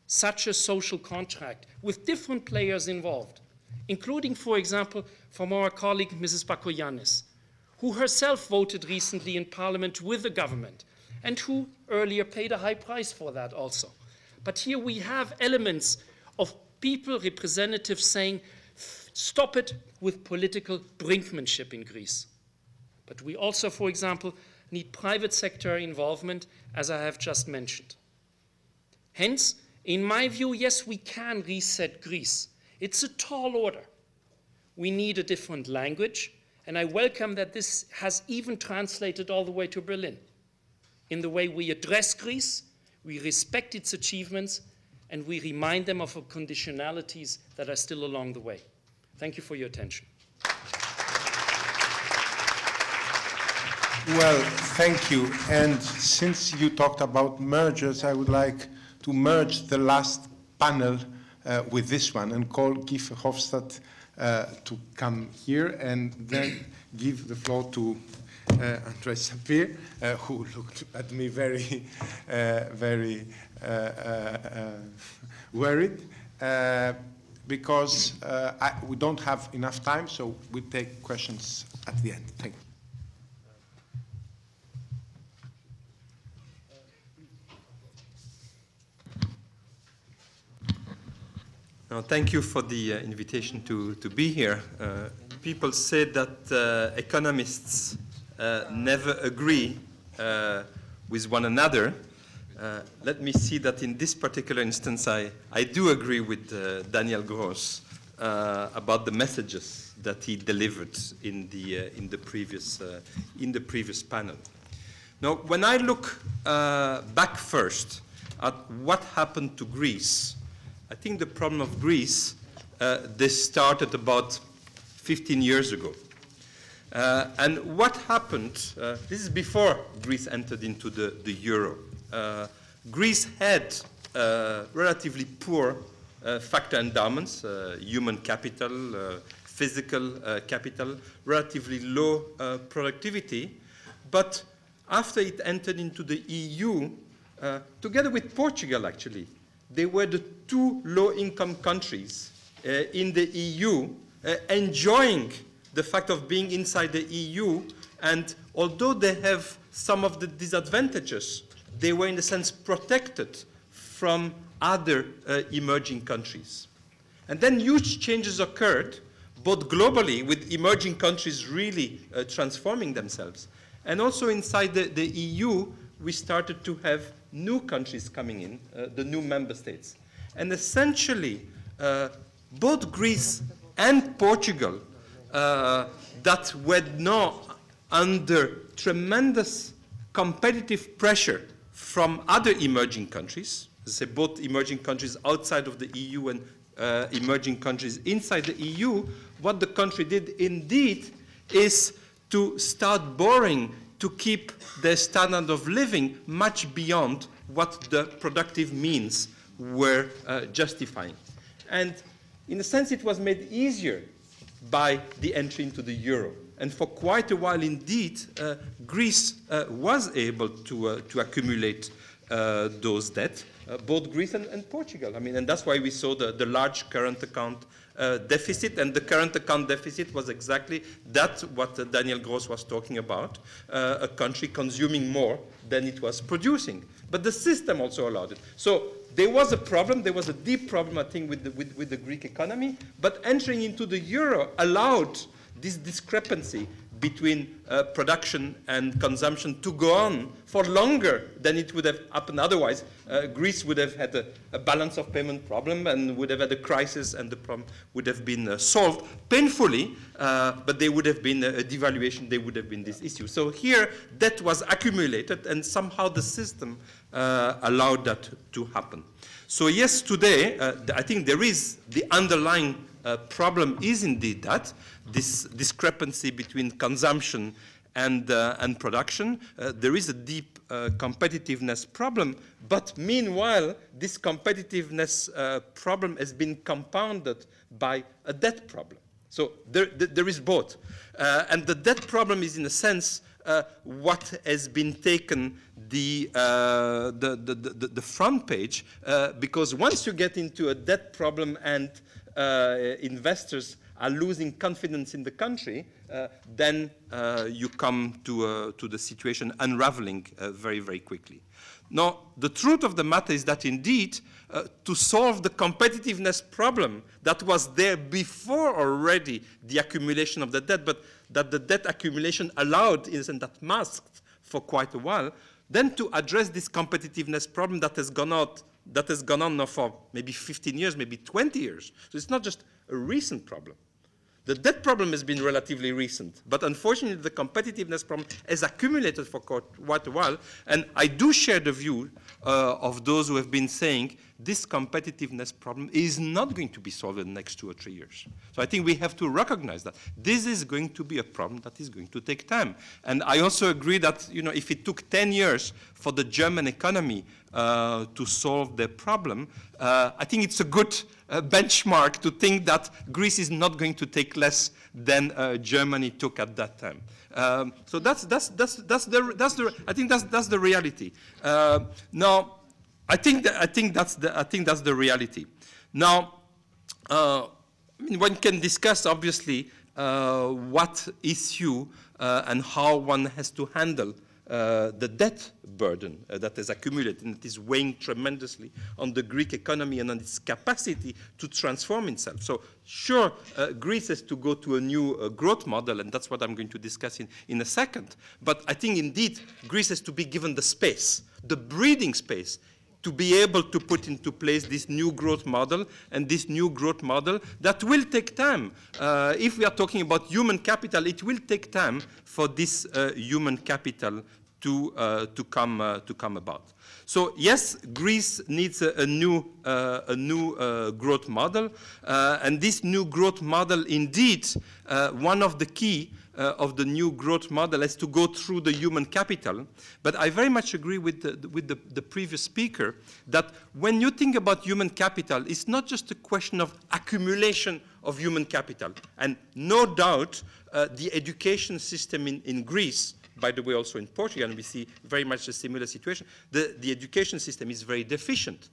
Q: such a social contract with different players involved, including, for example, from our colleague Mrs. Bakoyannis, who herself voted recently in Parliament with the government, and who earlier paid a high price for that also. But here we have elements of people, representatives saying, stop it with political brinkmanship in Greece. But we also, for example, need private sector involvement, as I have just mentioned. Hence, in my view, yes, we can reset Greece. It's a tall order. We need a different language, and I welcome that this has even translated all the way to Berlin. In the way we address Greece, we respect its achievements, and we remind them of the conditionalities that are still along the way. Thank you for your attention.
L: Well, thank you. And since you talked about mergers, I would like to merge the last panel with this one and call Guy Verhofstadt to come here and then give the floor to Andres Sapir, who looked at me very, very worried. because we don't have enough time, so we'll take questions at the end. Thank you.
R: Thank you for the invitation to be here. People say that economists never agree with one another. Let me see that in this particular instance, I do agree with Daniel Gross about the messages that he delivered in the previous panel. Now, when I look back first at what happened to Greece, I think the problem of Greece, this started about 15 years ago. And what happened, this is before Greece entered into the euro. Greece had relatively poor factor endowments, human capital, physical capital, relatively low productivity. But after it entered into the EU, together with Portugal actually, they were the two low-income countries in the EU enjoying the fact of being inside the EU, and although they have some of the disadvantages, they were in a sense protected from other emerging countries. And then huge changes occurred, both globally, with emerging countries really transforming themselves, and also inside the EU, we started to have new countries coming in, the new member states. And essentially, both Greece and Portugal that were now under tremendous competitive pressure from other emerging countries, as I say, both emerging countries outside of the EU and emerging countries inside the EU, what the country did indeed is to start borrowing to keep their standard of living much beyond what the productive means were justifying. And in a sense, it was made easier by the entry into the euro. And for quite a while indeed, Greece was able to accumulate those debts, both Greece and Portugal. I mean, and that's why we saw the large current account deficit, and the current account deficit was exactly that what Daniel Gross was talking about, a country consuming more than it was producing. But the system also allowed it. So there was a problem, there was a deep problem, I think, with the Greek economy, but entering into the euro allowed this discrepancy between production and consumption to go on for longer than it would have happened otherwise. Greece would have had a balance of payment problem and would have had a crisis, and the problem would have been solved painfully, but there would have been a devaluation, there would have been this issue. So here, debt was accumulated, and somehow the system allowed that to happen. So yes, today, I think there is the underlying problem is indeed that, this discrepancy between consumption and production. There is a deep competitiveness problem, but meanwhile, this competitiveness problem has been compounded by a debt problem. So there is both. And the debt problem is, in a sense, what has been taken the front page, because once you get into a debt problem and investors are losing confidence in the country, then you come to the situation unraveling very, very quickly. Now, the truth of the matter is that indeed, to solve the competitiveness problem that was there before already the accumulation of the debt, but that the debt accumulation allowed, isn't that masked for quite a while, then to address this competitiveness problem that has gone on now for maybe 15 years, maybe 20 years. So it's not just a recent problem. The debt problem has been relatively recent, but unfortunately the competitiveness problem has accumulated for quite a while, and I do share the view of those who have been saying this competitiveness problem is not going to be solved in the next 2 or 3 years. So I think we have to recognize that this is going to be a problem that is going to take time. And I also agree that, you know, if it took 10 years for the German economy to solve their problem, I think it's a good benchmark to think that Greece is not going to take less than Germany took at that time. So I think that's the reality. Now, I think that's the reality. Now, I mean, one can discuss, obviously, what issue and how one has to handle the debt burden that has accumulated and it is weighing tremendously on the Greek economy and on its capacity to transform itself. So sure, Greece has to go to a new growth model, and that's what I'm going to discuss in a second. But I think indeed Greece has to be given the space, the breathing space, to be able to put into place this new growth model, and this new growth model that will take time. If we are talking about human capital, it will take time for this human capital to come about. So yes, Greece needs a new growth model, and this new growth model, indeed, one of the key of the new growth model is to go through the human capital. But I very much agree with the previous speaker that when you think about human capital, it's not just a question of accumulation of human capital. And no doubt, the education system in Greece, by the way, also in Portugal, and we see very much a similar situation, the education system is very deficient.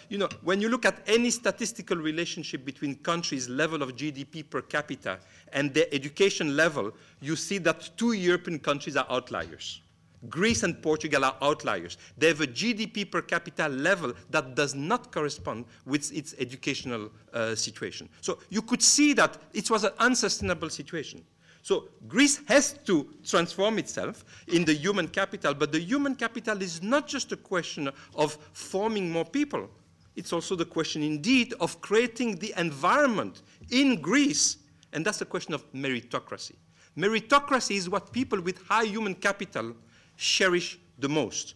R: You know, when you look at any statistical relationship between countries' level of GDP per capita and their education level, you see that two European countries are outliers. Greece and Portugal are outliers. They have a GDP per capita level that does not correspond with its educational situation. So you could see that it was an unsustainable situation. So Greece has to transform itself in the human capital, but the human capital is not just a question of forming more people. It's also the question, indeed, of creating the environment in Greece, and that's a question of meritocracy. Meritocracy is what people with high human capital cherish the most.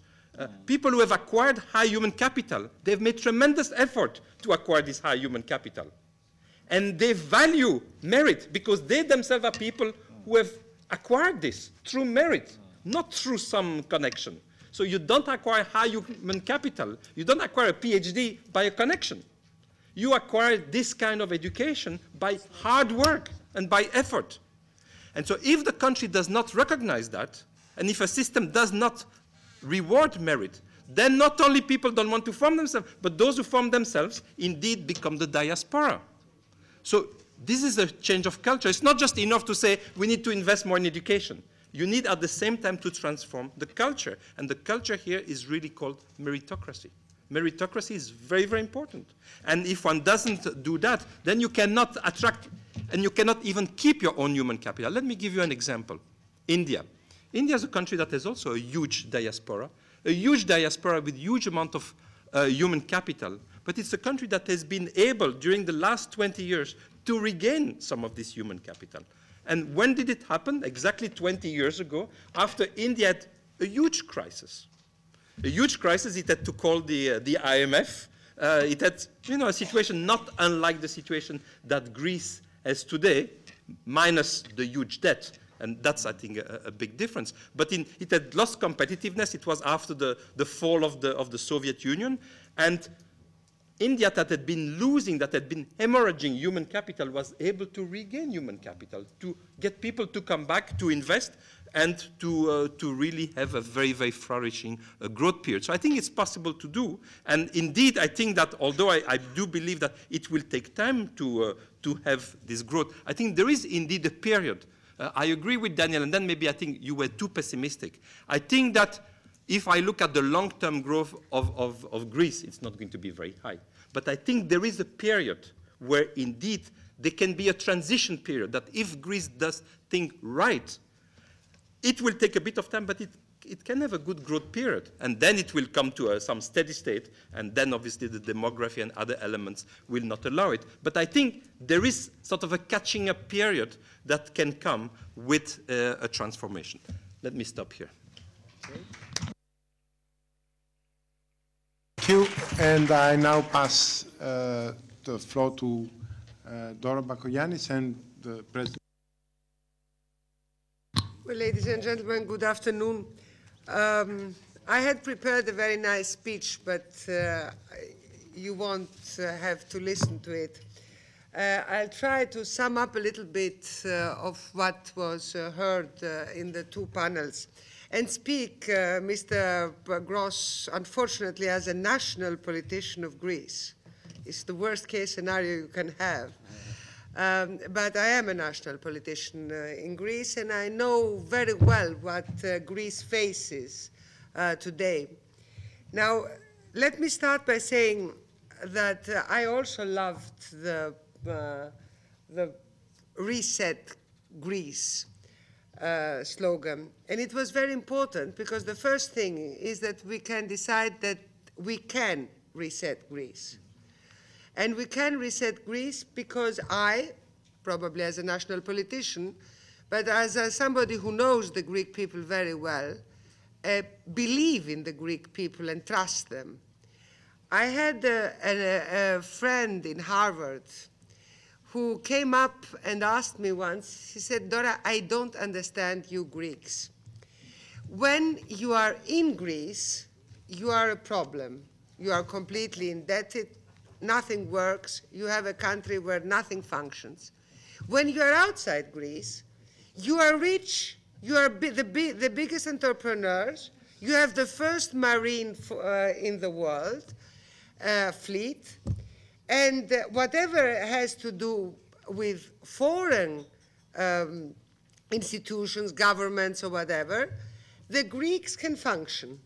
R: People who have acquired high human capital, they've made tremendous effort to acquire this high human capital. And they value merit because they themselves are people who have acquired this through merit, not through some connection. So you don't acquire high human capital. You don't acquire a PhD by a connection. You acquire this kind of education by hard work and by effort. And so if the country does not recognize that, and if a system does not reward merit, then not only people don't want to form themselves, but those who form themselves indeed become the diaspora. So this is a change of culture. It's not just enough to say we need to invest more in education. You need at the same time to transform the culture. And the culture here is really called meritocracy. Meritocracy is very, very important. And if one doesn't do that, then you cannot attract and you cannot even keep your own human capital. Let me give you an example. India. India is a country that has also a huge diaspora with huge amount of human capital. But it's a country that has been able, during the last 20 years, to regain some of this human capital. And when did it happen? Exactly 20 years ago, after India had a huge crisis. A huge crisis, it had to call the IMF. It had, you know, a situation not unlike the situation that Greece has today, minus the huge debt. And that's, I think, a big difference. But it had lost competitiveness. It was after the fall of the Soviet Union. And India, that had been losing, that had been hemorrhaging human capital, was able to regain human capital, to get people to come back, to invest, and to really have a very, very flourishing growth period. So I think it's possible to do. And indeed, I think that although I do believe that it will take time to have this growth, I think there is indeed a period. I agree with Daniel, and then maybe I think you were too pessimistic. I think that if I look at the long-term growth of Greece, it's not going to be very high. But I think there is a period where indeed there can be a transition period, that if Greece does things right, it will take a bit of time, but it can have a good growth period. And then it will come to some steady state, and then obviously the demography and other elements will not allow it. But I think there is sort of a catching up period that can come with a transformation. Let me stop here.
L: Okay. Thank you. And I now pass the floor to Dora Bakoyannis and the President.
N: Well, ladies and gentlemen, good afternoon. I had prepared a very nice speech, but you won't have to listen to it. I'll try to sum up a little bit of what was heard in the two panels and speak, Mr. Gross, unfortunately, as a national politician of Greece. It's the worst case scenario you can have. But I am a national politician in Greece, and I know very well what Greece faces today. Now, let me start by saying that I also loved the Reset Greece slogan. And it was very important because the first thing is that we can decide that we can reset Greece. And we can reset Greece because I, probably as a national politician, but as somebody who knows the Greek people very well, believe in the Greek people and trust them. I had a friend in Harvard who came up and asked me once, he said, Dora, I don't understand you Greeks. When you are in Greece, you are a problem. You are completely indebted, nothing works, you have a country where nothing functions. When you are outside Greece, you are rich, you are the biggest entrepreneurs, you have the first marine in the world, fleet, and whatever has to do with foreign institutions, governments or whatever, the Greeks can function.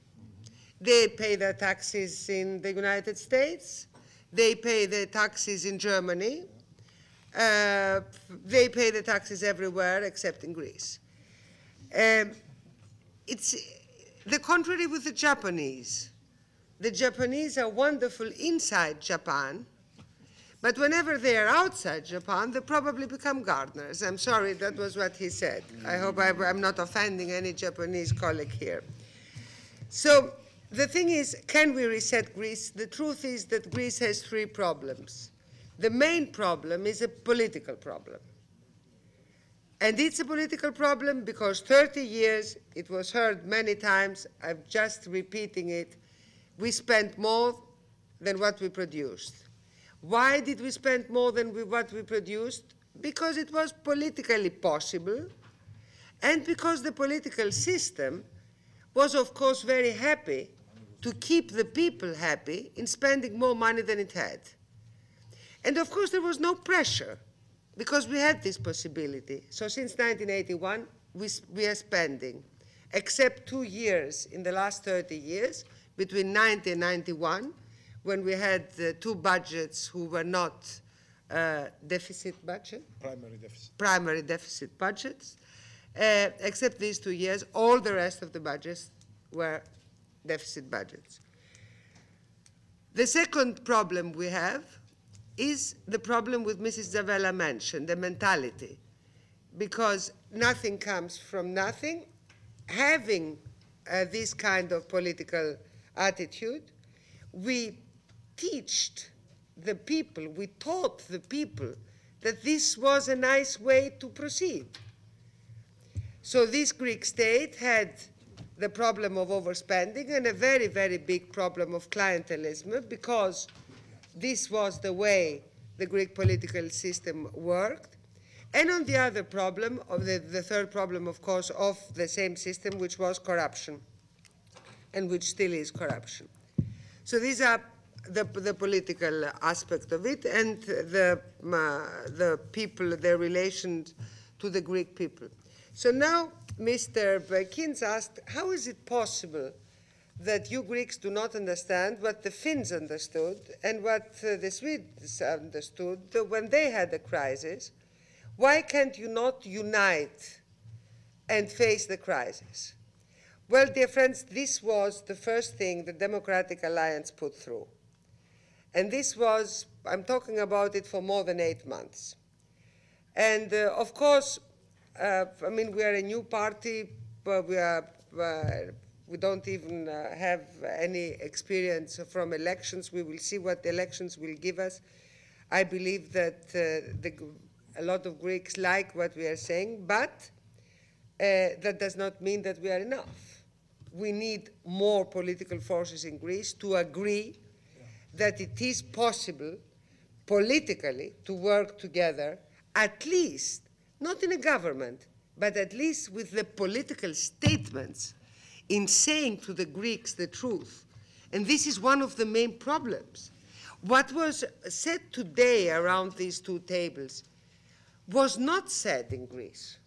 N: They pay their taxes in the United States, they pay their taxes in Germany, they pay the taxes everywhere except in Greece. It's the contrary with the Japanese. The Japanese are wonderful inside Japan, but whenever they are outside Japan, they probably become gardeners. I'm sorry, that was what he said. I hope I'm not offending any Japanese colleague here. So the thing is, can we reset Greece? The truth is that Greece has three problems. The main problem is a political problem. And it's a political problem because 30 years, it was heard many times, I'm just repeating it, we spent more than what we produced. Why did we spend more than what we produced? Because it was politically possible, and because the political system was, of course, very happy to keep the people happy in spending more money than it had. And of course, there was no pressure, because we had this possibility. So since 1981, we are spending, except 2 years in the last 30 years, between 90 and 91, when we had two budgets who were not deficit budget.
L: Primary deficit.
N: Primary deficit budgets. Except these 2 years, all the rest of the budgets were deficit budgets. The second problem we have is the problem with Mrs. Zavella mentioned, the mentality. Because nothing comes from nothing. Having this kind of political attitude, we taught the people that this was a nice way to proceed. So this Greek state had the problem of overspending and a very, very big problem of clientelism, because this was the way the Greek political system worked. And on the other problem, the third problem, of course, of the same system, which was corruption, and which still is corruption. So these are the political aspect of it, and the people, their relations to the Greek people. So now Mr. Kins asked, how is it possible that you Greeks do not understand what the Finns understood and what the Swedes understood when they had a crisis? Why can't you not unite and face the crisis? Well, dear friends, this was the first thing the Democratic Alliance put through. And this was, I'm talking about it for more than 8 months. And of course, I mean, we are a new party, but we don't even have any experience from elections. We will see what the elections will give us. I believe that a lot of Greeks like what we are saying, but that does not mean that we are enough. We need more political forces in Greece to agree that it is possible politically to work together, at least, not in a government, but at least with the political statements in saying to the Greeks the truth. And this is one of the main problems. What was said today around these two tables was not said in Greece.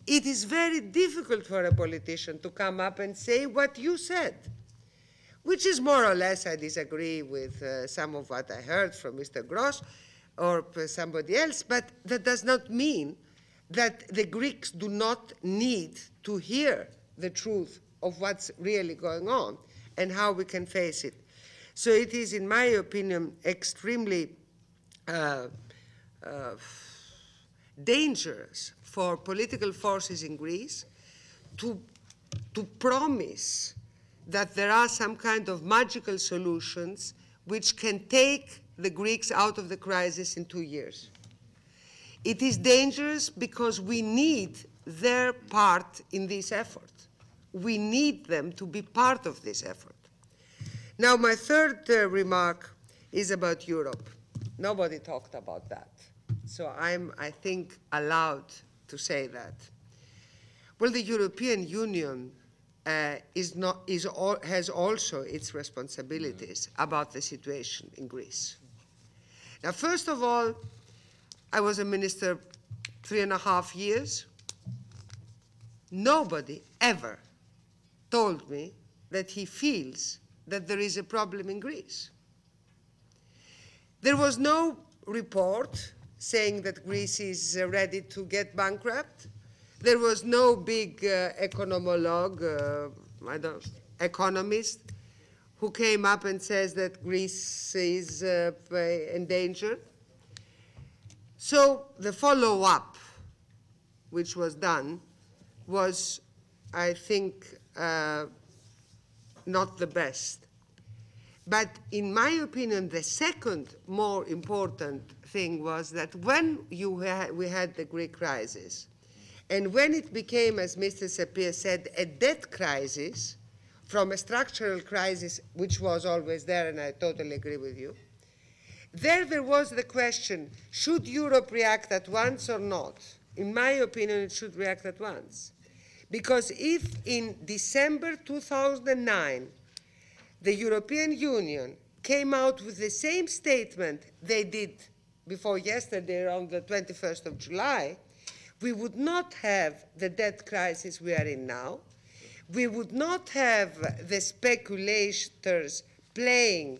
N: It is very difficult for a politician to come up and say what you said, which is more or less, I disagree with some of what I heard from Mr. Gross or somebody else, but that does not mean that the Greeks do not need to hear the truth of what's really going on and how we can face it. So it is, in my opinion, extremely dangerous for political forces in Greece to promise that there are some kind of magical solutions which can take the Greeks out of the crisis in 2 years. It is dangerous because we need their part in this effort. We need them to be part of this effort. Now, my third remark is about Europe. Nobody talked about that. So I'm, I think, allowed to say that. Well, the European Union has also its responsibilities about the situation in Greece. Now, first of all, I was a minister 3.5 years. Nobody ever told me that he feels that there is a problem in Greece. There was no report saying that Greece is ready to get bankrupt. There was no big economist who came up and says that Greece is endangered. So the follow-up, which was done, was, I think, not the best. But in my opinion, the second more important thing was that when we had the Greek crisis, and when it became, as Mr. Sapir said, a debt crisis from a structural crisis, which was always there, and I totally agree with you, there was the question, should Europe react at once or not? In my opinion, it should react at once. Because if in December 2009, the European Union came out with the same statement they did before yesterday, around the 21st of July, we would not have the debt crisis we are in now. We would not have the speculators playing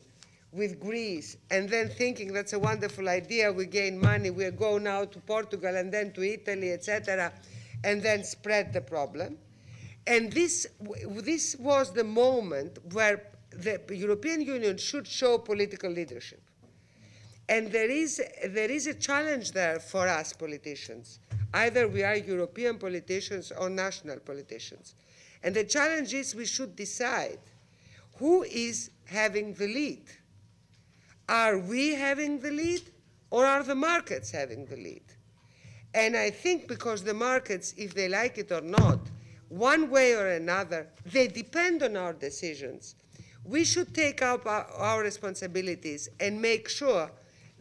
N: with Greece and then thinking that's a wonderful idea, we gain money, we go now to Portugal and then to Italy, etc., and then spread the problem. And this was the moment where the European Union should show political leadership. And there is a challenge there for us politicians. Either we are European politicians or national politicians. And the challenge is we should decide who is having the lead. Are we having the lead, or are the markets having the lead? And I think because the markets, if they like it or not, one way or another, they depend on our decisions. We should take up our responsibilities and make sure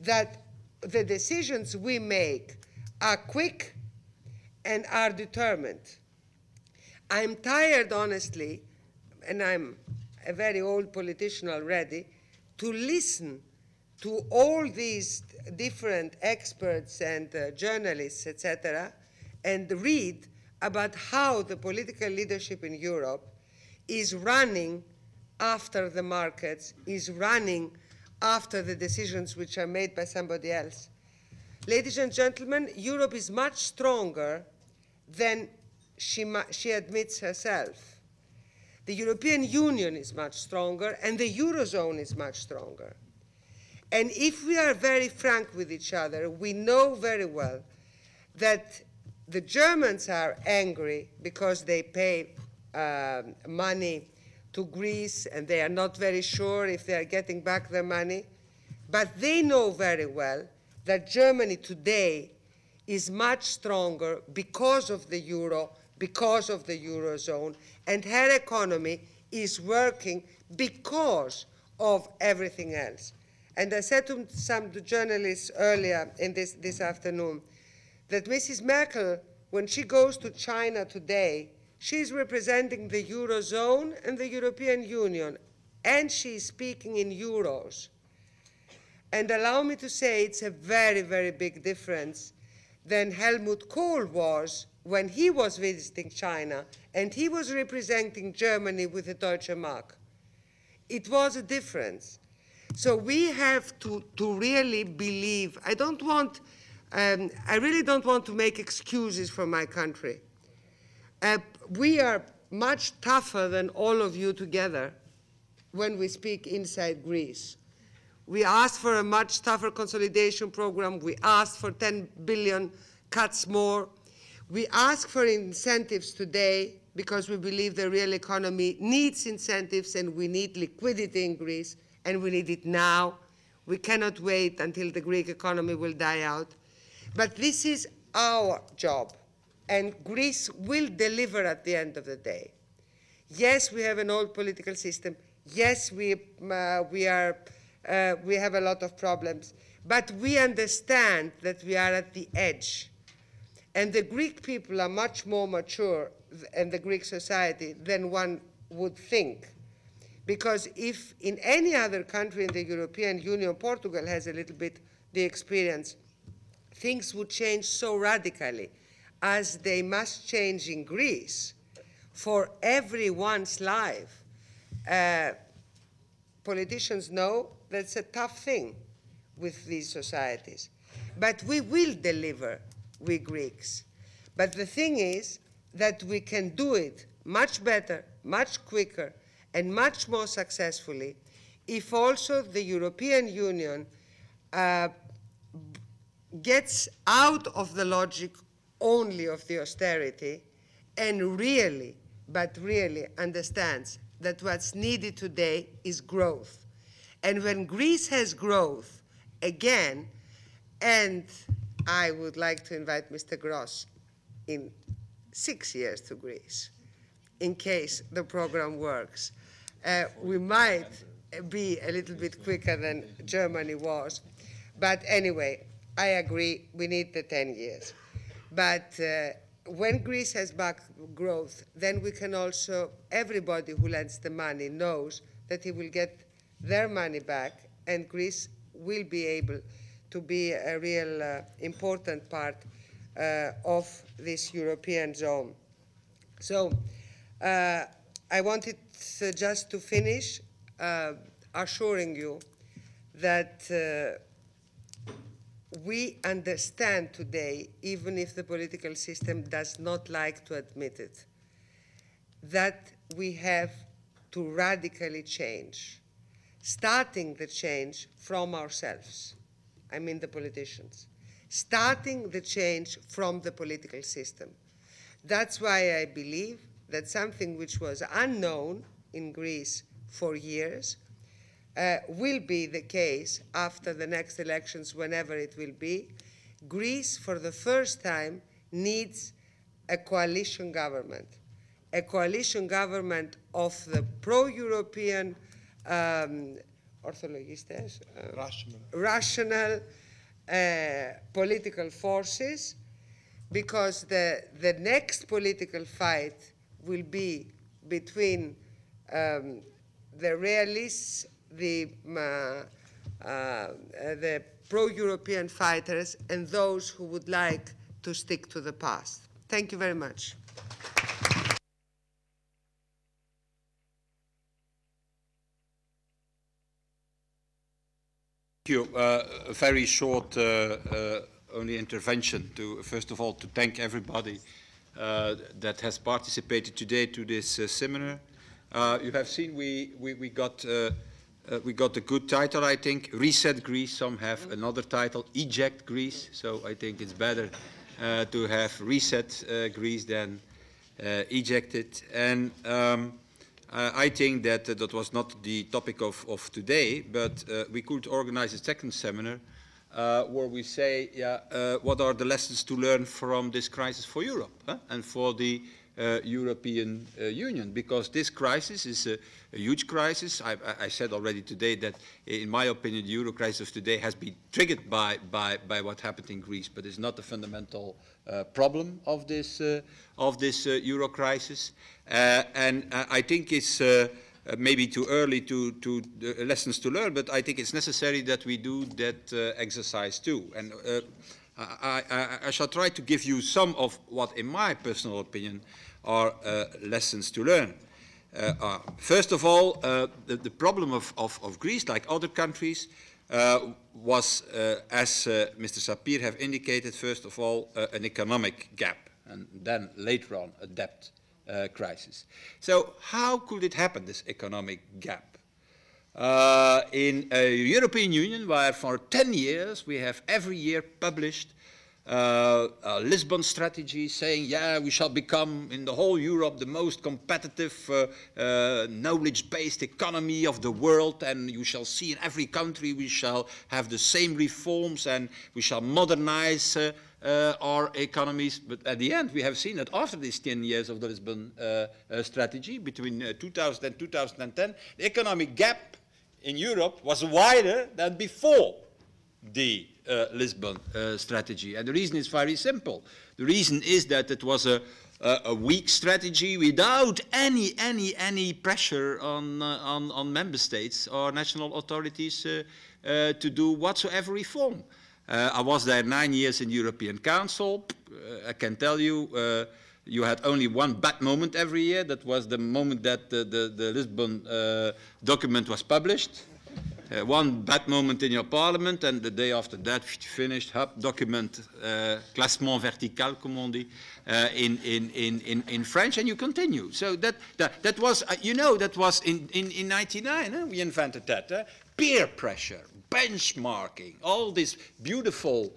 N: that the decisions we make are quick and are determined. I'm tired, honestly, and I'm a very old politician already, to listen to all these different experts and journalists, etc., and read about how the political leadership in Europe is running after the markets, is running after the decisions which are made by somebody else. Ladies and gentlemen, Europe is much stronger than she admits herself. The European Union is much stronger, and the Eurozone is much stronger. And if we are very frank with each other, we know very well that the Germans are angry because they pay money to Greece and they are not very sure if they are getting back their money. But they know very well that Germany today is much stronger because of the euro, because of the Eurozone, and her economy is working because of everything else. And I said to some journalists earlier in this afternoon that Mrs. Merkel, when she goes to China today, she's representing the Eurozone and the European Union, and she's speaking in euros. And allow me to say it's a very, very big difference than Helmut Kohl was when he was visiting China and he was representing Germany with the Deutsche Mark. It was a difference. So we have to really believe. I really don't want to make excuses for my country. We are much tougher than all of you together when we speak inside Greece. We asked for a much tougher consolidation program. We asked for 10 billion cuts more. We ask for incentives today because we believe the real economy needs incentives and we need liquidity in Greece, and we need it now. We cannot wait until the Greek economy will die out. But this is our job, and Greece will deliver at the end of the day. Yes, we have an old political system. Yes, we have a lot of problems, but we understand that we are at the edge. And the Greek people are much more mature, and the Greek society, than one would think. Because if in any other country in the European Union, Portugal has a little bit the experience, things would change so radically as they must change in Greece for everyone's life. Politicians know that's a tough thing with these societies. But we will deliver, we Greeks. But the thing is that we can do it much better, much quicker, and much more successfully if also the European Union gets out of the logic only of the austerity and really, but really understands that what's needed today is growth. And when Greece has growth, again, and I would like to invite Mr. Gross in 6 years to Greece, in case the program works. We might be a little bit quicker than Germany was. But anyway, I agree, we need the 10 years. But when Greece has back growth, then we can also, everybody who lends the money knows that he will get their money back, and Greece will be able to be a real important part of this European zone. So I wanted just to finish assuring you that we understand today, even if the political system does not like to admit it, that we have to radically change, starting the change from ourselves. I mean the politicians. Starting the change from the political system. That's why I believe that something which was unknown in Greece for years will be the case after the next elections, whenever it will be. Greece, for the first time, needs a coalition government of the pro-European rational political forces, because the next political fight will be between the realists, the pro-European fighters, and those who would like to stick to the past. Thank you very much.
A: Thank you. A very short only intervention to, first of all, to thank everybody that has participated today to this seminar. You have seen we got a good title, I think, Reset Greece. Some have another title, Eject Greece. So I think it's better to have Reset Greece than Eject it. And I think that that was not the topic of today, but we could organize a second seminar where we say, what are the lessons to learn from this crisis for Europe and for the European Union? Because this crisis is a huge crisis. I said already today that, in my opinion, the Euro crisis of today has been triggered by what happened in Greece, but it's not a fundamental problem of this Euro crisis. And I think it's maybe too early to lessons to learn, but I think it's necessary that we do that exercise too. And I shall try to give you some of what, in my personal opinion, are lessons to learn. First of all, the problem of Greece, like other countries, was, as Mr. Sapir have indicated, first of all, an economic gap, and then later on a debt crisis. So how could it happen, this economic gap? In a European Union where for 10 years we have every year published a Lisbon strategy saying, yeah, we shall become in the whole Europe the most competitive knowledge-based economy of the world, and you shall see in every country we shall have the same reforms and we shall modernize our economies. But at the end we have seen that after these 10 years of the Lisbon strategy, between 2000 and 2010, the economic gap in Europe was wider than before the Lisbon strategy. And the reason is very simple. The reason is that it was a weak strategy without any pressure on member states or national authorities to do whatsoever reform. I was there 9 years in the European Council. I can tell you, you had only one bad moment every year. That was the moment that the Lisbon document was published. One bad moment in your parliament, and the day after that, finished, document, classement vertical, comme on dit, in French, and you continue. So that was, you know, that was in 99, we invented that. Peer pressure, benchmarking, all these beautiful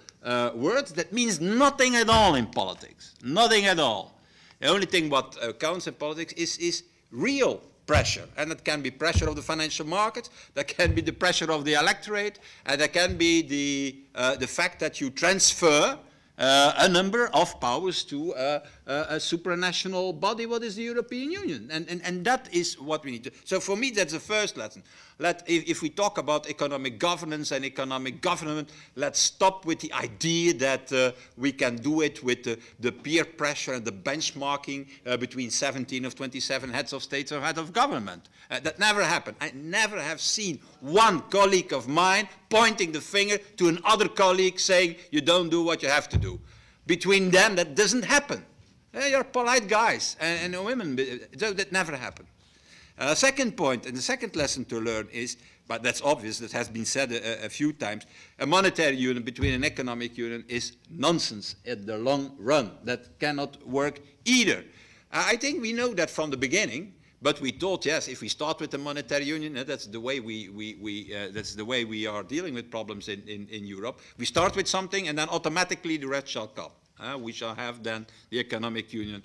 A: words that means nothing at all in politics, nothing at all. The only thing what counts in politics is real pressure, and it can be pressure of the financial markets, that can be the pressure of the electorate, and that can be the fact that you transfer a number of powers to a supranational body, what is the European Union, and that is what we need to. So for me, that's the first lesson. If we talk about economic governance and economic government, let's stop with the idea that we can do it with the peer pressure and the benchmarking between 17 of 27 heads of state or head of government. That never happened. I never have seen one colleague of mine pointing the finger to another colleague saying, you don't do what you have to do. Between them, that doesn't happen. You're polite guys and women. That never happened. Second point, and the second lesson to learn is, but that's obvious, that has been said a few times, a monetary union between an economic union is nonsense in the long run. That cannot work either. I think we know that from the beginning, but we thought, yes, if we start with the monetary union, that's the way that's the way we are dealing with problems in Europe. We start with something, and then automatically the rest shall come. We shall have then the economic union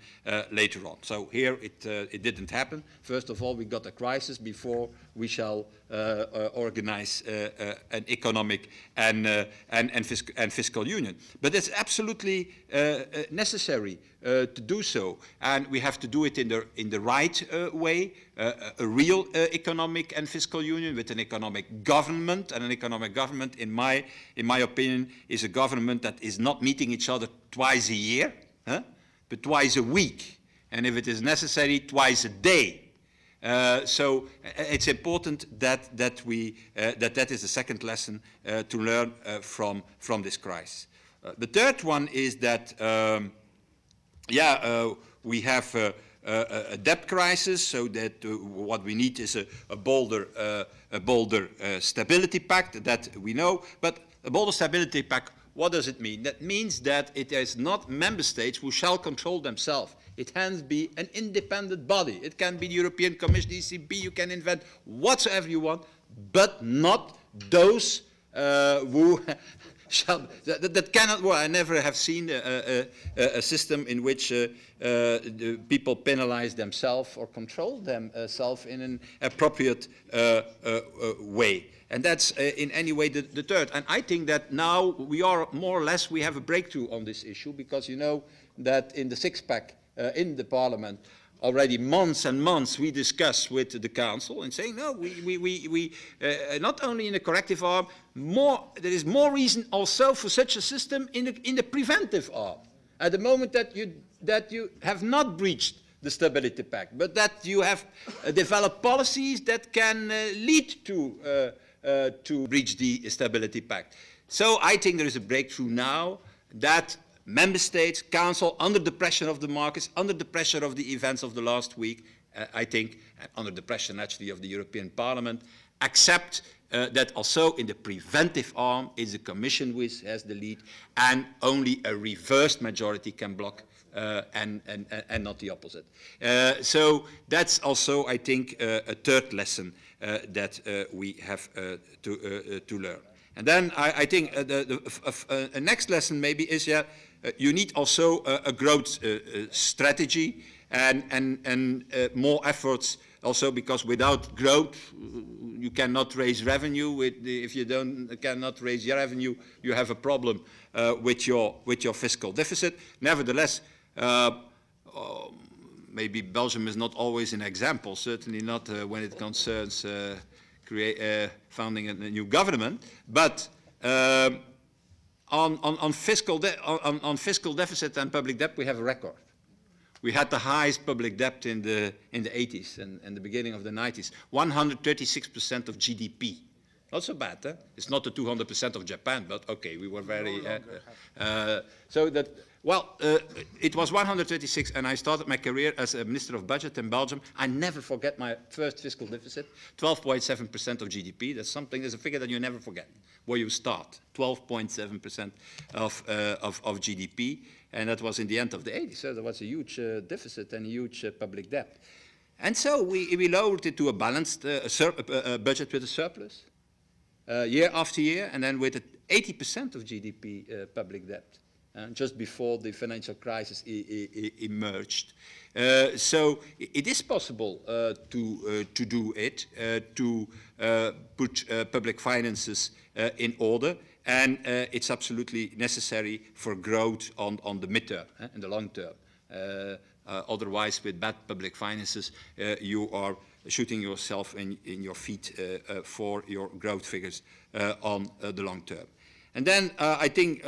A: later on. So here it didn't happen. First of all, we got a crisis before we shall organize an economic and fiscal union. But it's absolutely necessary to do so, and we have to do it in the right way. A real economic and fiscal union with an economic government, and an economic government, in my opinion, is a government that is not meeting each other twice a year, but twice a week, and if it is necessary, twice a day. So it's important that that is the second lesson to learn from this crisis. The third one is that we have a debt crisis, so that what we need is a bolder stability pact, that we know. But a bolder stability pact, what does it mean? That means that it is not member states who shall control themselves. It can be an independent body. It can be the European Commission, the ECB, you can invent whatsoever you want, but not those who shall, that cannot work. I never have seen a system in which the people penalize themselves or control themselves in an appropriate way. And that's in any way the third. And I think that now we are more or less, we have a breakthrough on this issue, because you know that in the six-pack in the Parliament, already months and months we discuss with the Council and saying, no, we not only in the corrective arm, there is more reason also for such a system in the preventive arm. At the moment that you have not breached the Stability Pact, but that you have developed policies that can lead to reach the Stability Pact. So I think there is a breakthrough now that member states, council, under the pressure of the markets, under the pressure of the events of the last week, I think, under the pressure naturally of the European Parliament, accept that also in the preventive arm is the Commission which has the lead, and only a reversed majority can block and not the opposite. So that's also, I think, a third lesson that we have to learn. And then I think the next lesson maybe is, you need also a growth strategy and more efforts also, because without growth you cannot raise revenue. If you cannot raise your revenue, you have a problem with your fiscal deficit. Nevertheless, maybe Belgium is not always an example, certainly not when it concerns founding a new government, but on fiscal deficit and public debt we have a record. We had the highest public debt in the 80s and the beginning of the 90s, 136% of GDP. Not so bad, eh? It's not the 200% of Japan, but okay, we were very... so that, well, it was 136, and I started my career as a Minister of Budget in Belgium. I never forget my first fiscal deficit, 12.7% of GDP. That's something, there's a figure that you never forget, where you start, 12.7% of GDP. And that was in the end of the 80s, so there was a huge deficit and a huge public debt. And so we lowered it to a balanced budget with a surplus, year after year, and then with 80% of GDP public debt, just before the financial crisis emerged. So it is possible to do it, to put public finances in order. And it's absolutely necessary for growth on the midterm, in the long term. Otherwise, with bad public finances, you are shooting yourself in your feet for your growth figures on the long term. And then I think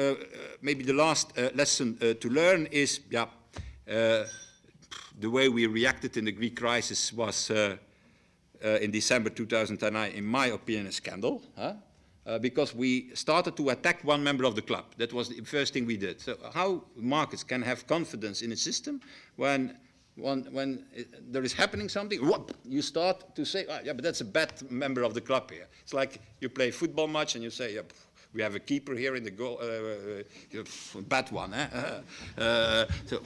A: maybe the last lesson to learn is, the way we reacted in the Greek crisis was in December 2009, in my opinion, a scandal. Because we started to attack one member of the club. That was the first thing we did. So how markets can have confidence in a system when there is happening something, whoop, you start to say, oh, yeah, but that's a bad member of the club here. It's like you play a football match and you say, yeah, we have a keeper here in the goal, bad one. So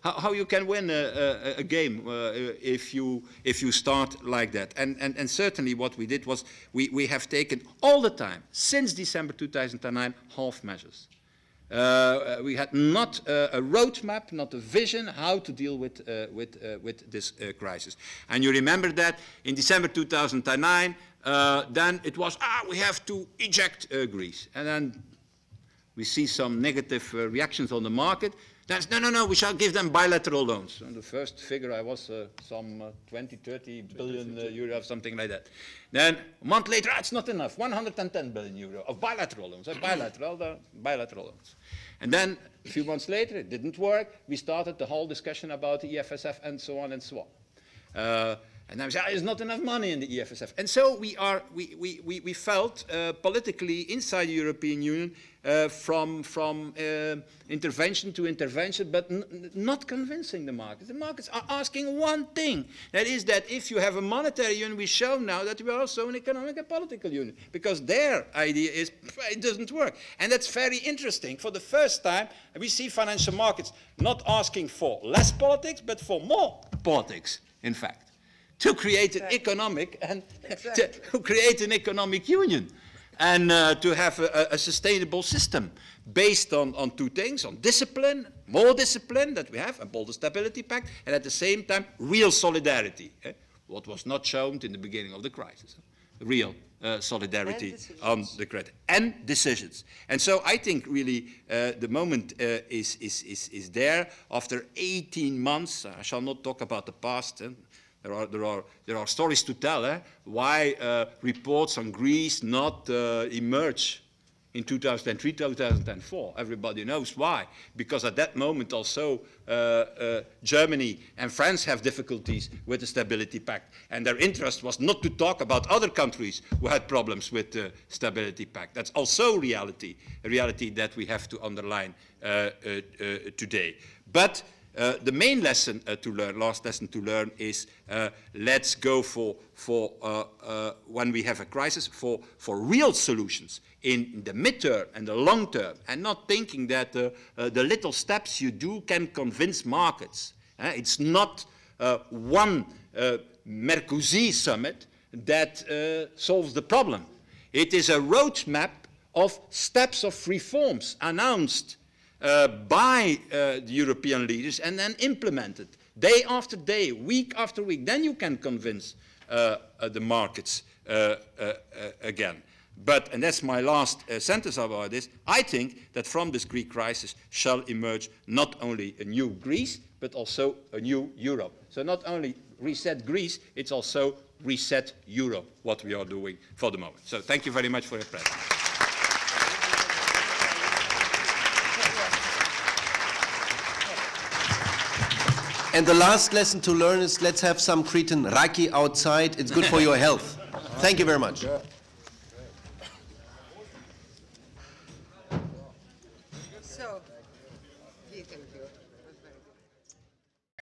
A: how you can win a game if you start like that? And certainly what we did was we have taken all the time since December 2009 half measures. We had not a roadmap, not a vision how to deal with this crisis. And you remember that in December 2009, then it was, we have to eject Greece. And then we see some negative reactions on the market. That's, no, we shall give them bilateral loans. And the first figure I was some 20, 30 billion euro, something like that. Then a month later, it's not enough, 110 billion euro of bilateral loans, bilateral loans. And then a few months later, it didn't work. We started the whole discussion about the EFSF and so on and so on. And then we said, there's not enough money in the EFSF. And so we felt politically inside the European Union from intervention to intervention, but not convincing the markets. The markets are asking one thing. That is that if you have a monetary union, we show now that we are also an economic and political union. Because their idea is, it doesn't work. And that's very interesting. For the first time, we see financial markets not asking for less politics, but for more politics, in fact, to create an economic and to create an economic union, and to have a sustainable system based on two things: on discipline, more discipline that we have, and the Stability Pact, and at the same time real solidarity. What was not shown in the beginning of the crisis, real solidarity on the credit and decisions. And so I think really the moment is there. After 18 months, I shall not talk about the past. There are stories to tell, why reports on Greece not emerge in 2003, 2004. Everybody knows why. Because at that moment also Germany and France have difficulties with the Stability Pact. And their interest was not to talk about other countries who had problems with the Stability Pact. That's also reality, a reality that we have to underline today. But the main lesson to learn, last lesson to learn, is let's go for when we have a crisis, for real solutions in the mid-term and the long term, and not thinking that the little steps you do can convince markets. It's not one Mercosur summit that solves the problem. It is a roadmap of steps of reforms announced by the European leaders and then implemented day after day, week after week. Then you can convince the markets again. But, and that's my last sentence about this, I think that from this Greek crisis shall emerge not only a new Greece, but also a new Europe. So not only reset Greece, it's also reset Europe, what we are doing for the moment. So thank you very much for your presence.
C: And the last lesson to learn is let's have some Cretan raki outside. It's good for your health. Thank you very much.
N: So,